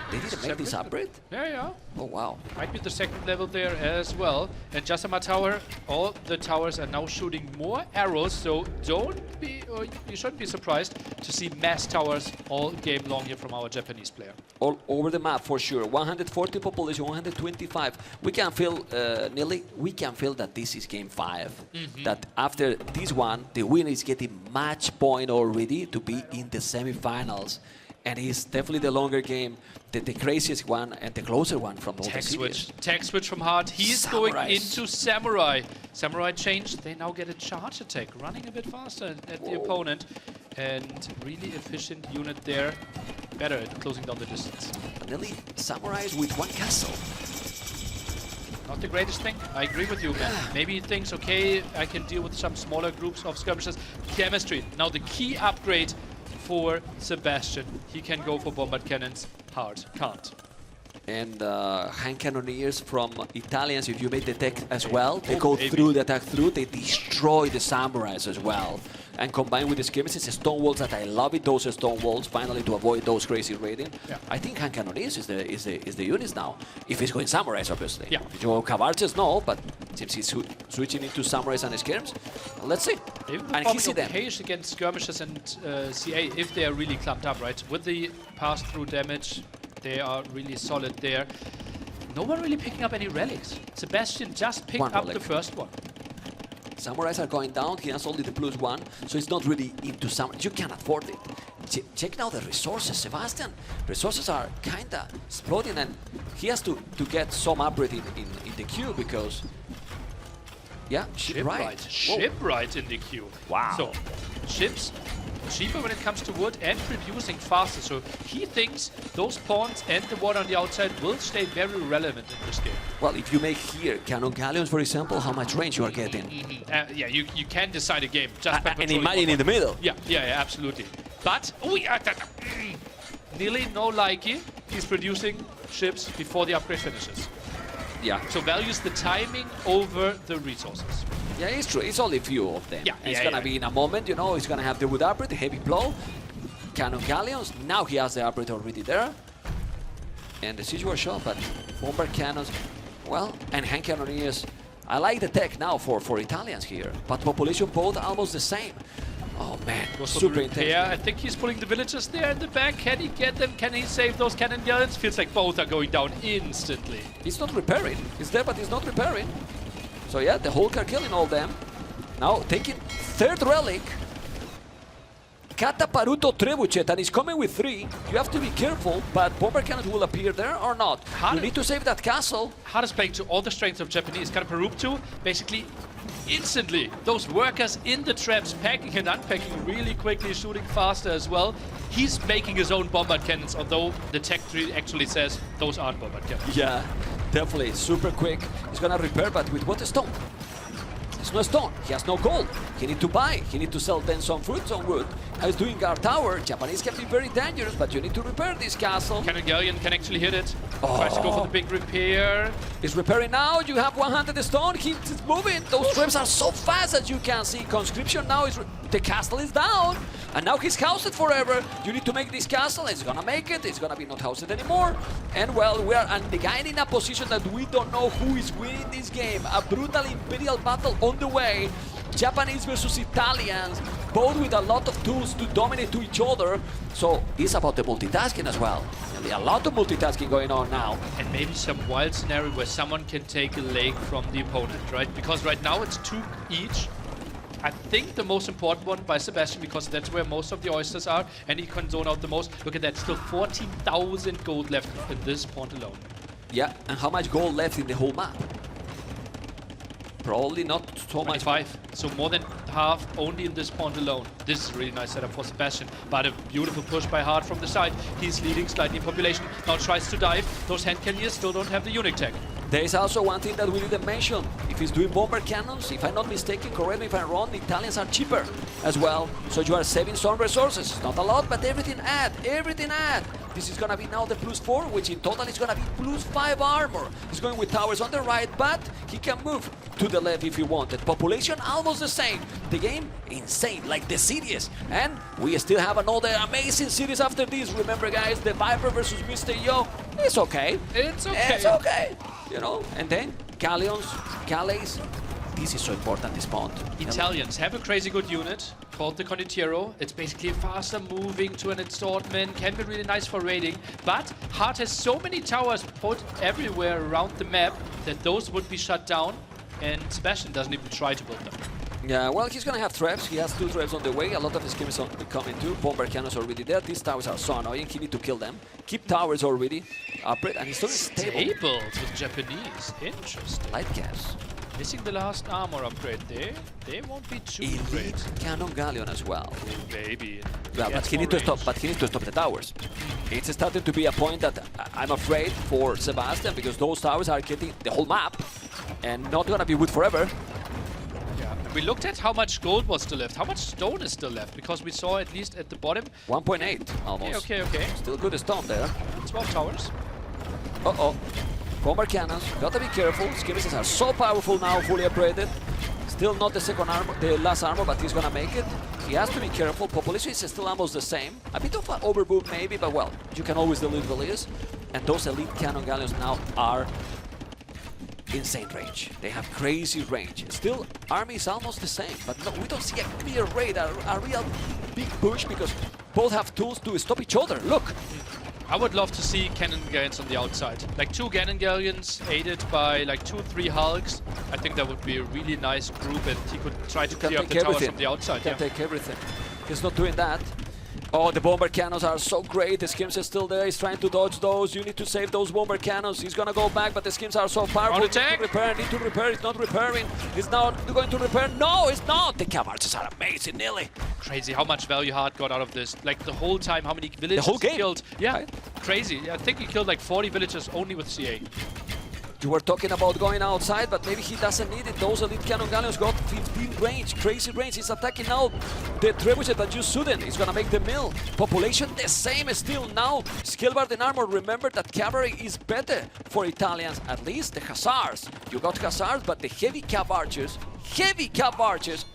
They didn't make this upgrade? Yeah, yeah. Oh, wow. Might be the second level there as well. And Jasama Tower, all the towers are now shooting more arrows, so don't be, or you shouldn't be surprised to see mass towers all game long here from our Japanese player. All over the map for sure. 140 population, 125. We can feel, Nili, we can feel that this is game 5. That after this one, the winner is getting match point already to be in the semifinals. And it's definitely the longer game, the craziest one and the closer one from all the series. Tech switch from Hard. He's Samurais. going into Samurai. Samurai changed. They now get a charge attack, running a bit faster at the opponent. And really efficient unit there. Better at closing down the distance. Nili, Samurais with one castle. Not the greatest thing. I agree with you, man. Maybe he thinks, okay, I can deal with some smaller groups of skirmishers. Chemistry. Now the key upgrade for Sebastian. He can go for bombard cannons. Hard can't. And hand cannoneers from Italians, if you make the tech as well, they Oh, go maybe. through the attack through, they destroy the samurais as well. And combined with the skirmishes, stone walls that I love it, those stone walls, finally to avoid those crazy raiding. Yeah. I think hand cannoneers is the units now. If he's going samurais, obviously. Yeah. If you go cavarches, no, but since he's switching into samurais and skirms, let's see. Even And he see them. Page against skirmishers and CA, if they are really clumped up, right? With the pass-through damage, they are really solid there. No one really picking up any relics. Sebastian just picked One up relic. the first one. Samurais are going down, he has only the +1, so it's not really into samurai. You can't afford it. Check now the resources, Sebastian. Resources are kinda exploding and he has to get some upgrade in the queue because... Yeah, shipwright. Whoa. Shipwright in the queue. Wow. So, ships cheaper when it comes to wood and producing faster. So he thinks those pawns and the water on the outside will stay very relevant in this game. Well, if you make here cannon galleons, for example, how much range you are getting. Yeah, you can decide a game just by And controlling imagine one in the middle. Yeah, absolutely. But nearly no likey. He's producing ships before the upgrade finishes. Yeah, So values the timing over the resources. yeah, it's true. It's only a few of them. Yeah, It's yeah, gonna yeah. be in a moment, you know, he's gonna have the wood upgrade, the heavy blow, cannon galleons. Now he has the upgrade already there. And the siege war shot, but bomber cannons, well, and hand cannoneers. I like the tech now for Italians here, but population both almost the same. Oh man, Goes for super the intense. repair. I think he's pulling the villagers there in the back. Can he get them? Can he save those cannon galleons? Feels like both are going down instantly. He's not repairing. He's there, but he's not repairing. So yeah, the Hulk are killing all them. Now taking third relic. Cataparuto Trebuchet, and he's coming with 3. You have to be careful, but bomber cannons will appear there or not. You need to save that castle. Hardest playing to all the strengths of Japanese. Kataparuptu, basically instantly. Those workers in the traps, packing and unpacking really quickly, shooting faster as well. He's making his own bombard cannons, although the tech tree actually says those aren't bombard cannons. Yeah, definitely, super quick. He's gonna repair, but with what stone? There's no stone. He has no gold. He need to buy. He need to sell then some fruits on wood. Now he's doing guard tower. Japanese can be very dangerous, but you need to repair this castle. Cannon galleon can actually hit it. Tries to go for the big repair. He's repairing now. You have 100 stone. He's moving. Those traps are so fast as you can see. Conscription now is... The castle is down. And now he's housed forever. You need to make this castle. It's gonna make it. It's gonna be not housed anymore. And well, we are again in a position that we don't know who is winning this game. A brutal imperial battle on the way. Japanese versus Italians, both with a lot of tools to dominate to each other. So it's about the multitasking as well. And a lot of multitasking going on now. And maybe some wild scenario where someone can take a leg from the opponent, right? Because right now it's 2 each. I think the most important one by Sebastian, because that's where most of the oysters are, and he can zone out the most. Look at that, still 14,000 gold left in this point alone. Yeah, and how much gold left in the whole map? Probably not so much. 25, so more than half only in this point alone. This is a really nice setup for Sebastian, but a beautiful push by Hart from the side. He's leading slightly in population, now tries to dive. Those hand cannoneers still don't have the unique tech. There is also one thing that we didn't mention. If he's doing bomber cannons, if I'm not mistaken, correct me if I'm wrong, the Italians are cheaper as well. So you are saving some resources. It's not a lot, but everything add, everything add. This is gonna be now the +4, which in total is gonna be +5 armor. He's going with towers on the right, but he can move to the left if he wanted. Population almost the same. The game insane, like the cities. And we still have another amazing series after this. Remember guys, the Viper versus Mr. Yo. It's okay. It's okay. It's okay. You know, and then galleons, galleys. This is so important, this point. Italians have a crazy good unit called the Condottiero. It's basically faster moving to an assortment, can be really nice for raiding, but Hart has so many towers put everywhere around the map that those would be shut down, and Sebastian doesn't even try to build them. Yeah, well, he's gonna have traps. He has 2 traps on the way. A lot of his skirmishes are coming too. Bomber cannons already there. These towers are so annoying. He need to kill them. Keep towers already upgrade, and he's still stable. Stable with Japanese. Interesting. Light gas. Missing the last armor upgrade there. They won't be too Elite great. cannon galleon as well. Maybe. Yeah, but he needs to stop. But he needs to stop the towers. It's starting to be a point that I'm afraid for Sebastian, because those towers are getting the whole map, and not gonna be wood forever. Yeah. We looked at how much gold was still left. How much stone is still left? Because we saw at least at the bottom. 1.8 almost. Okay. Still good stone there. 12 towers. Uh-oh. Bomber cannons, gotta be careful. Skirmishes are so powerful now, fully upgraded. Still not the second armor, the last armor, but he's gonna make it. He has to be careful. Population is still almost the same. A bit of an overbook maybe, but well, you can always delete Valiers. And those elite cannon galleons now are insane range. They have crazy range. Still, army is almost the same, but no, we don't see a clear raid, a real big push, because both have tools to stop each other. Look. I would love to see cannon galleons on the outside. Like 2 cannon galleons aided by like 2-3 hulks. I think that would be a really nice group, and he could try to clear up the towers from the outside. Can take everything. He's not doing that. Oh, the bomber cannons are so great. The skims is still there. He's trying to dodge those. You need to save those bomber cannons. He's gonna go back, but the skims are so powerful. Need to repair. He's not repairing. He's now going to repair. No, it's not. The cavalries are amazing, nearly. Crazy how much value Hart got out of this. Like the whole time, how many villages the whole game. he killed. Yeah, right? Crazy. I think he killed like 40 villagers only with CA. You were talking about going outside, but maybe he doesn't need it. Those elite cannon galleons got 15 range, crazy range. He's attacking now the trebuchet that you shouldn't. He's gonna make the mill. Population the same still now. Skillbard and armor. Remember that cavalry is better for Italians, at least the hussars. You got hussars, but the heavy cav archers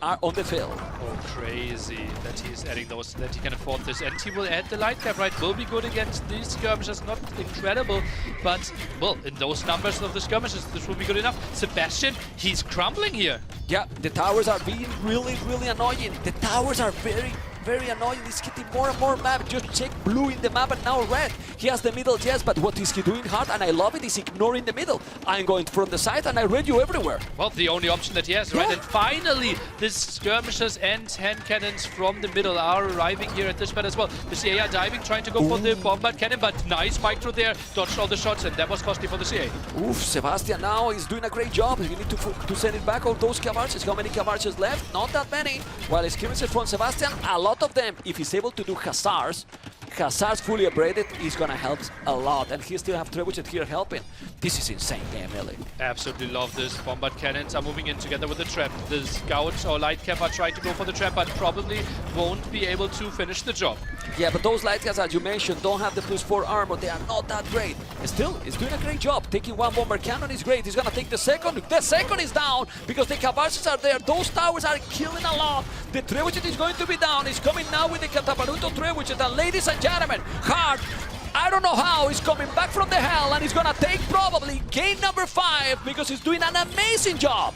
are on the field. Oh, crazy that he's adding those, that he can afford this. And he will add the light cap, right? Will be good against these skirmishes. Not incredible, but, well, in those numbers of the skirmishes, this will be good enough. Sebastian, he's crumbling here. Yeah, the towers are being really annoying. The towers are very annoying. He's getting more and more map. Just check blue in the map and now red. He has the middle, yes, but what is he doing hard? And I love it, he's ignoring the middle. I'm going from the side and I read you everywhere. Well, the only option that he has, right? And finally, the skirmishers and hand cannons from the middle are arriving here at this pad as well. The CA are diving, trying to go for the bombard cannon, but nice mic through there. Dodged all the shots, and that was costly for the CA. Oof, Sebastian now is doing a great job. You need to send it back, all those cavalries. How many cavalries left? Not that many. While skirmishers from Sebastian, a lot of them. If he's able to do hussars fully upgraded, is gonna help a lot, and he still have trebuchet here helping. This is insane game, really. Absolutely love this. Bombard cannons are moving in together with the trap. The scouts or light cap are trying to go for the trap, but probably won't be able to finish the job. Yeah, but those light guys, as you mentioned, don't have the +4 armor. They are not that great. Still, he's doing a great job. Taking one bomber cannon is great. He's gonna take the second. The second is down because the cavalries are there. Those towers are killing a lot. The trebuchet is going to be down. He's coming now with the Catapaluto trebuchet. And ladies and gentlemen, Hart, I don't know how, he's coming back from the hell, and he's gonna take probably game number 5 because he's doing an amazing job.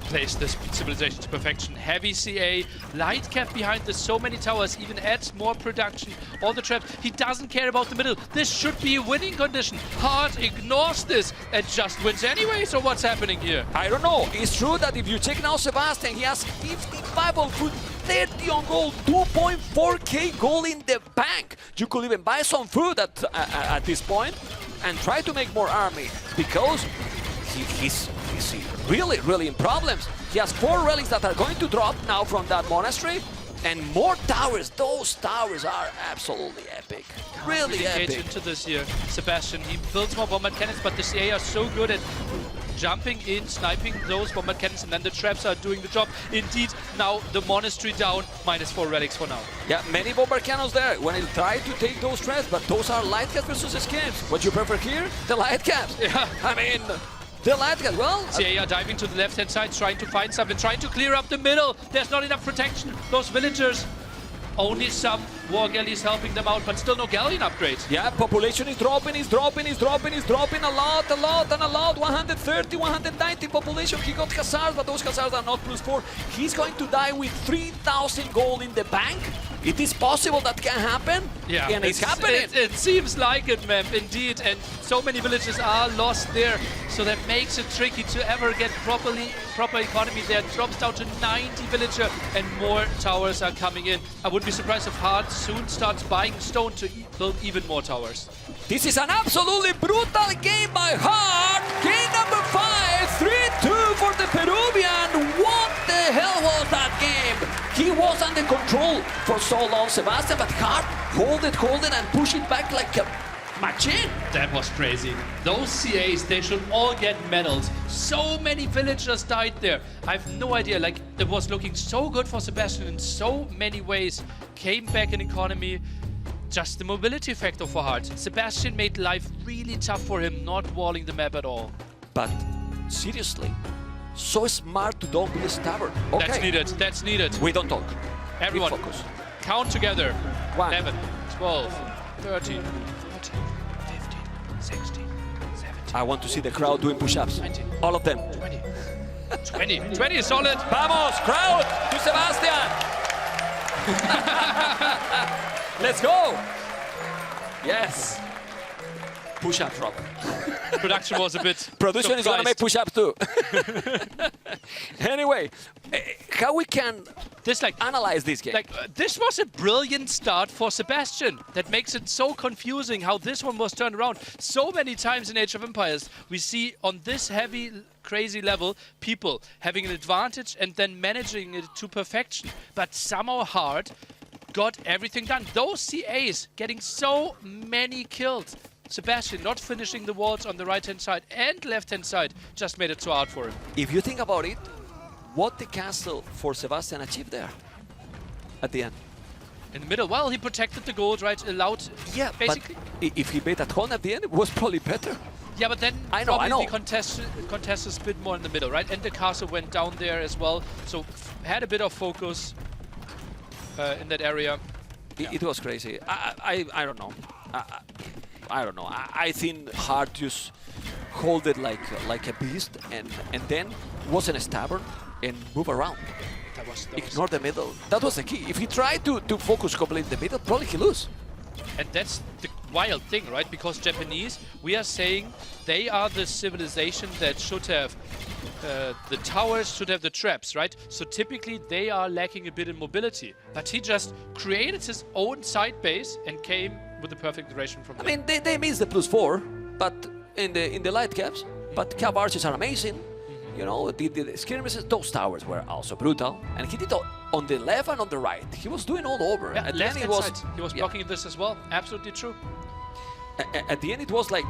plays this civilization to perfection. Heavy CA, light cap behind this, so many towers, even adds more production. All the traps, he doesn't care about the middle. This should be a winning condition. Hard ignores this and just wins anyway, so what's happening here? I don't know. It's true that if you check now Sebastian, he has 55 on food, 30 on gold, 2.4k gold in the bank. You could even buy some food at this point and try to make more army, because he's really in problems. He has 4 relics that are going to drop now from that monastery, and more towers. Those towers are absolutely epic. Really engage epic. into this here. Sebastian, he builds more bombard cannons, but the CA are so good at jumping in, sniping those bombard cannons, and then the traps are doing the job. Indeed, now the monastery down, -4 relics for now. Yeah, many bomber cannons there when he'll try to take those traps, but those are light caps versus skins. What you prefer here? The light caps. Yeah. I mean, the light caps, well... CA are diving to the left-hand side, trying to find something, trying to clear up the middle. There's not enough protection. Those villagers, only some war galleys helping them out, but still no galleon upgrade. Yeah, population is dropping a lot. 130, 190 population. He got hussars, but those hussars are not +4. He's going to die with 3,000 gold in the bank. It is possible that can happen. Yeah, and it's happening. It seems like it, man, indeed. And so many villages are lost there, so that makes it tricky to ever get proper economy there. It drops down to 90 villager, and more towers are coming in. I wouldn't be surprised if Hard soon starts buying stone to build even more towers. This is an absolutely brutal game by Hard. Game number 5, 3-2 for the Peruvian. What the hell was that game? He was under control for so long, Sebastian, but Hard hold it and push it back like a machine. That was crazy. Those CAs, they should all get medals. So many villagers died there. I have no idea, like, it was looking so good for Sebastian in so many ways. Came back in economy. Just the mobility factor for Hard. Sebastian made life really tough for him, not walling the map at all. But seriously, so smart to don't be a stubborn. Okay. That's needed. We don't talk. Everyone, we focus. count together. 1, 11, 12, 13, 14, 15, 16, 17. I want to see the crowd doing push-ups. 19, All of them. 20. 20 is solid. Vamos, crowd, to Sebastian. Let's go. Yes. Push-ups, Rob. Production was a bit Production is going to make push-ups too. Anyway, how we can analyze this game? This was a brilliant start for Sebastian. That makes it so confusing how this one was turned around. So many times in Age of Empires, we see on this heavy, crazy level, people having an advantage and then managing it to perfection. But somehow Hard got everything done. Those CAs getting so many kills. Sebastian not finishing the walls on the right-hand side and left-hand side just made it so hard for him. If you think about it, what the castle for Sebastian achieved there at the end? In the middle, well, he protected the gold, right? Allowed, yeah, basically. But if he made at home at the end, it was probably better. Yeah, but then I know. the contest is a bit more in the middle, right? And the castle went down there as well, so had a bit of focus in that area. It was crazy. I don't know. I don't know. I think Hard just hold it like a beast, and then wasn't stubborn and move around. Ignore the middle. That was the key. If he tried to focus completely in the middle, probably he lose. And that's the wild thing, right? Because Japanese, we are saying they are the civilization that should have the towers, should have the traps, right? So typically they are lacking a bit in mobility. But he just created his own side base and came with the perfect duration from there. I mean, they missed the +4, but in the light caps. But cap archers are amazing. You know, the skirmishes, those towers were also brutal. And he did on the left and on the right. He was doing all over. Yeah, at the end, he was blocking this as well. Absolutely true. At the end, it was like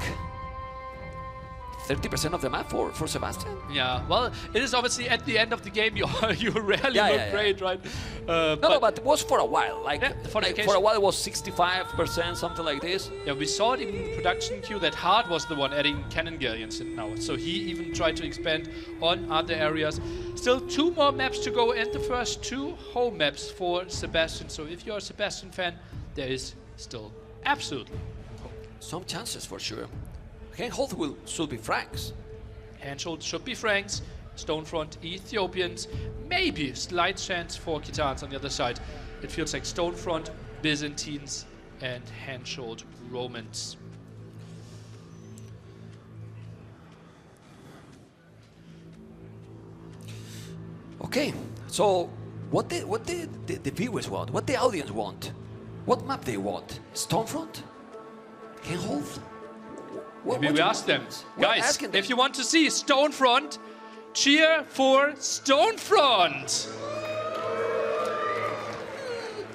30% of the map for Sebastian. Yeah, well, it is obviously at the end of the game, you rarely look great, right? No, but it was for a while. For a while, it was 65%, something like this. Yeah, we saw it in the production queue that Hard was the one adding cannon galleons in now. So he even tried to expand on other areas. Still 2 more maps to go and the first 2 home maps for Sebastian. So if you're a Sebastian fan, there is still absolutely hope. Some chances for sure. Handhold should be Franks. Handhold should be Franks. stone front Ethiopians, maybe slight chance for Khitans on the other side. It feels like stone front Byzantines and hand-shouldered Romans. Okay, so what the viewers want, what the audience want, what map they want? Stonefront? Handhold? Maybe we ask them, We're guys, asking them. if you want to see stone front, cheer for stone front.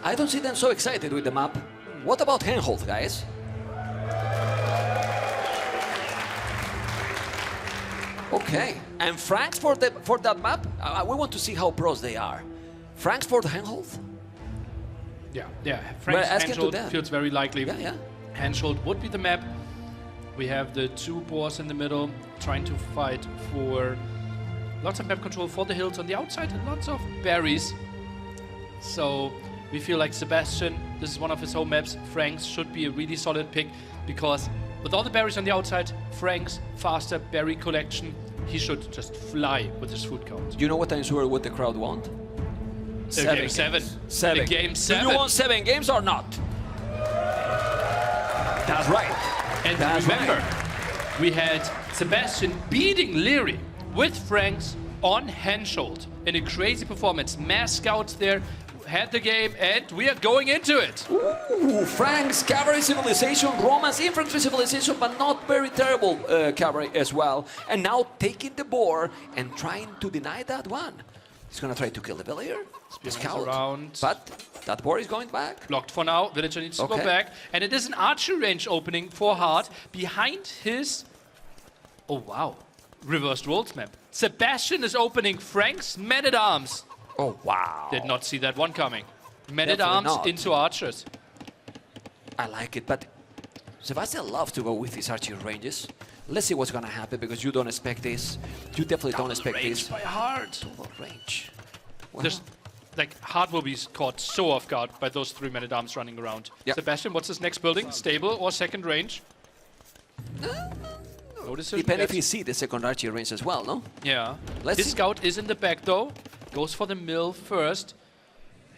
I don't see them so excited with the map. What about handhold, guys? Okay, and Franks for that map? We want to see how pros they are. Franks for the handhold? Yeah. Frank's asking to hand-shouldered them. feels very likely. Yeah. Hand-shouldered would be the map. We have the two boars in the middle trying to fight for lots of map control for the hills on the outside and lots of berries. So we feel like Sebastian, this is one of his home maps. Frank's should be a really solid pick because with all the berries on the outside, Frank's faster berry collection, he should just fly with his food count. You know what I'm sure what the crowd want? Game 7. Seven. Game 7. Do you want 7 games or not? That's right. And That's remember, right. we had Sebastian beating Leary with Franks on Henshold in a crazy performance. Mass scouts there had the game, and we are going into it. Ooh, Frank's cavalry civilization, Romans infantry civilization, but not very terrible cavalry as well. And now taking the boar and trying to deny that one. He's gonna try to kill the villager, the scout, around. but that boar is going back. Blocked for now. Villager needs to go Okay. back. And it is an archery range opening for Hart behind his... Oh, wow. Reversed roles map. Sebastian is opening Frank's men-at-arms. Oh, wow. Did not see that one coming. Men at Definitely arms not. into archers. I like it, but Sebastian loves to go with his archery ranges. Let's see what's gonna happen because you don't expect this. You definitely don't expect this. By Hart. Double range. Well, There's, like, Hart will be caught so off guard by those 3 men at arms running around. Yep. Sebastian, what's his next building? Stable or second range? No decision depending if yet. you see the second archery range as well, no? Yeah. Let's His see. scout is in the back though. Goes for the mill first.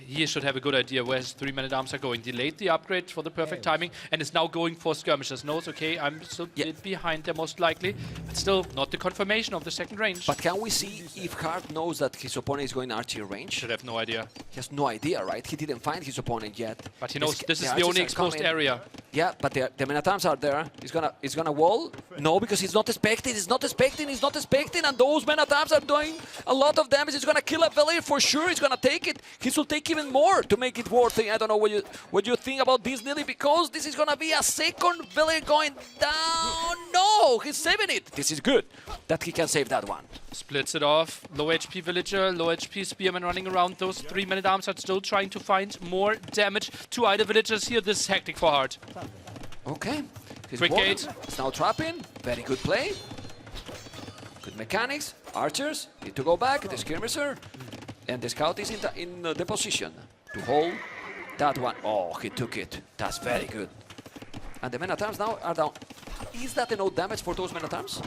He should have a good idea where his 3 men at arms are going. Delayed the upgrade for the perfect timing and is now going for skirmishers. Knows, okay, I'm still a bit behind there most likely, but still not the confirmation of the second range. But can we see if Hart knows that his opponent is going archery range? Should have no idea. He has no idea, right? He didn't find his opponent yet. But he knows this is the archers only are exposed coming. area. Yeah, but the men at arms are there. He's gonna wall. No, because he's not expecting. He's not expecting. And those men at arms are doing a lot of damage. He's gonna kill a villager for sure. He's gonna take it. He will take even more to make it worth it. I don't know what you think about this, Nilly, because this is gonna be a second villager going down. No, he's saving it. This is good that he can save that one. Splits it off. Low HP villager, low HP spearman running around. Those 3 men at arms are still trying to find more damage to either villagers here. This is hectic for Hart. Okay. He's Quick walking. gate. It's now trapping. Very good play. Good mechanics. Archers need to go back. The skirmisher. And the scout is in the position to hold that one. Oh, he took it. That's very good. And the men at arms now are down. Is that enough damage for those men at arms?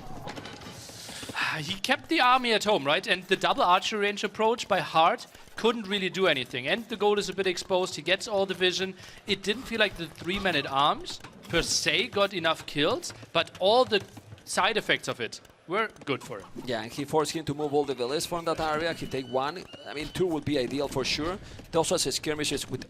He kept the army at home, right? And the double archer range approach by Hart couldn't really do anything. And the goal is a bit exposed. He gets all the vision. It didn't feel like the 3 men at arms per se got enough kills, but all the side effects of it were good for him. Yeah, and he forced him to move all the villas from that area. He take 1. I mean, 2 would be ideal for sure. He also has skirmishes with,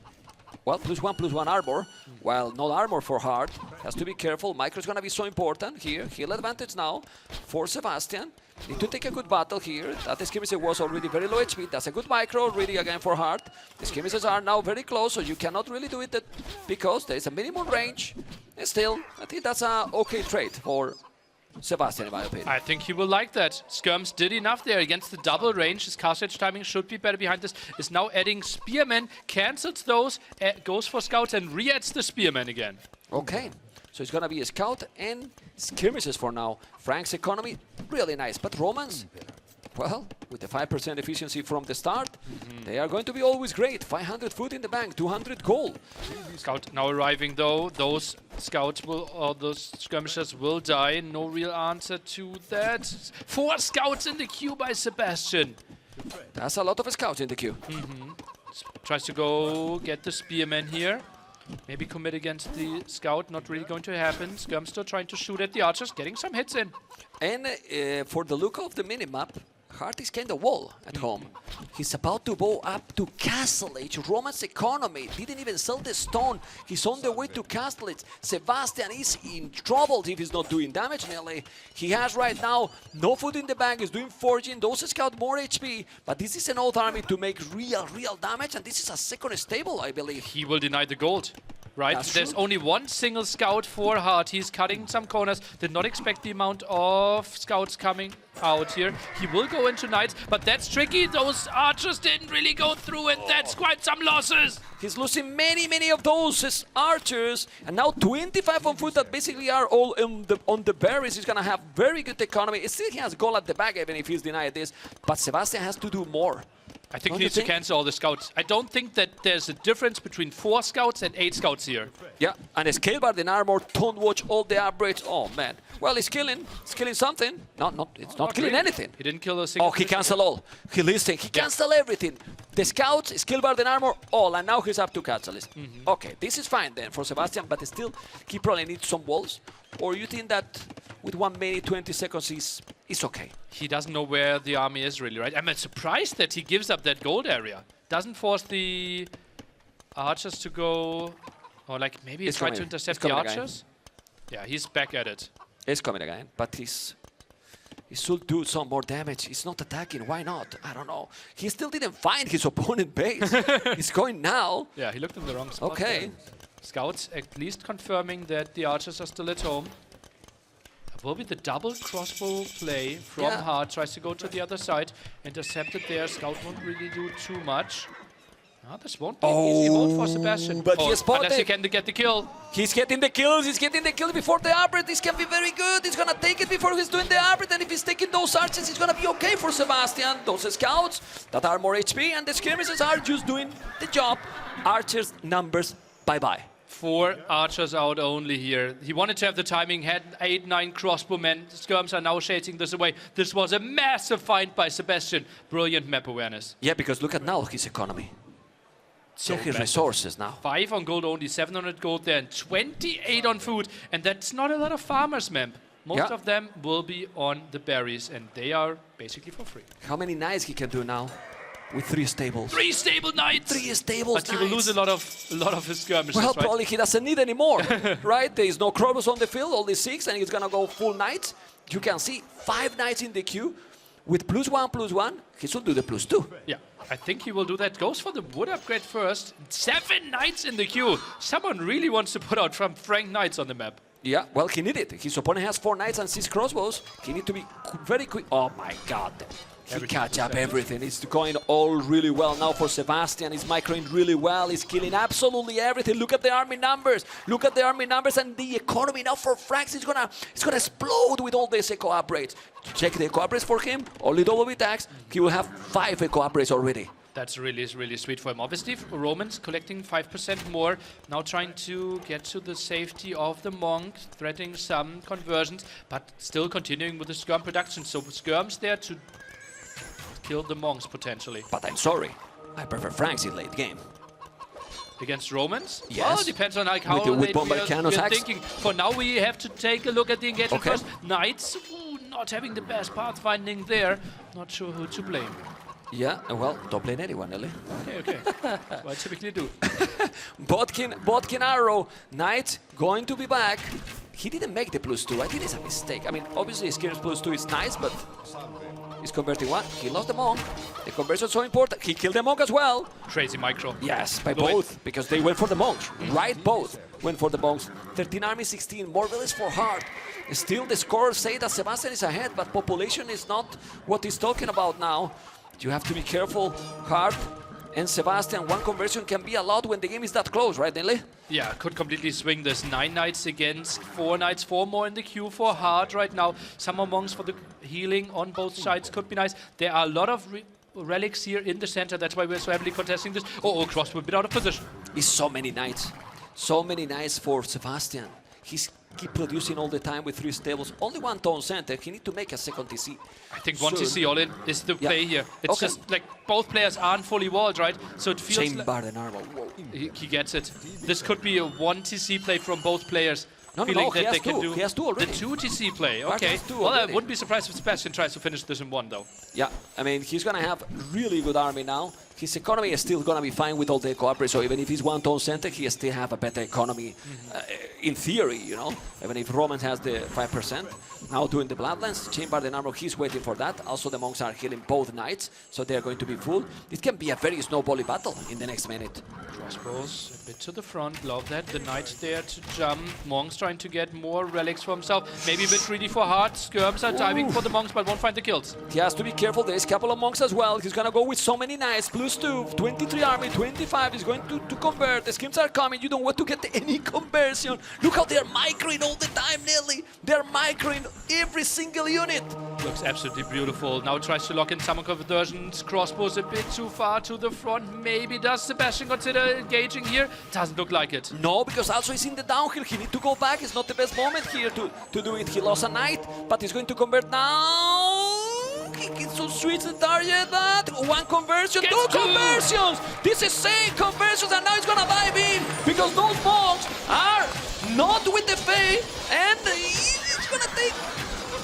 well, +1/+1 armor. While no armor for Hart. Has to be careful. Micro's gonna be so important here. Heal advantage now for Sebastian. Need to take a good battle here. That skirmisher was already very low HP. That's a good micro already again for Hart. The skirmishers are now very close, so you cannot really do it because there is a minimum range. And still, I think that's a okay trade for Sebastian, in my opinion. I think he will like that. Skirms did enough there against the double range. His cast edge timing should be better behind this. Is now adding spearmen, cancels those, goes for scouts and re-adds the spearmen again. Okay, so it's gonna be a scout and skirmishes for now. Frank's economy, really nice, but Romans, Well, with the 5% efficiency from the start, they are going to be always great. 500 food in the bank, 200 gold. Scout now arriving though. Those scouts will, or those skirmishers will die. No real answer to that. 4 scouts in the queue by Sebastian. That's a lot of scouts in the queue. Tries to go get the spearman here. Maybe commit against the scout. Not really going to happen. Skirm still trying to shoot at the archers, getting some hits in. And for the look of the minimap, Hart is kind of wall at home. He's about to go up to Castle Age. Roman's economy didn't even sell the stone. He's on the way to Castle Age. Sebastian is in trouble if he's not doing damage nearly. He has right now no food in the bank. He's doing forging. Those scout more HP. But this is an old army to make real damage. And this is a second stable, I believe. He will deny the gold. Right, That's there's true. only one single scout for Hart. He's cutting some corners. Did not expect the amount of scouts coming out here. He will go into knights, but that's tricky. Those archers didn't really go through it. That's quite some losses. He's losing many of those archers, and now 25 on foot that basically are all on the berries. He's gonna have very good economy. Still he has goal at the back even if he's denied this, but Sebastian has to do more. I think Don't he you needs to think? cancel all the scouts. I don't think that there's a difference between 4 scouts and 8 scouts here. Yeah, and scale bar in armor, don't watch all the upgrades. Oh man, well he's killing something. It's not killing really. anything. He didn't kill a single. Oh, he cancel all. He listened. He cancel everything. The scouts, skill bar in armor, all, and now he's up to catalyst. Okay, this is fine then for Sebastian, but still, he probably needs some walls. Or you think that with 1 minute 20 seconds is okay? He doesn't know where the army is really, right? I'm surprised that he gives up that gold area. Doesn't force the archers to go, or like maybe he It's tried coming. to intercept It's the coming again. archers. Yeah, he's back at it. It's coming again, but he should do some more damage. He's not attacking. Why not? I don't know. He still didn't find his opponent base. He's going now. Yeah, he looked in the wrong spot. Okay. there. Scouts at least confirming that the archers are still at home. Will be the double crossbow play from Yeah. Hart. Tries to go to the other side. Intercepted there. Scout won't really do too much. No, this won't be an easy hold for Sebastian. but he spotted. Unless he can get the kill. He's getting the kills. He's getting the kill before the upgrade. This can be very good. He's gonna take it before he's doing the upgrade. And if he's taking those archers, it's gonna be okay for Sebastian. Those scouts that are more HP and the skirmishes are just doing the job. Archers numbers, bye-bye. 4 archers out only here. He wanted to have the timing, had 8, 9 crossbowmen. Skirms are now chasing this away. This was a massive find by Sebastian. Brilliant map awareness. Yeah, because look at now his economy. So Check his massive. resources now. 5 on gold only, 700 gold there, and 28 on food. And that's not a lot of farmers, man. Most Yeah. of them will be on the berries, and they are basically for free. How many knights he can do now with 3 stables? 3 stable knights! 3 stables. But he will lose a lot of his skirmishes, Well, right? probably he doesn't need any more, right? There is no crossbows on the field, only 6, and he's gonna go full knights. You can see 5 knights in the queue with +1/+1. He should do the +2. Yeah, I think he will do that. Goes for the wood upgrade first. 7 knights in the queue. Someone really wants to put out from Frank Knights on the map. Yeah, well, he needed it. His opponent has 4 knights and 6 crossbows. He need to be very quick. Oh my God. He catch up everything. It's going all really well now for Sebastian. He's microing really well. He's killing absolutely everything. Look at the army numbers. Look at the army numbers and the economy now for Franks. It's gonna explode with all these eco upgrades. Check the eco upgrades for him. Only double attacks. He will have 5 eco upgrades already. That's really sweet for him. Obviously, Romans collecting 5% more. Now trying to get to the safety of the monk, threatening some conversions, but still continuing with the skirm production. So skirms there to kill the monks potentially. But I'm sorry. I prefer Franks in late game. Against Romans? Yes. Well, it depends on like how With late Bombardiano's we are hacks. thinking. For now, we have to take a look at the engagement Okay. first. Knights, not having the best pathfinding there. Not sure who to blame. Yeah, well, don't blame anyone, Ellie. Okay. That's what I typically do. Botkin arrow. Knight going to be back. He didn't make the +2. I think it's a mistake. I mean, obviously, Skirmish +2 is nice, but he's converting 1. He lost the monk. The conversion is so important. He killed the monk as well. Crazy micro. Yes, by Lloyd. both, because they went for the monks. Right, both went for the monks. 13 army, 16. More villas for Hart. Still, the scores say that Sebastian is ahead, but population is not what he's talking about now. You have to be careful. Hart and Sebastian, one conversion can be a lot when the game is that close, right, Nelly? Yeah, could completely swing this. 9 knights against 4 knights, 4 more in the queue for hard right now. Some more monks for the healing on both sides could be nice. There are a lot of relics here in the center. That's why we're so heavily contesting this. Oh, crossbow a bit out of position. It's so many knights. So many knights for Sebastian. He's keep producing all the time with 3 stables. Only 1 tone center. He need to make a second TC. I think 1 TC all in is the play here. It's just like both players aren't fully walled, right? So it feels Chamber and armor. Whoa. He gets it. This could be a 1 TC play from both players. No, That he has they can 2. do He has 2 already. the 2 TC play. Bart Okay. has 2 Well, I already. wouldn't be surprised if Sebastian tries to finish this in 1, though. Yeah, I mean, he's going to have really good army now. His economy is still going to be fine with all the cooperation. So even if he's 1 tone center, he still have a better economy in theory, you know. Even if Roman has the 5%. Now doing the Bloodlands, Chamber and Armor, he's waiting for that. Also, the monks are healing both knights, so they're going to be full. It can be a very snowbally battle in the next minute. Crossbows a bit to the front. Love that. The knight there to jump. Monks trying to get more relics for himself. Maybe a bit greedy for heart. Skirms are diving for the monks, but won't find the kills. He has to be careful. There's a couple of monks as well. He's going to go with so many knights. +2, 23 army, 25. He's going to convert. The schemes are coming. You don't want to get any conversion. Look how they're microing all the time, Nelly. They're microing every single unit. Looks absolutely beautiful. Now tries to lock in some conversions. Crossbows a bit too far to the front. Maybe does Sebastian consider engaging here? Doesn't look like it. No, because also he's in the downhill. He needs to go back. It's not the best moment here to do it. He lost a knight, but he's going to convert now. He gets so sweet the target. That 1 conversion, Gets 2 2. conversions. This is 6 conversions, and now he's gonna dive in because those monks are not with the Fae, and he's gonna take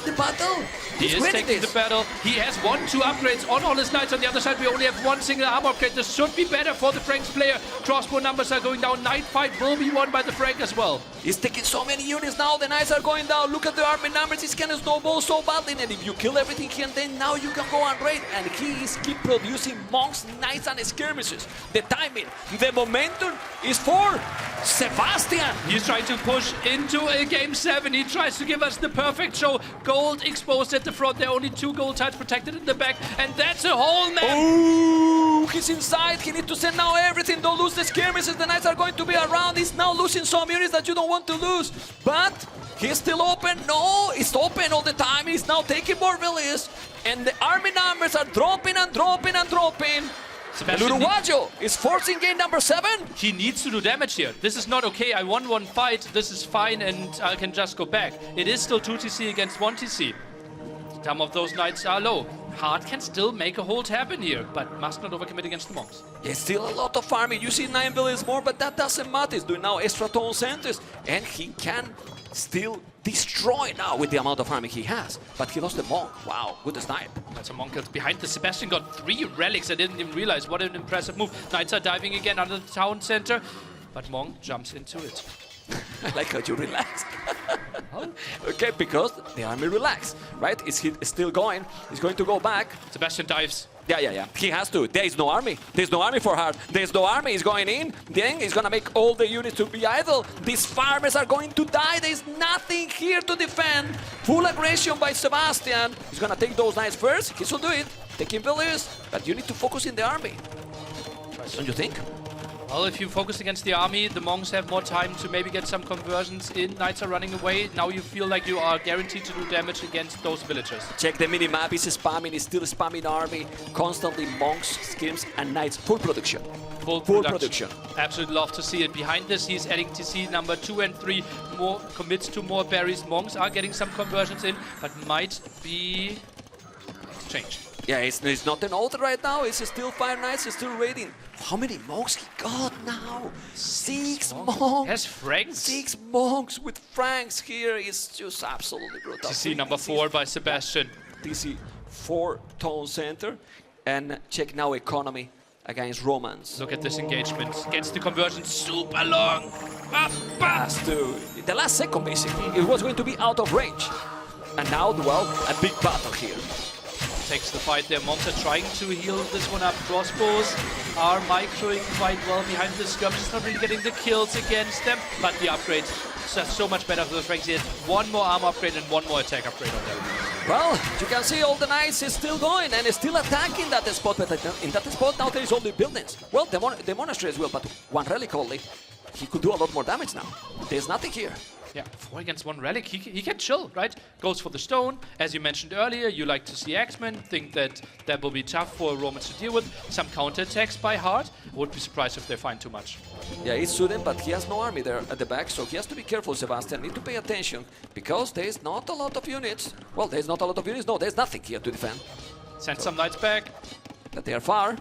the battle. He He's is winning taking this. the battle. He has 1-2 upgrades on all his knights. On the other side, we only have 1 single armor upgrade. This should be better for the Franks player. Crossbow numbers are going down. Knight fight will be won by the Frank as well. He's taking so many units now. The knights are going down. Look at the army numbers. He's gonna snowball so badly. And if you kill everything here and then, now you can go and raid. And he is keep producing monks, knights, and skirmishes. The timing, the momentum is for Sebastian. He's trying to push into a game 7. He tries to give us the perfect show. Gold exposed at the front. There are only 2 gold tiles protected in the back. And that's a whole map. Ooh, he's inside. He needs to send now everything. Don't lose the skirmishes. The knights are going to be around. He's now losing some units that you don't want to lose. But he's still open. No, it's open all the time. He's now taking more villages. And the army numbers are dropping and dropping and dropping. Sebastian Uruguayo is forcing game number 7. He needs to do damage here. This is not okay. I won 1 fight. This is fine, and I can just go back. It is still 2 TC against 1 TC. Some of those knights are low. Hard can still make a hold happen here, but must not overcommit against the monks. Yeah, still a lot of farming. You see 9 villages more, but that doesn't matter. He's doing now extra tone centers, and he can still destroy now with the amount of farming he has. But he lost the monk. Wow, good snipe. That's a monk behind the Sebastian got 3 relics. I didn't even realize what an impressive move. Knights are diving again under the town center, but monk jumps into it. I like how you relax. Okay, because the army relaxed, right? Is he still going? He's going to go back. Sebastian dives. Yeah. He has to. There is no army. There's no army for Hard. There's no army. He's going in. Then he's going to make all the units to be idle. These farmers are going to die. There's nothing here to defend. Full aggression by Sebastian. He's going to take those knights first. He should do it. Taking villages. But you need to focus in the army. Don't you think? Well, if you focus against the army, the monks have more time to maybe get some conversions in. Knights are running away. Now you feel like you are guaranteed to do damage against those villagers. Check the mini-map. He's spamming. He's still spamming army. Constantly monks, skims, and knights. Full production. Full production. Absolutely love to see it. Behind this, he's adding TC number 2 and 3. More commits to more berries. Monks are getting some conversions in, but might be exchanged. Yeah, it's not an altar right now. It's still 5 knights. He's still raiding. How many monks he got now? 6 monks. Has Franks. 6 monks with Franks here. It's just absolutely brutal. TC number 4 by Sebastian. TC 4 tone center. And check now economy against Romans. Look at this engagement. Gets the conversion super long. Pass to the last second, basically. It was going to be out of range. And now, well, a big battle here. Takes the fight there. Monks are trying to heal this one up. Crossbows are microing quite well behind the skirmish. Not really getting the kills against them, but the upgrades are so much better for the Franks. He has 1 more armor upgrade and 1 more attack upgrade on them. Well, you can see all the knights is still going and is still attacking that spot, but in that spot now there is only buildings. Well, the monastery as well, but one relic only. He could do a lot more damage now. There's nothing here. Yeah, 4 against 1 relic, he can chill, right? Goes for the stone. As you mentioned earlier, you like to see X-Men, think that that will be tough for Romans to deal with. Some counterattacks by Hart. Would be surprised if they find too much. Yeah, he's shooting, but he has no army there at the back, so he has to be careful, Sebastian. Need to pay attention, because there's not a lot of units. Well, there's not a lot of units. No, there's nothing here to defend. Send some knights back. But they are far.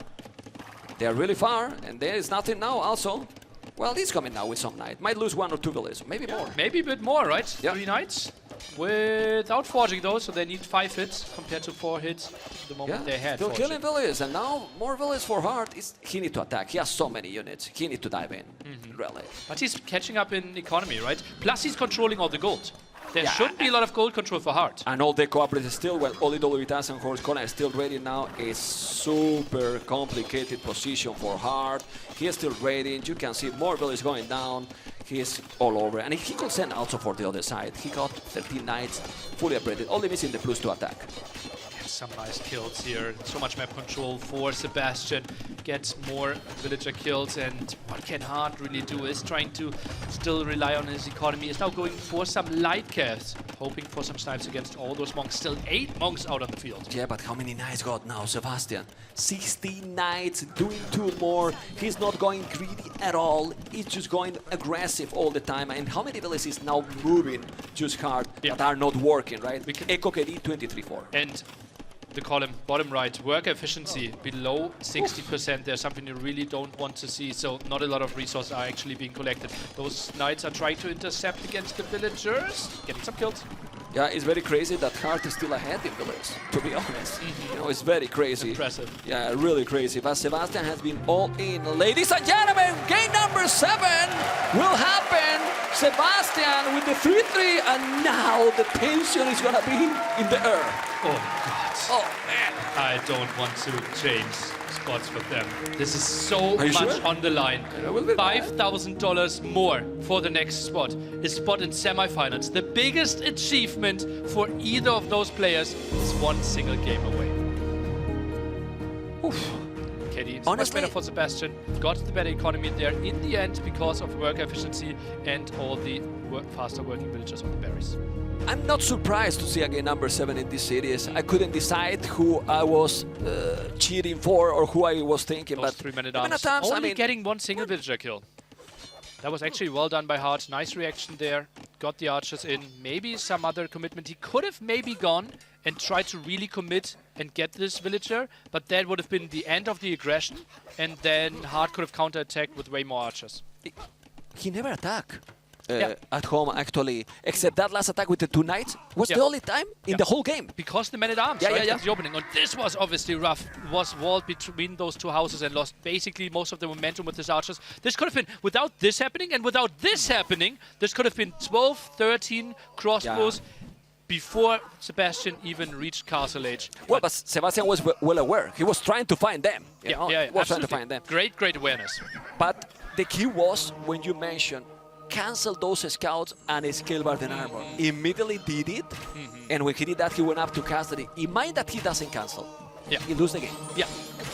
They are really far, and there is nothing now also. Well, he's coming now with some knight. Might lose 1 or 2 villages, maybe more. Maybe a bit more, right? Yeah. 3 knights. Without forging though, so they need 5 hits compared to 4 hits the moment they had. Still forging. killing villages, and now more villages for Hart. He need to attack. He has so many units. He need to dive in, really. But he's catching up in economy, right? Plus he's controlling all the gold. There Yeah. should be a lot of gold control for Hart. And all the cooperatives still, well, Oli Dolovitas and Horse Kona is still raiding now. A super complicated position for Hart. He is still raiding. You can see more villages going down. He is all over. And he could send also for the other side. He got 13 knights, fully upgraded. Only missing the plus to attack. Some nice kills here. So much map control for Sebastian. Gets more villager kills, and what can Hart really do is trying to still rely on his economy. Is now going for some light casts, hoping for some snipes against all those monks. Still 8 monks out on the field. Yeah, but how many knights got now, Sebastian? 16 knights, doing 2 more. He's not going greedy at all. He's just going aggressive all the time. And how many villages is now moving just hard that are not working, right? Eco KD 23-4. And the column bottom right, worker efficiency below 60%. There's something you really don't want to see, so not a lot of resources are actually being collected. Those knights are trying to intercept against the villagers, getting some kills. Yeah, it's very crazy that Hart is still ahead in village, to be honest. You know, it's very crazy. Impressive. Yeah, really crazy. But Sebastian has been all in. Ladies and gentlemen, game number 7 will happen. Sebastian with the 3-3, and now the tension is gonna be in the air. Oh god. Oh man. I don't want to change spots with them. This is so Are you much sure? on the line. It will be $5,000 more for the next spot. A spot in semifinals. The biggest achievement for either of those players is 1 single game away. Oof. Katie, it's Honestly, much better for Sebastian. Got the better economy there in the end because of worker efficiency and all the faster working villagers on the berries. I'm not surprised to see again number 7 in this series. I couldn't decide who I was cheering for or who I was thinking, Those but 3 minute many arms. times, Only I mean, getting 1 single villager kill. That was actually well done by Hart. Nice reaction there. Got the archers in. Maybe some other commitment. He could have maybe gone and tried to really commit and get this villager, but that would have been the end of the aggression, and then Hart could have counterattacked with way more archers. he never attacked Yeah. at home, actually, except that last attack with the 2 knights was Yeah. the only time in the whole game. Because the men-at-arms, Yeah, right? yeah, yeah. That's the opening. And this was obviously rough. Was walled between those 2 houses and lost basically most of the momentum with his archers. This could have been, without this happening and without this happening, this could have been 12, 13 crossbows before Sebastian even reached Castle Age. Well, but Sebastian was well aware. He was trying to find them. You know? yeah, He was trying to absolutely. find them. Great, great awareness. But the key was when you mentioned cancel those scouts and scale Barden armor. Immediately did it, and when he did that, he went up to castle it. In mind that he doesn't cancel, he loses the game. Yeah,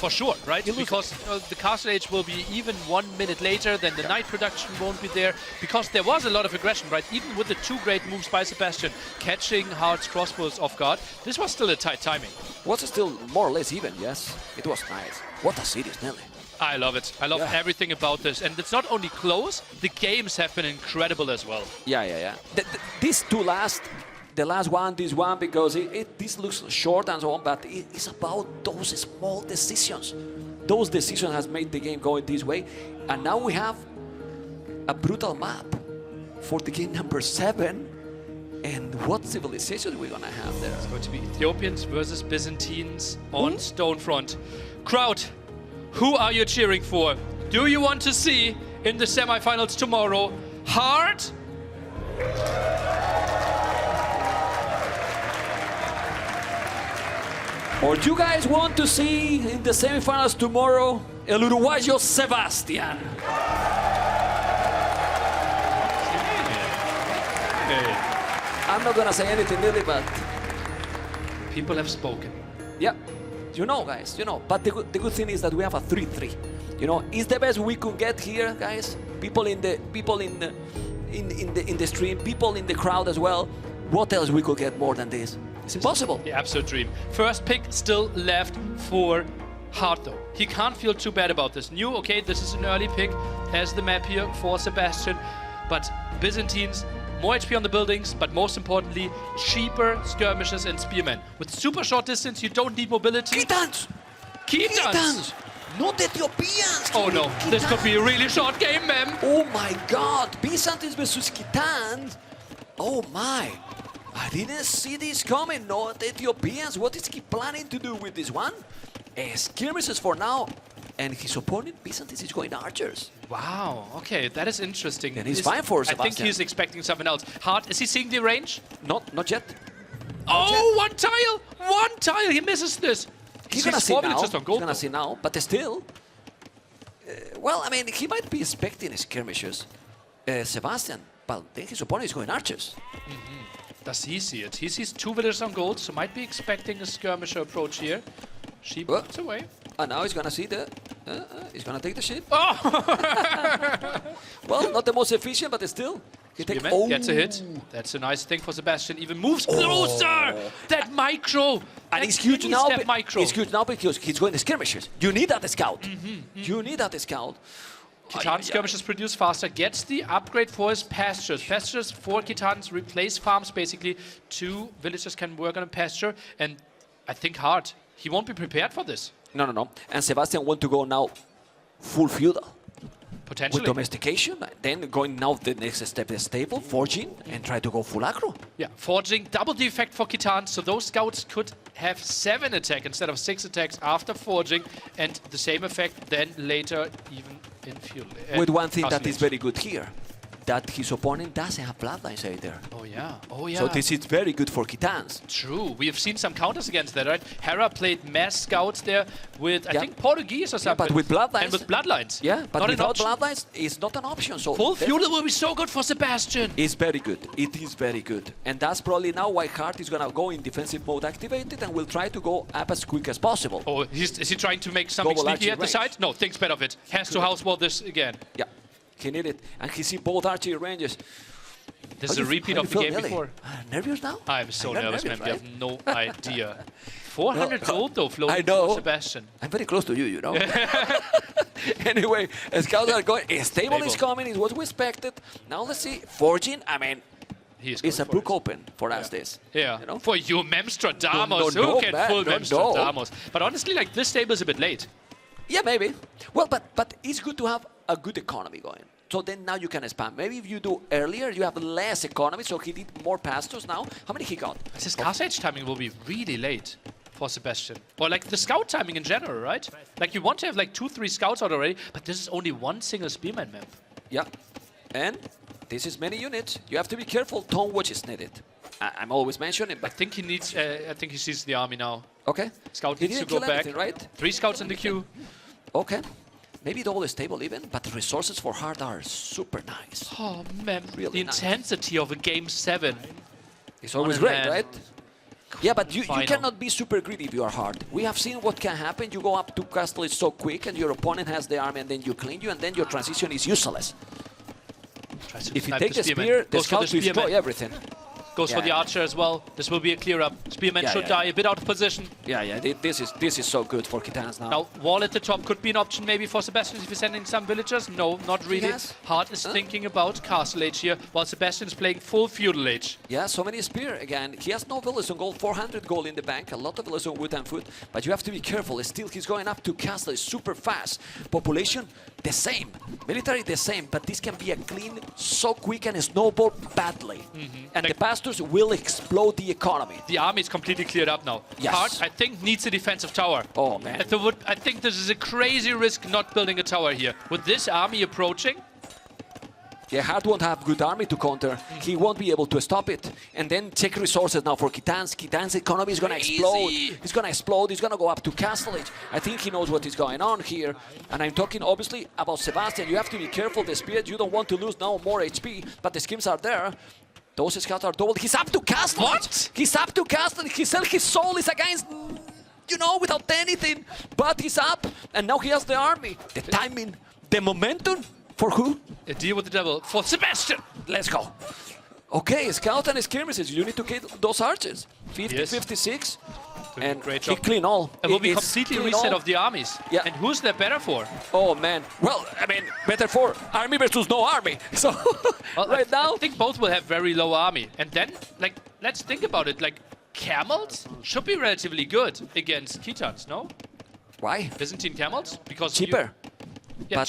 for sure, right? You lose Because the Castle Age will be even 1 minute later, then the night production won't be there, because there was a lot of aggression, right? Even with the 2 great moves by Sebastian, catching Hart's crossbows off guard, this was still a tight timing. Was still more or less even, yes. It was nice. What a series, Nelly. I love it. I love everything about this. And it's not only close, the games have been incredible as well. Yeah. These 2 last, the last one, this one, because this looks short and so on, but it's about those small decisions. Those decisions has made the game going this way. And now we have a brutal map for the game number 7. And what civilization we're gonna have there? It's going to be Ethiopians versus Byzantines on Stonefront. Crowd, who are you cheering for? Do you want to see in the semifinals tomorrow Hart Or do you guys want to see in the semifinals tomorrow El Uruguayo Sebastian? I'm not gonna say anything really, but People have spoken. Yeah, you know, guys, you know. But the good thing is that we have a 3-3. You know, it's the best we could get here, guys. People in the stream, people in the crowd as well. What else we could get more than this? It's impossible. The absolute dream. First pick still left for Hart though. He can't feel too bad about this. New, okay, this is an early pick as the map here for Sebastian. But Byzantines, more HP on the buildings, but most importantly, cheaper skirmishers and spearmen. With super short distance, you don't need mobility. Khitans! Khitans! Not Ethiopians! Oh no, this could be a really short game, man. Oh my god! Byzantines versus Khitans! Oh my! I didn't see this coming. Not Ethiopians. What is he planning to do with this one? Skirmishes for now. And his opponent, Byzantines, is going archers. Wow, okay, that is interesting. And he's fine for I think Sebastian. he's expecting something else. Hart, is he seeing the range? Not yet. Oh, one tile! One tile! He misses this. He's gonna see now. Just on gold, He's gonna see now, but still. Well, I mean, he might be expecting skirmishes, Sebastian, but then his opponent is going archers. Does he see it? He sees 2 villagers on gold, so might be expecting a skirmisher approach here. Sheep Well. moves away. And now he's gonna see the. He's gonna take the ship. Oh! Well, not the most efficient, but still. He Spearman gets a hit. That's a nice thing for Sebastian. Even moves closer! That micro! And he's huge That now. mini-step micro. He's huge now because he's going to skirmishes. You need that scout. You need that scout. Khitan skirmishes produce faster, gets the upgrade for his pastures. Pastures for Khitans replace farms basically. 2 villagers can work on a pasture, and I think Hart, he won't be prepared for this. No. And Sebastian want to go now full feudal. Potentially. With domestication, then going now the next step is stable, forging, and try to go full aggro. Yeah, forging, double the effect for Khitan, so those scouts could have 7 attack instead of 6 attacks after forging, and the same effect then later even in feudal. With one thing that Castle is Age. very good here, that his opponent doesn't have bloodlines either. Oh yeah, oh yeah. So this is very good for Khitans. True, we have seen some counters against that, right? Hera played mass scouts there with, I think, Portuguese or something. but with bloodlines. And with bloodlines. Yeah, but not an without option. bloodlines, it's not an option. So Full that- feudal will be so good for Sebastian. It's very good. It is very good. And that's probably now why Hart is going to go in defensive mode activated and will try to go up as quick as possible. Oh, is he trying to make something Double sneaky archery at the range. side? No, thinks better of it. Has to house wall this again. Yeah, he need it. And he see both archery ranges. This is a repeat of the game before. Nervous now? I'm so You're nervous, man. right? We have no idea. 400 gold, though, I flowing know. for Sebastian. I'm very close to you, you know. Anyway, scouts are going. Stable is coming. It's what we expected. Now let's see. Forging, I mean, He is it's a going for book it. open for us, this. Yeah, You know? for you Memstradamus. No, Who can man, full no. Memstradamus? But honestly, like, this table is a bit late. Yeah, maybe. Well, but it's good to have a good economy going. So then now you can expand. Maybe if you do earlier, you have less economy, so he did more pastors now. How many he got? His Castle Age timing will be really late for Sebastian. Or like the scout timing in general, right? Like you want to have like 2-3 scouts out already, but this is only one single spearman map. Yeah. And this is many units. You have to be careful. Tone watch is needed. I'm always mentioning, I but think he needs, I think he sees the army now. okay. Scout He needs to didn't go kill back. anything, right? 3 scouts in the queue. Okay. Maybe double stable even, but the resources for hard are super nice. Oh man, Really the nice. intensity of a game 7. It's always a great, hand. right? Yeah, but you Final. cannot be super greedy if you are hard. We have seen what can happen. You go up to castle, it's so quick, and your opponent has the army, and then you clean you, and then your transition is useless. Tries to If you snipe take the spearman. spear, the Goes for the scouts destroy spearman. everything. Goes for Yeah. the archer as well. This will be a clear up. Spearman Yeah, should yeah. die a bit out of position. Yeah, this is so good for Khitans now. Now, wall at the top could be an option maybe for Sebastian if he's sending some villagers. No, not really. has? Hart is thinking about Castle Age here, while Sebastian is playing full Feudal Age. Yeah, so many spear again. He has no villas on gold, 400 gold in the bank, a lot of villas on wood and food, but you have to be careful. Still, he's going up to castle, it's super fast. Population, the same. Military, the same, but this can be a clean, so quick and snowball badly. And the pastors will explode the economy. The army is completely cleared up now. Yes. Hart, I think, needs a defensive tower. Oh, man. I think this is a crazy risk not building a tower here. With this army approaching, Yeah, Hart won't have good army to counter. He won't be able to stop it. And then check resources now for Khitans. Khitans' economy is going to explode. It's going to explode. He's going to go up to Castle Age. I think he knows what is going on here. And I'm talking, obviously, about Sebastian. You have to be careful. The spear, you don't want to lose now more HP, but the schemes are there. Those scouts are doubled. He's up to cast. What? He's up to cast, and he said his soul is against, you know, without anything. But he's up, and now he has the army. The timing, the momentum for who? A deal with the devil for Sebastian. Let's go. Okay, scout and skirmishes. You need to kill those archers. 50, Yes. 56. And Great he job. clean all. It will be It's completely clean reset all. of the armies. Yeah. And who's that better for? Oh man. Well, I mean, better for army versus no army. So Well, right now, I think both will have very low army. And then, like, let's think about it. Like, camels should be relatively good against Khitans, no? why? Byzantine camels? Because Cheaper. Yeah, but-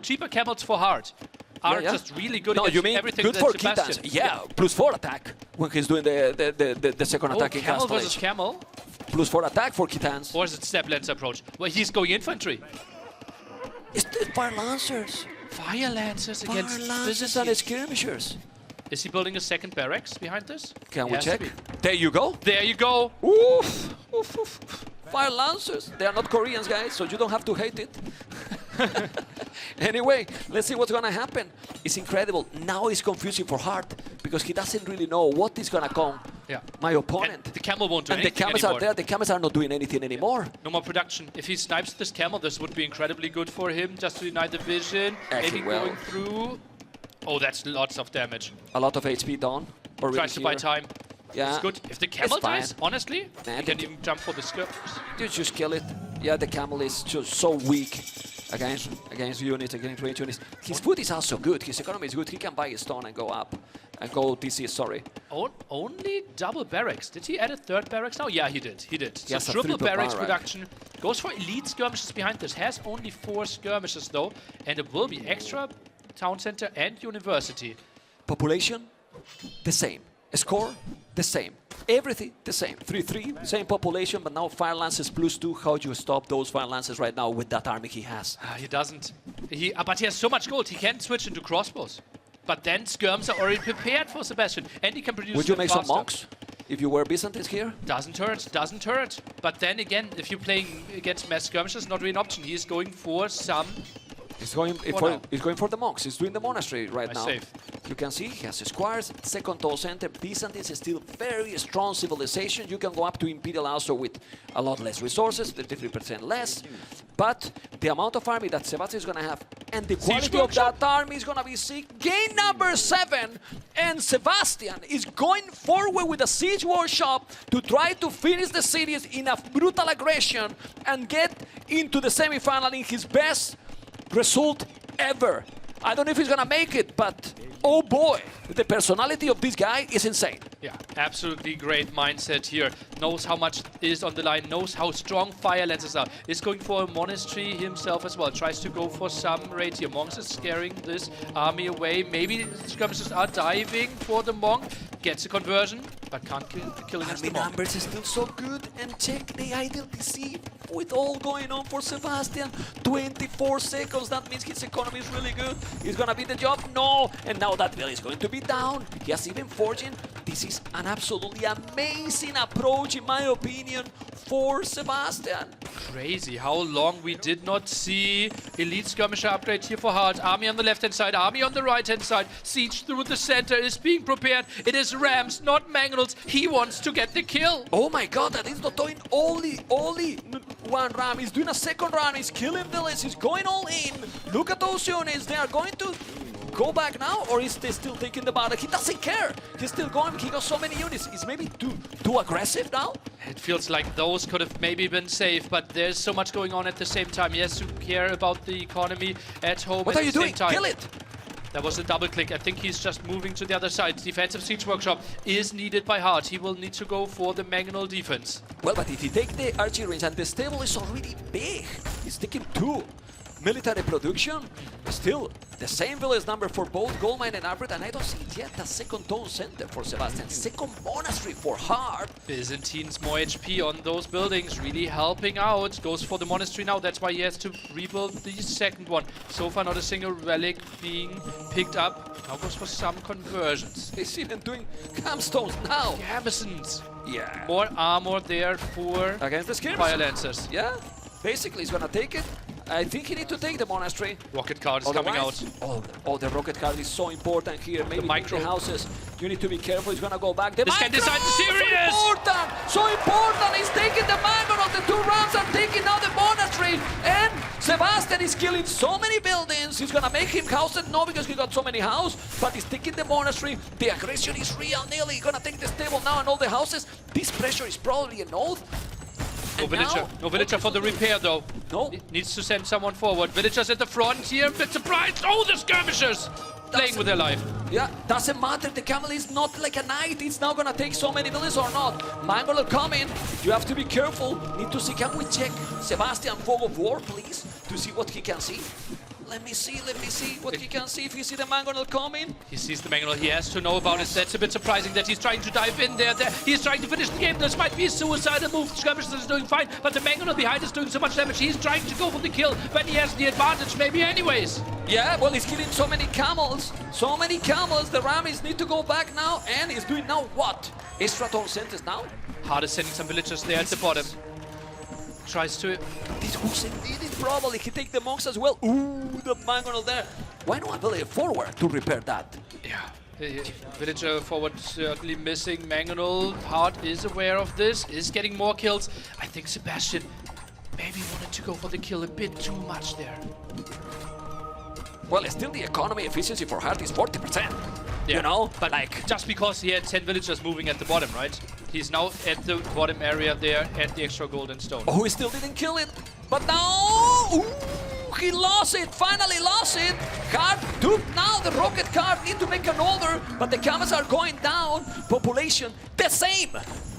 cheaper camels for hard. Are Yeah. just really good No, against you mean everything good that for Sebastian. Khitans. Yeah, plus 4 attack when he's doing the second Oh, attack in camel versus Castle camel? Plus 4 attack for Khitans. Or is it step lance approach? Well, he's going infantry. It's the fire lancers. Fire lancers Fire against lancers and Byzantine. skirmishers. Is he building a second barracks behind this? Can He we has to check? be. There you go. There you go. Oof, oof, oof. Fire lancers. They are not Koreans, guys, so you don't have to hate it. Anyway, let's see what's gonna happen. It's incredible. Now it's confusing for Hart because he doesn't really know what is gonna come. Yeah. My opponent. And the camel won't do And the anything camels anymore. are there. The camels are not doing anything anymore. No more production. If he snipes this camel, this would be incredibly good for him, just to deny the vision. Actually, Maybe well. going through. Oh, that's lots of damage. A lot of HP down. Already Tries to buy here. time. Yeah. It's good. If the camel fine. dies, honestly, Nah, you the can even jump for the skirmish. You just kill it. Yeah, the camel is just so weak against units, against range units. His food is also good. His economy is good. He can buy a stone and go up. And go DC, sorry. Only double barracks. Did he add a third barracks now? Yeah, he did. He did. So Yes, a triple triple barracks barrack. production. Goes for elite skirmishes behind this. Has only 4 skirmishes though. And it will be extra town center and university. Population, the same. Score, the same. Everything, the same. 3-3, same population, but now Fire Lances +2. How do you stop those Fire Lances right now with that army he has? He doesn't. But he has so much gold. He can switch into crossbows. But then skirms are already prepared for Sebastian. And he can produce Would you them make some faster. monks if you were Byzantines here? Doesn't hurt, doesn't hurt. But then again, if you're playing against mass skirmishes, not really an option. He is going for some... He's going for the monks. He's doing the monastery right now. Save. You can see he has squares, second toll center. Byzantines is still very strong civilization. You can go up to imperial also with a lot less resources, 33% less. But the amount of army that Sebastian is going to have and the quality of that army is going to be sick. Game number 7, and Sebastian is going forward with a siege workshop to try to finish the series in a brutal aggression and get into the semi-final in his best result ever. I don't know if he's gonna make it, but oh boy, the personality of this guy is insane. Yeah, absolutely great mindset here. Knows how much is on the line, knows how strong fire lances are. Is going for a monastery himself as well. Tries to go for some raid here. Monks is scaring this army away. Maybe skirmishers are diving for the monk. Gets a conversion, but can't kill against the Army monk. numbers is still so good, and check the ideal DC with all going on for Sebastian. 24 seconds, that means his economy is really good. He's gonna be the job, no, and now that bill is going to be down. He has even forging. This is an absolutely amazing approach, in my opinion, for Sebastian. Crazy how long we did not see elite skirmisher upgrade here for Hart. Army on the left hand side, army on the right hand side. Siege through the center is being prepared. It is Rams, not Mangonels. He wants to get the kill. Oh my god, that is not doing only one ram. He's doing a second ram. He's killing the list. He's going all in. Look at those units. They are going to go back now, or is they still taking the battle? He doesn't care. He's still going. He got so many units. Is maybe too aggressive now? It feels like those could have maybe been safe, but there's so much going on at the same time. He has to care about the economy at home What at are you the doing? same time. Kill it. That was a double click. I think he's just moving to the other side. Defensive siege workshop is needed by Hart. He will need to go for the Mangonel defense. Well, but if you take the archery range and the stable is already big, he's taking 2. Military production, still the same village number for both Goldmine and Albert, and I don't see yet a second town center for Sebastian. Second monastery for Hart. Byzantines more HP on those buildings, really helping out. Goes for the monastery now, that's why he has to rebuild the second one. So far not a single relic being picked up. Now goes for some conversions. He's even doing campstones now. Garrisons. Yeah. More armor there for Against the skirmish. fire lancers. Yeah. Basically, he's gonna take it. I think he needs to take the monastery. Rocket card is coming out. Oh, the rocket card is so important here. Maybe micro. the houses. You need to be careful. He's gonna go back. The This guy micro! decides serious! So important! So important! He's taking the mangonel. The 2 rounds are taking now the monastery. And Sebastian is killing so many buildings. He's gonna make him house no, because he got so many houses. But he's taking the monastery. The aggression is real. Nearly gonna take the stable now and all the houses. This pressure is probably an oath. No villager. No villager for the repair, though. No. Needs to send someone forward. Villagers at the front here. Bit surprised. Oh, the skirmishers! Playing with their life. Yeah, doesn't matter. The camel is not like a knight. It's now gonna take so many villages or not. Mango will come in. You have to be careful. Need to see. Can we check Sebastian Fog of War, please, to see what he can see? Let me see what he can see. If you see the mangonel coming. He sees the mangonel. He has to know about it. That's a bit surprising that he's trying to dive in there. He's trying to finish the game. This might be a suicidal move. Skirmishers is doing fine, but the mangonel behind is doing so much damage. He's trying to go for the kill, but he has the advantage maybe anyways. Yeah, well, he's killing so many camels. So many camels. The Rammies need to go back now, and he's doing now what? Estrator centers now. Hard is sending some villagers there at the bottom. Tries to... This Hussein did it probably. He take the monks as well. Ooh, the mangonel there. Why not villager forward to repair that? Yeah. Villager forward certainly missing. Mangonel, Hard is aware of this, is getting more kills. I think Sebastian maybe wanted to go for the kill a bit too much there. Well, still the economy efficiency for Hart is 40%. Yeah, you know, but like just because he had 10 villagers moving at the bottom, right? He's now at the bottom area there at the extra golden stone. Oh, he still didn't kill it. But now, ooh, he lost it. Finally lost it. Hart took now the rocket card. Need to make an order, but the camels are going down. Population the same.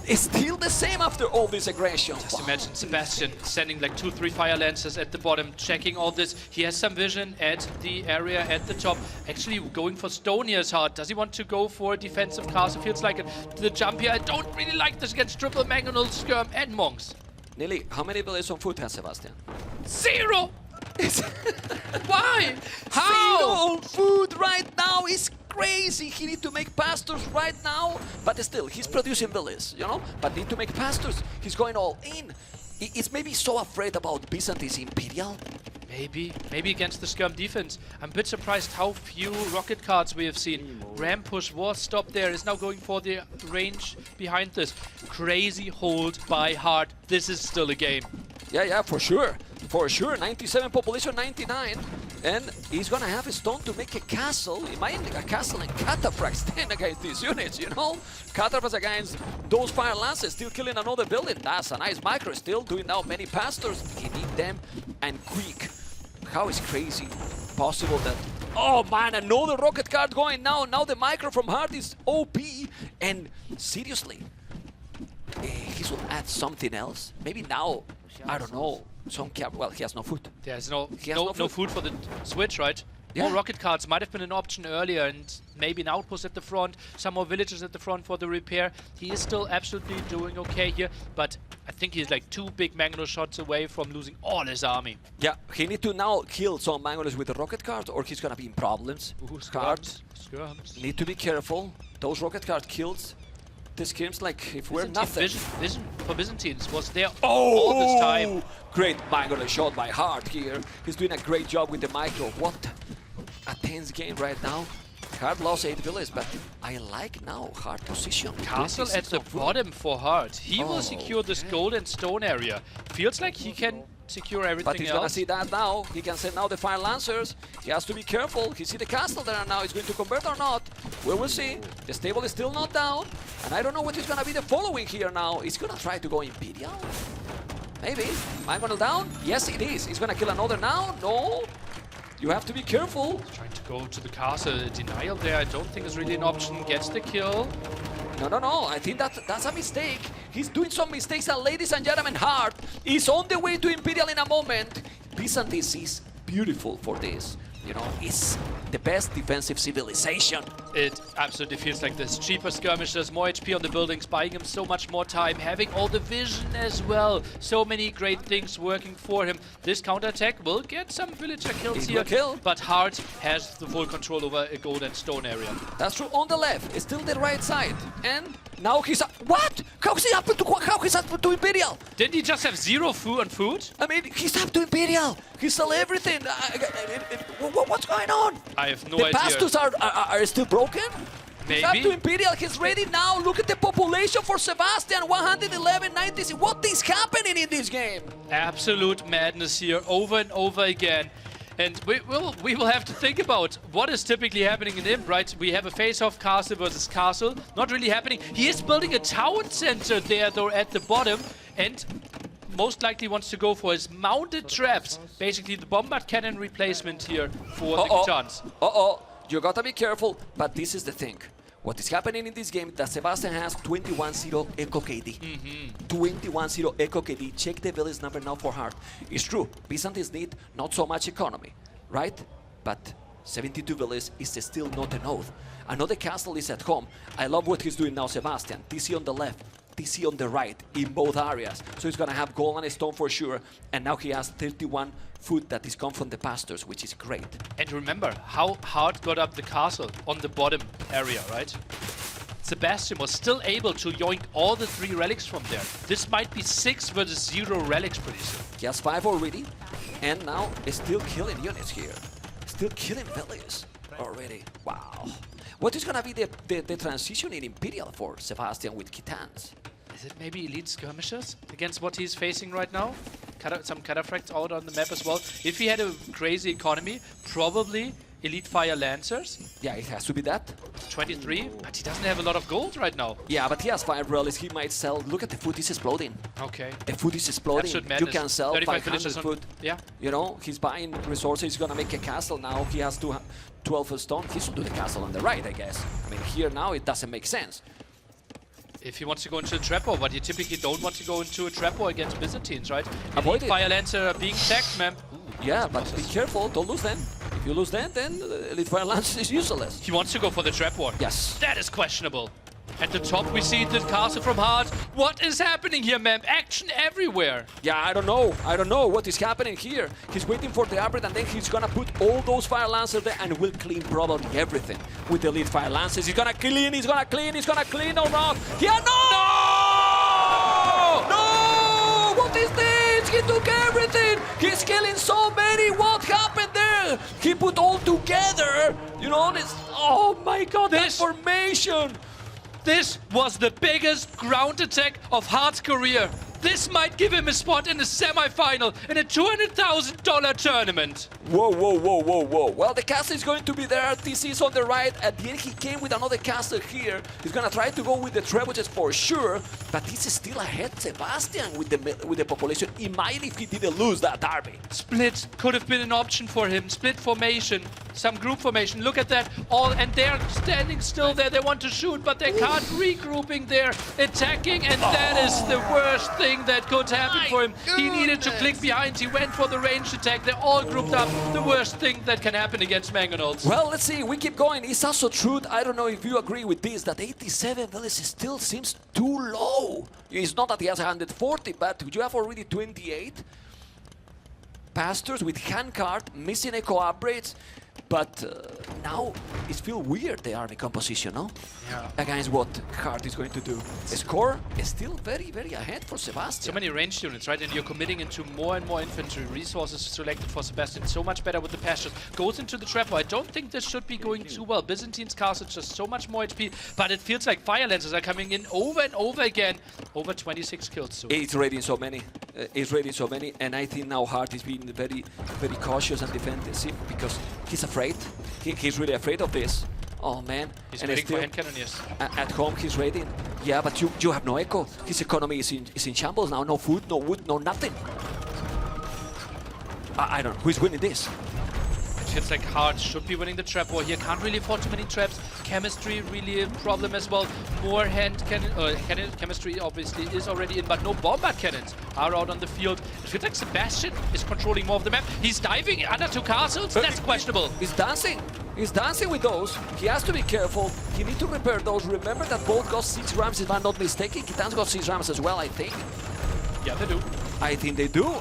It's still the same after all this aggression. Just imagine Sebastian sending like 2-3 fire lancers at the bottom, checking all this. He has some vision at the area at the top. Actually going for stone here is hard. Does he want to go for a defensive castle? Feels like it. The jump here. I don't really like this against triple mangonel, skirm and monks. Nearly, how many villages on foot has Sebastian? 0! Why? How? 0 on food right now is crazy. He need to make pastors right now, but still, he's producing villages, you know? But need to make pastors. He's going all in. He's maybe so afraid about Byzantine's imperial. Maybe against the skirm defense. I'm a bit surprised how few rocket cards we have seen. Ram push was stopped there, is now going for the range behind this. Crazy hold by Hart. This is still a game. Yeah, for sure. For sure, 97 population, 99. And he's gonna have a stone to make a castle. Imagine a castle in Cataphract stand against these units, you know? Cataphract against those fire lances, still killing another building. That's a nice micro, still doing now many pastors. He need them and quick. How is crazy possible that... Oh man, another rocket card going now. Now the micro from Hart is OP. And seriously, he should add something else. Maybe now, I don't know. Some cap. Well, he has no food. There's no no food for the switch, right? Yeah. More rocket cards might have been an option earlier, and maybe an outpost at the front, some more villagers at the front for the repair. He is still absolutely doing okay here, but I think he's like 2 big mangonel shots away from losing all his army. Yeah, he need to now kill some mangoles with the rocket card, or he's gonna be in problems. Skirms. Skirms. Need to be careful. Those rocket card kills. This game's like if we're nothing. Vision for Byzantines was there all this time. Great mangonel shot by Hart here. He's doing a great job with the micro. What a tense game right now. Hart lost 8 villages, but I like now Hart position. Castle at the bottom for Hart. He will secure this gold and stone area. Feels like he can secure everything But he's else. gonna see that now. He can send now the fire lancers. He has to be careful. He see the castle there now. He's going to convert or not. We will see. The stable is still not down. And I don't know what is gonna be the following here now. He's gonna try to go Imperial? Maybe. Mangonel down? Yes, it is. He's gonna kill another now? No. You have to be careful. Trying to go to the castle. Denial there, I don't think is really an option. Gets the kill. No. I think that's a mistake. He's doing some mistakes, and ladies and gentlemen, Hart is on the way to Imperial in a moment. Byzantine is beautiful for this. You know, it's the best defensive civilization. It absolutely feels like this. Cheaper skirmishers, more HP on the buildings, buying him so much more time, having all the vision as well. So many great things working for him. This counterattack will get some villager kills It here, will kill. but Hart has the full control over a gold and stone area. That's true. On the left, it's still the right side. And now he's up. What? How he's up to Imperial? Didn't he just have 0 food on food? I mean, he's up to Imperial. He sell everything. What's going on? I have no The idea. pastors are still broken? He's up Maybe. to Imperial. He's ready now. Look at the population for Sebastian. 111, 90. What is happening in this game? Absolute madness here, over and over again. And we will have to think about what is typically happening in Imp, right? We have a face-off castle versus castle. Not really happening. He is building a town center there, though, at the bottom. And most likely wants to go for his mounted traps. Basically, the bombard cannon replacement here for the Khitans. You gotta be careful. But this is the thing. What is happening in this game, that Sebastian has 21-0 Echo KD. 21-0 Echo KD. Check the village number now for Hart. It's true, Byzantines need not so much economy, right? But 72 villages is still not enough. Another castle is at home. I love what he's doing now, Sebastian. TC on the left, TC on the right, in both areas. So he's gonna have gold and stone for sure. And now he has 31 food that is come from the pastors, which is great. And remember how Hart got up the castle on the bottom area, right? Sebastian was still able to yoink all the 3 relics from there. This might be 6 versus 0 relics pretty soon. He has 5 already, and now is still killing units here. Still killing villages already. Wow. What is gonna be the transition in Imperial for Sebastian with Khitans? Is it maybe elite skirmishers against what he's facing right now? Some cataphracts out on the map as well. If he had a crazy economy, probably elite fire lancers. Yeah, it has to be that. 23, but he doesn't have a lot of gold right now. Yeah, but he has 5 relics. He might sell. Look at the food is exploding. Okay. The food is exploding. Absolute You madness. can sell 35 500 villages on- food. Yeah. You know, he's buying resources. He's gonna make a castle now. He has 12 stone. He should do the castle on the right, I guess. I mean, here now it doesn't make sense. If he wants to go into a trap war, but you typically don't want to go into a trap war against Byzantines, right? Avoid Elite it. fire lancer being tagged, man. Yeah, but be careful. Don't lose them. If you lose them, then Elite Fire Lance is useless. He wants to go for the trap war. Yes. That is questionable. At the top, we see the castle from Hart. What is happening here, man? Action everywhere. Yeah, I don't know. I don't know what is happening here. He's waiting for the upgrade, and then he's gonna put all those Fire Lancers there and will clean probably everything with the Elite Fire Lancers. He's gonna clean, he's gonna clean, he's gonna clean or not. Yeah, no! No! What is this? He took everything. He's killing so many. What happened there? He put all together. You know, this. Oh my God, that formation. This was the biggest ground attack of Hart's career. This might give him a spot in the semi-final in a $200,000 tournament. Whoa, whoa, whoa, whoa, whoa. Well, the castle is going to be there. TC is on the right. At the end, he came with another castle here. He's going to try to go with the trebuchets for sure. But this is still ahead, Sebastian, with the population. He might if he didn't lose that derby. Split could have been an option for him. Split formation, some group formation. Look at that. And they're standing still there. They want to shoot, but they can't. Regrouping there, attacking, and that is the worst thing that could happen for him. He needed to click behind. He went for the ranged attack. They're all grouped up. The worst thing that can happen against Mangonauts. Well, let's see. We keep going. It's also true. I don't know if you agree with this, that 87 villages still seems too low. It's not that he has 140, but you have already 28 pastors with handcart, missing echo upgrades. But now it feels weird, the army composition, no? Yeah. Against what Hart is going to do. The score is still very, very ahead for Sebastian. So many ranged units, right? And you're committing into more and more infantry. Resources selected for Sebastian. So much better with the pastures. Goes into the trap. I don't think this should be going too well. Byzantine's castle just so much more HP. But it feels like fire lancers are coming in over and over again. Over 26 kills soon. It's raiding so many. It's raiding so many. And I think now Hart is being very, very cautious and defensive because he's afraid. He's really afraid of this. Oh man. He's and waiting still, for hand cannoneers. At home he's raiding. Yeah, but you have no echo. His economy is in shambles now. No food, no wood, no nothing. I don't know. Who's winning this? It feels like Hart should be winning the trap war here. Can't really afford too many traps. Chemistry really a problem as well. More hand cannon, chemistry obviously is already in, but no bombard cannons are out on the field. It feels like Sebastian is controlling more of the map. He's diving under 2 castles. That's questionable. He's dancing. He's dancing with those. He has to be careful. He needs to repair those. Remember that both got 6 rams, if I'm not mistaken. Khitans got 6 rams as well, I think. Yeah, they do. I think they do.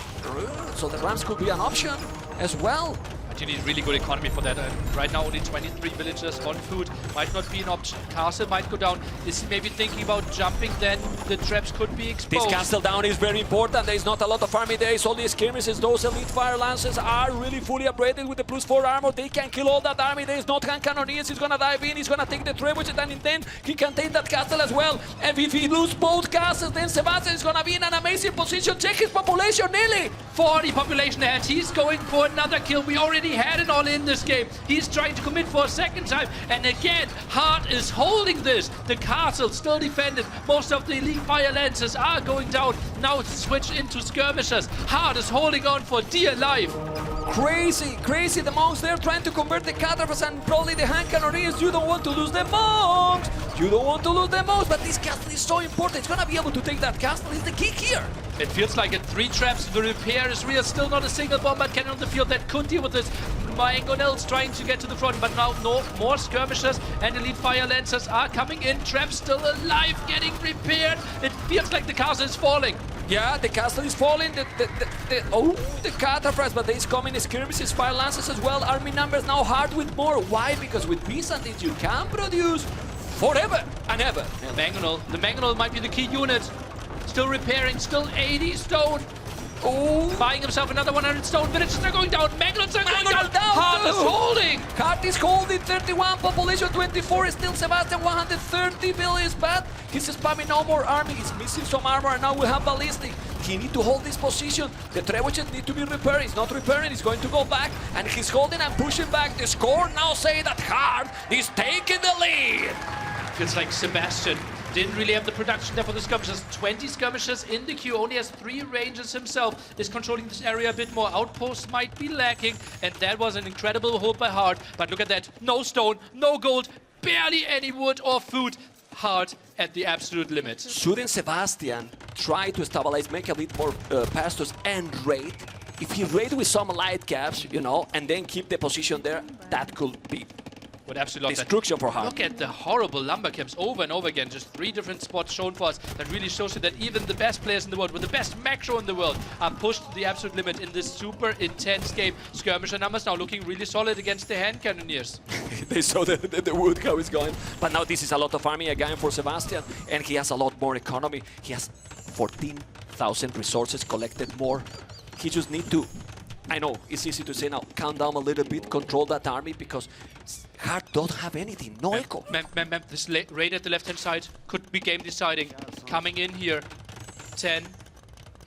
So the rams could be an option as well. But you need really good economy for that. Right now, only 23 villagers on food. Might not be an option. Castle might go down. Is he maybe thinking about jumping? Then the traps could be exposed. This castle down is very important. There is not a lot of army there. It's only skirmishes. Those elite fire lances are really fully upgraded with the +4 armor. They can kill all that army. There is not hand cannoneers. He's gonna dive in. He's gonna take the trebuchet, and then he can take that castle as well. And if he loses both castles, then Sebastian is gonna be in an amazing position. Check his population, nearly 40 population ahead. He's going for another kill. We already had it all in this game. He's trying to commit for a second time. And again, Hart is holding this. The castle still defended. Most of the elite fire lances are going down. Now it's switched into skirmishers. Hart is holding on for dear life. Crazy. The monks there trying to convert the catapults and probably the hand cannoneers. You don't want to lose the monks. But this castle is so important. It's gonna be able to take that castle. Is the key here. It feels like it. 3 traps. The repair is real. Still not a single bombard cannon on the field that could deal with this. Mangonel's trying to get to the front, but now no more skirmishers and elite fire lancers are coming in. Traps still alive, getting repaired. It feels like the castle is falling. Yeah, the castle is falling. The cataphracts, but there's coming skirmishes, fire lances as well. Army numbers now hard with more. Why? Because with Byzantines you can produce forever and ever. The Mangonel might be the key unit. Still repairing, still 80 stone. Oh, Buying himself another 100 stone. Villages are going down. Mangonels are going down. down Hart too. is holding. Hart is holding 31, population 24 is still Sebastian, 130 billions, but he's spamming no more army. He's missing some armor, and now we have ballistic. He need to hold this position. The trebuchet need to be repaired. He's not repairing. He's going to go back, and he's holding and pushing back. The score now say that Hart is taking the lead. Feels like Sebastian didn't really have the production there for the skirmishers. 20 skirmishers in the queue, only has 3 rangers himself, is controlling this area a bit more. Outposts might be lacking, and that was an incredible hold by Hart. But look at that, no stone, no gold, barely any wood or food. Hart at the absolute limit. Shouldn't Sebastian try to stabilize, make a bit more pastors and raid? If he raid with some light caps, you know, and then keep the position there, that could be Would absolutely love that. destruction for Hart. Look at the horrible lumber camps over and over again. Just 3 different spots shown for us. That really shows you that even the best players in the world, with the best macro in the world, are pushed to the absolute limit in this super intense game. Skirmisher numbers now looking really solid against the hand cannoneers. They saw the wood how it's going. But now this is a lot of army again for Sebastian, and he has a lot more economy. He has 14,000 resources collected more. He just need to, I know, it's easy to say now, calm down a little bit, control that army, because Hart don't have anything, no echo. This raid at the left-hand side could be game deciding. Coming in here, 10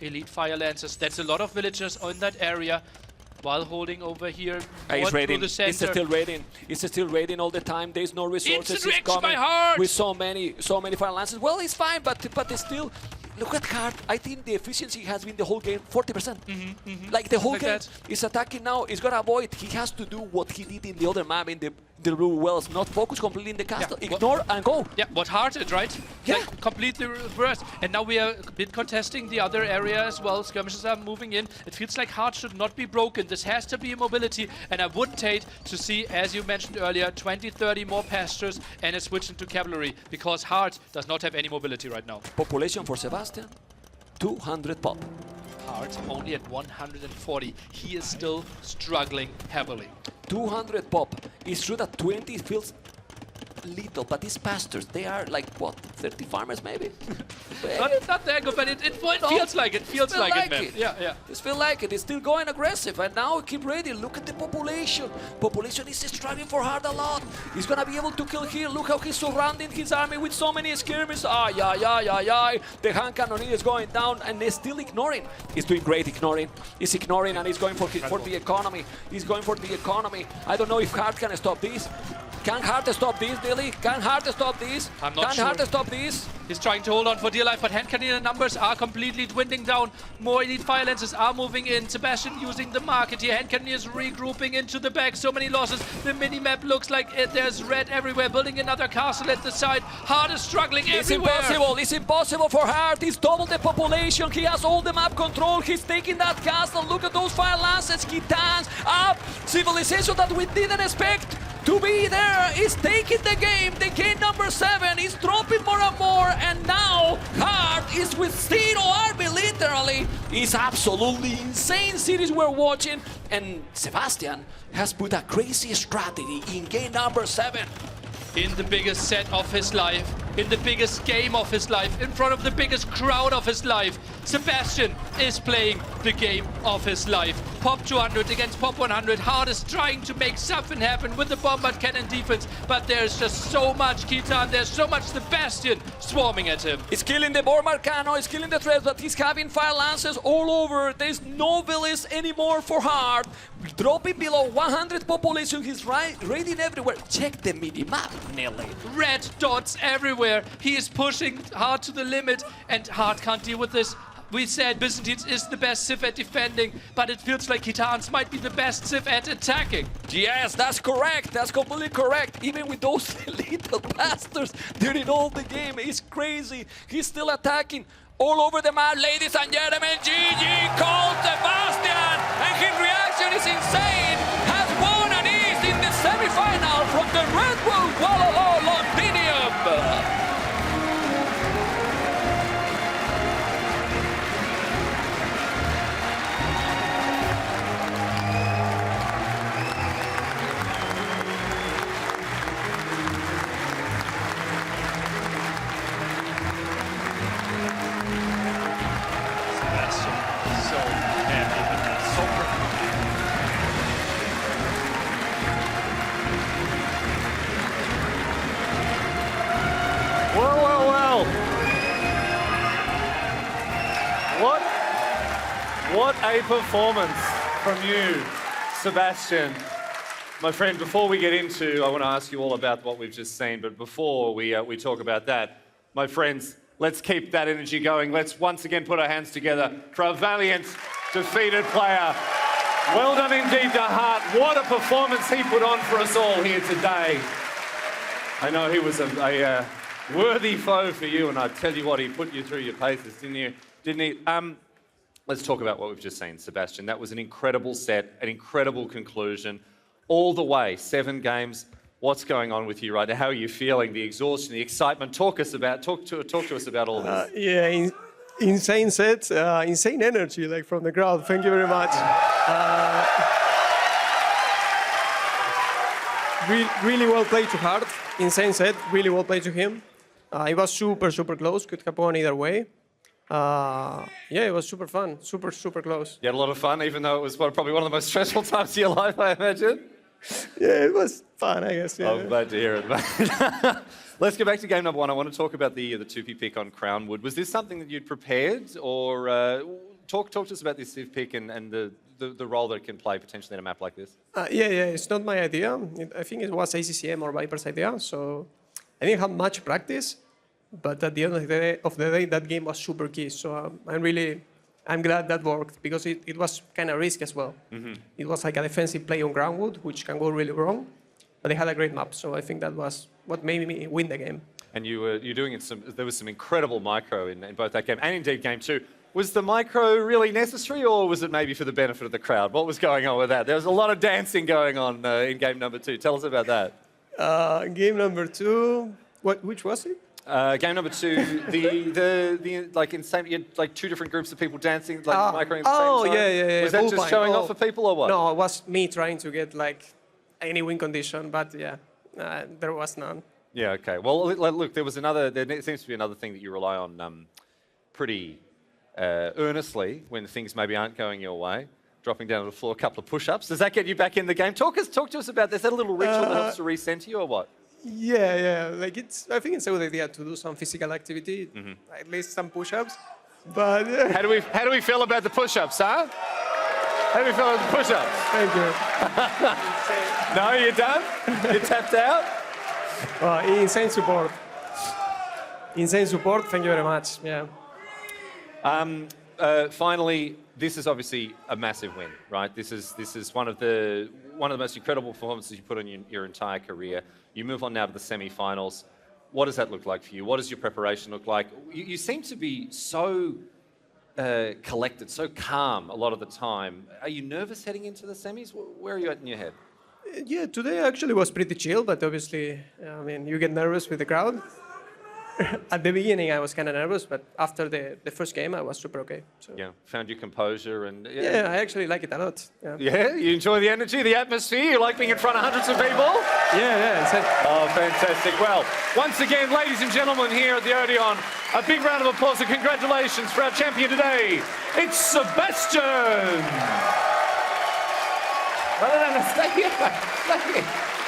elite fire lancers. That's a lot of villagers on that area. While holding over here, He's raiding. the center. It's still raiding. It's still raiding all the time. There's no resources. Instant He's reaction by coming Hart! with so many fire lances. Well, it's fine, but it's still. Look at Hart. I think the efficiency has been the whole game 40%. Like the whole Like game that. is attacking now. He's gonna avoid. He has to do what he did in the other map in the RBWL, not focus completely in the castle. Yeah. Ignore and go. Yeah, what Hart did, right? Yeah. Like, completely reversed. And now we are a bit contesting the other area as well. Skirmishers are moving in. It feels like Hart should not be broken. This has to be a mobility. And I wouldn't hate to see, as you mentioned earlier, 20, 30 more pastures and a switch into cavalry. Because Hart does not have any mobility right now. Population for Sebastian, 200 pop. Hart only at 140. He is still struggling heavily. 200 pop. It's true that 20 feels little, but these pastors, they are like, what, 30 farmers maybe? Not that good, but it feels like it. Feels like it, man. Yeah. It feels like it. It's still going aggressive, and now keep ready. Look at the population. Population is struggling for Hart a lot. He's gonna be able to kill here. Look how he's surrounding his army with so many skirmishes. The hand cannoneer is going down, and they're still ignoring. He's doing great ignoring. He's ignoring, and he's going for the economy. He's going for the economy. I don't know if Hart can stop this. Can Hart stop this, Dilly? Can Hart stop this? I'm not Can sure. Hart stop this? He's trying to hold on for dear life, but hand cannoneer numbers are completely dwindling down. More elite fire lances are moving in. Sebastian using the market here. Hand cannoneers regrouping into the back. So many losses. The mini-map looks like there's red everywhere. Building another castle at the side. Hart is struggling everywhere. It's impossible. It's impossible for Hart. He's doubled the population. He has all the map control. He's taking that castle. Look at those fire lances. He stands up. Civilization that we didn't expect to be there is taking the game. The game number 7 is dropping more and more, and now Hart is with zero army literally. It's absolutely insane series we're watching. And Sebastian has put a crazy strategy in game number 7. In the biggest set of his life, in the biggest game of his life, in front of the biggest crowd of his life, Sebastian is playing the game of his life. Pop 200 against Pop 100. Hard is trying to make something happen with the bombard cannon defense, but there's just so much Kitan, there's so much Sebastian swarming at him. He's killing the bombard cannon, he's killing the threats, but he's having fire lances all over. There's no villas anymore for Hard. Dropping below 100 population, he's raiding everywhere. Check the mini-map, Nelly. Red dots everywhere. He is pushing Hard to the limit, and Hard can't deal with this. We said Byzantines is the best Civ at defending, but it feels like Kitans might be the best Civ at attacking. Yes, that's correct. That's completely correct. Even with those little bastards during all the game, it's crazy. He's still attacking all over the map, ladies and gentlemen. GG called Sebastian, and his reaction is insane. Has won and is in the semi-final from the Red Bull Kuala Londinium. Well. What a performance from you, Sebastian. My friend, before we get into, I want to ask you all about what we've just seen, but before we talk about that, my friends, let's keep that energy going. Let's once again put our hands together for a valiant, defeated player. Well done indeed to Hart. What a performance he put on for us all here today. I know he was a worthy foe for you, and I tell you what, he put you through your paces, didn't he? Let's talk about what we've just seen, Sebastian. That was an incredible set, an incredible conclusion. All the way, 7 games. What's going on with you right now? How are you feeling? The exhaustion, the excitement. Talk to us about all this. Yeah, insane set, insane energy, like from the crowd. Thank you very much. Really well played to Hart. Insane set, really well played to him. It was super close. Could have gone either way. Yeah, it was super fun. Super close. You had a lot of fun, even though it was probably one of the most stressful times of your life, I imagine. Yeah, it was fun, I guess. Yeah. I'm glad to hear it, mate. Let's go back to game number 1. I want to talk about the 2P pick on Crownwood. Was this something that you'd prepared, or talk to us about this Civ pick and the role that it can play potentially in a map like this? Yeah, it's not my idea. I think it was ACCM or Viper's idea, so I didn't have much practice, but at the end of the day, that game was super key. So I'm glad that worked, because it was kind of risky as well. Mm-hmm. It was like a defensive play on Groundwood, which can go really wrong, but they had a great map, so I think that was what made me win the game. And you're doing it. There was some incredible micro in both that game and indeed game 2. Was the micro really necessary, or was it maybe for the benefit of the crowd? What was going on with that? There was a lot of dancing going on in game number 2. Tell us about that. Game number 2, which was it? Game number 2, the like insane, you had like 2 different groups of people dancing, like microing at the same time. Yeah. Was that just showing off for people, or what? No, it was me trying to get like any win condition, but yeah, there was none. Yeah, okay. Well, look, there seems to be another thing that you rely on pretty earnestly when things maybe aren't going your way. Dropping down to the floor, a couple of push-ups. Does that get you back in the game? Talk to us about this. Is that a little ritual that helps to recenter you, or what? Yeah. Like I think it's a good idea to do some physical activity, at least some push-ups. But how do we feel about the push-ups, huh? How do we feel about the push-ups? Thank you. No, you're done? You're tapped out? Insane support. Insane support. Thank you very much. Yeah. Finally, this is obviously a massive win, right? This is one of the most incredible performances you put on your entire career. You move on now to the semi-finals. What does that look like for you? What does your preparation look like? You seem to be so collected, so calm a lot of the time. Are you nervous heading into the semis? Where are you at in your head? Yeah, today actually was pretty chill, but obviously, I mean, you get nervous with the crowd. At the beginning, I was kind of nervous, but after the first game, I was super okay. So. Yeah, found your composure and Yeah, I actually like it a lot. Yeah, Yeah, you enjoy the energy, the atmosphere. You like being in front of hundreds of people. yeah. Oh, fantastic. Well, once again, ladies and gentlemen, here at the Odeon, a big round of applause and congratulations for our champion today. It's Sebastian. No, stay here. Stay here.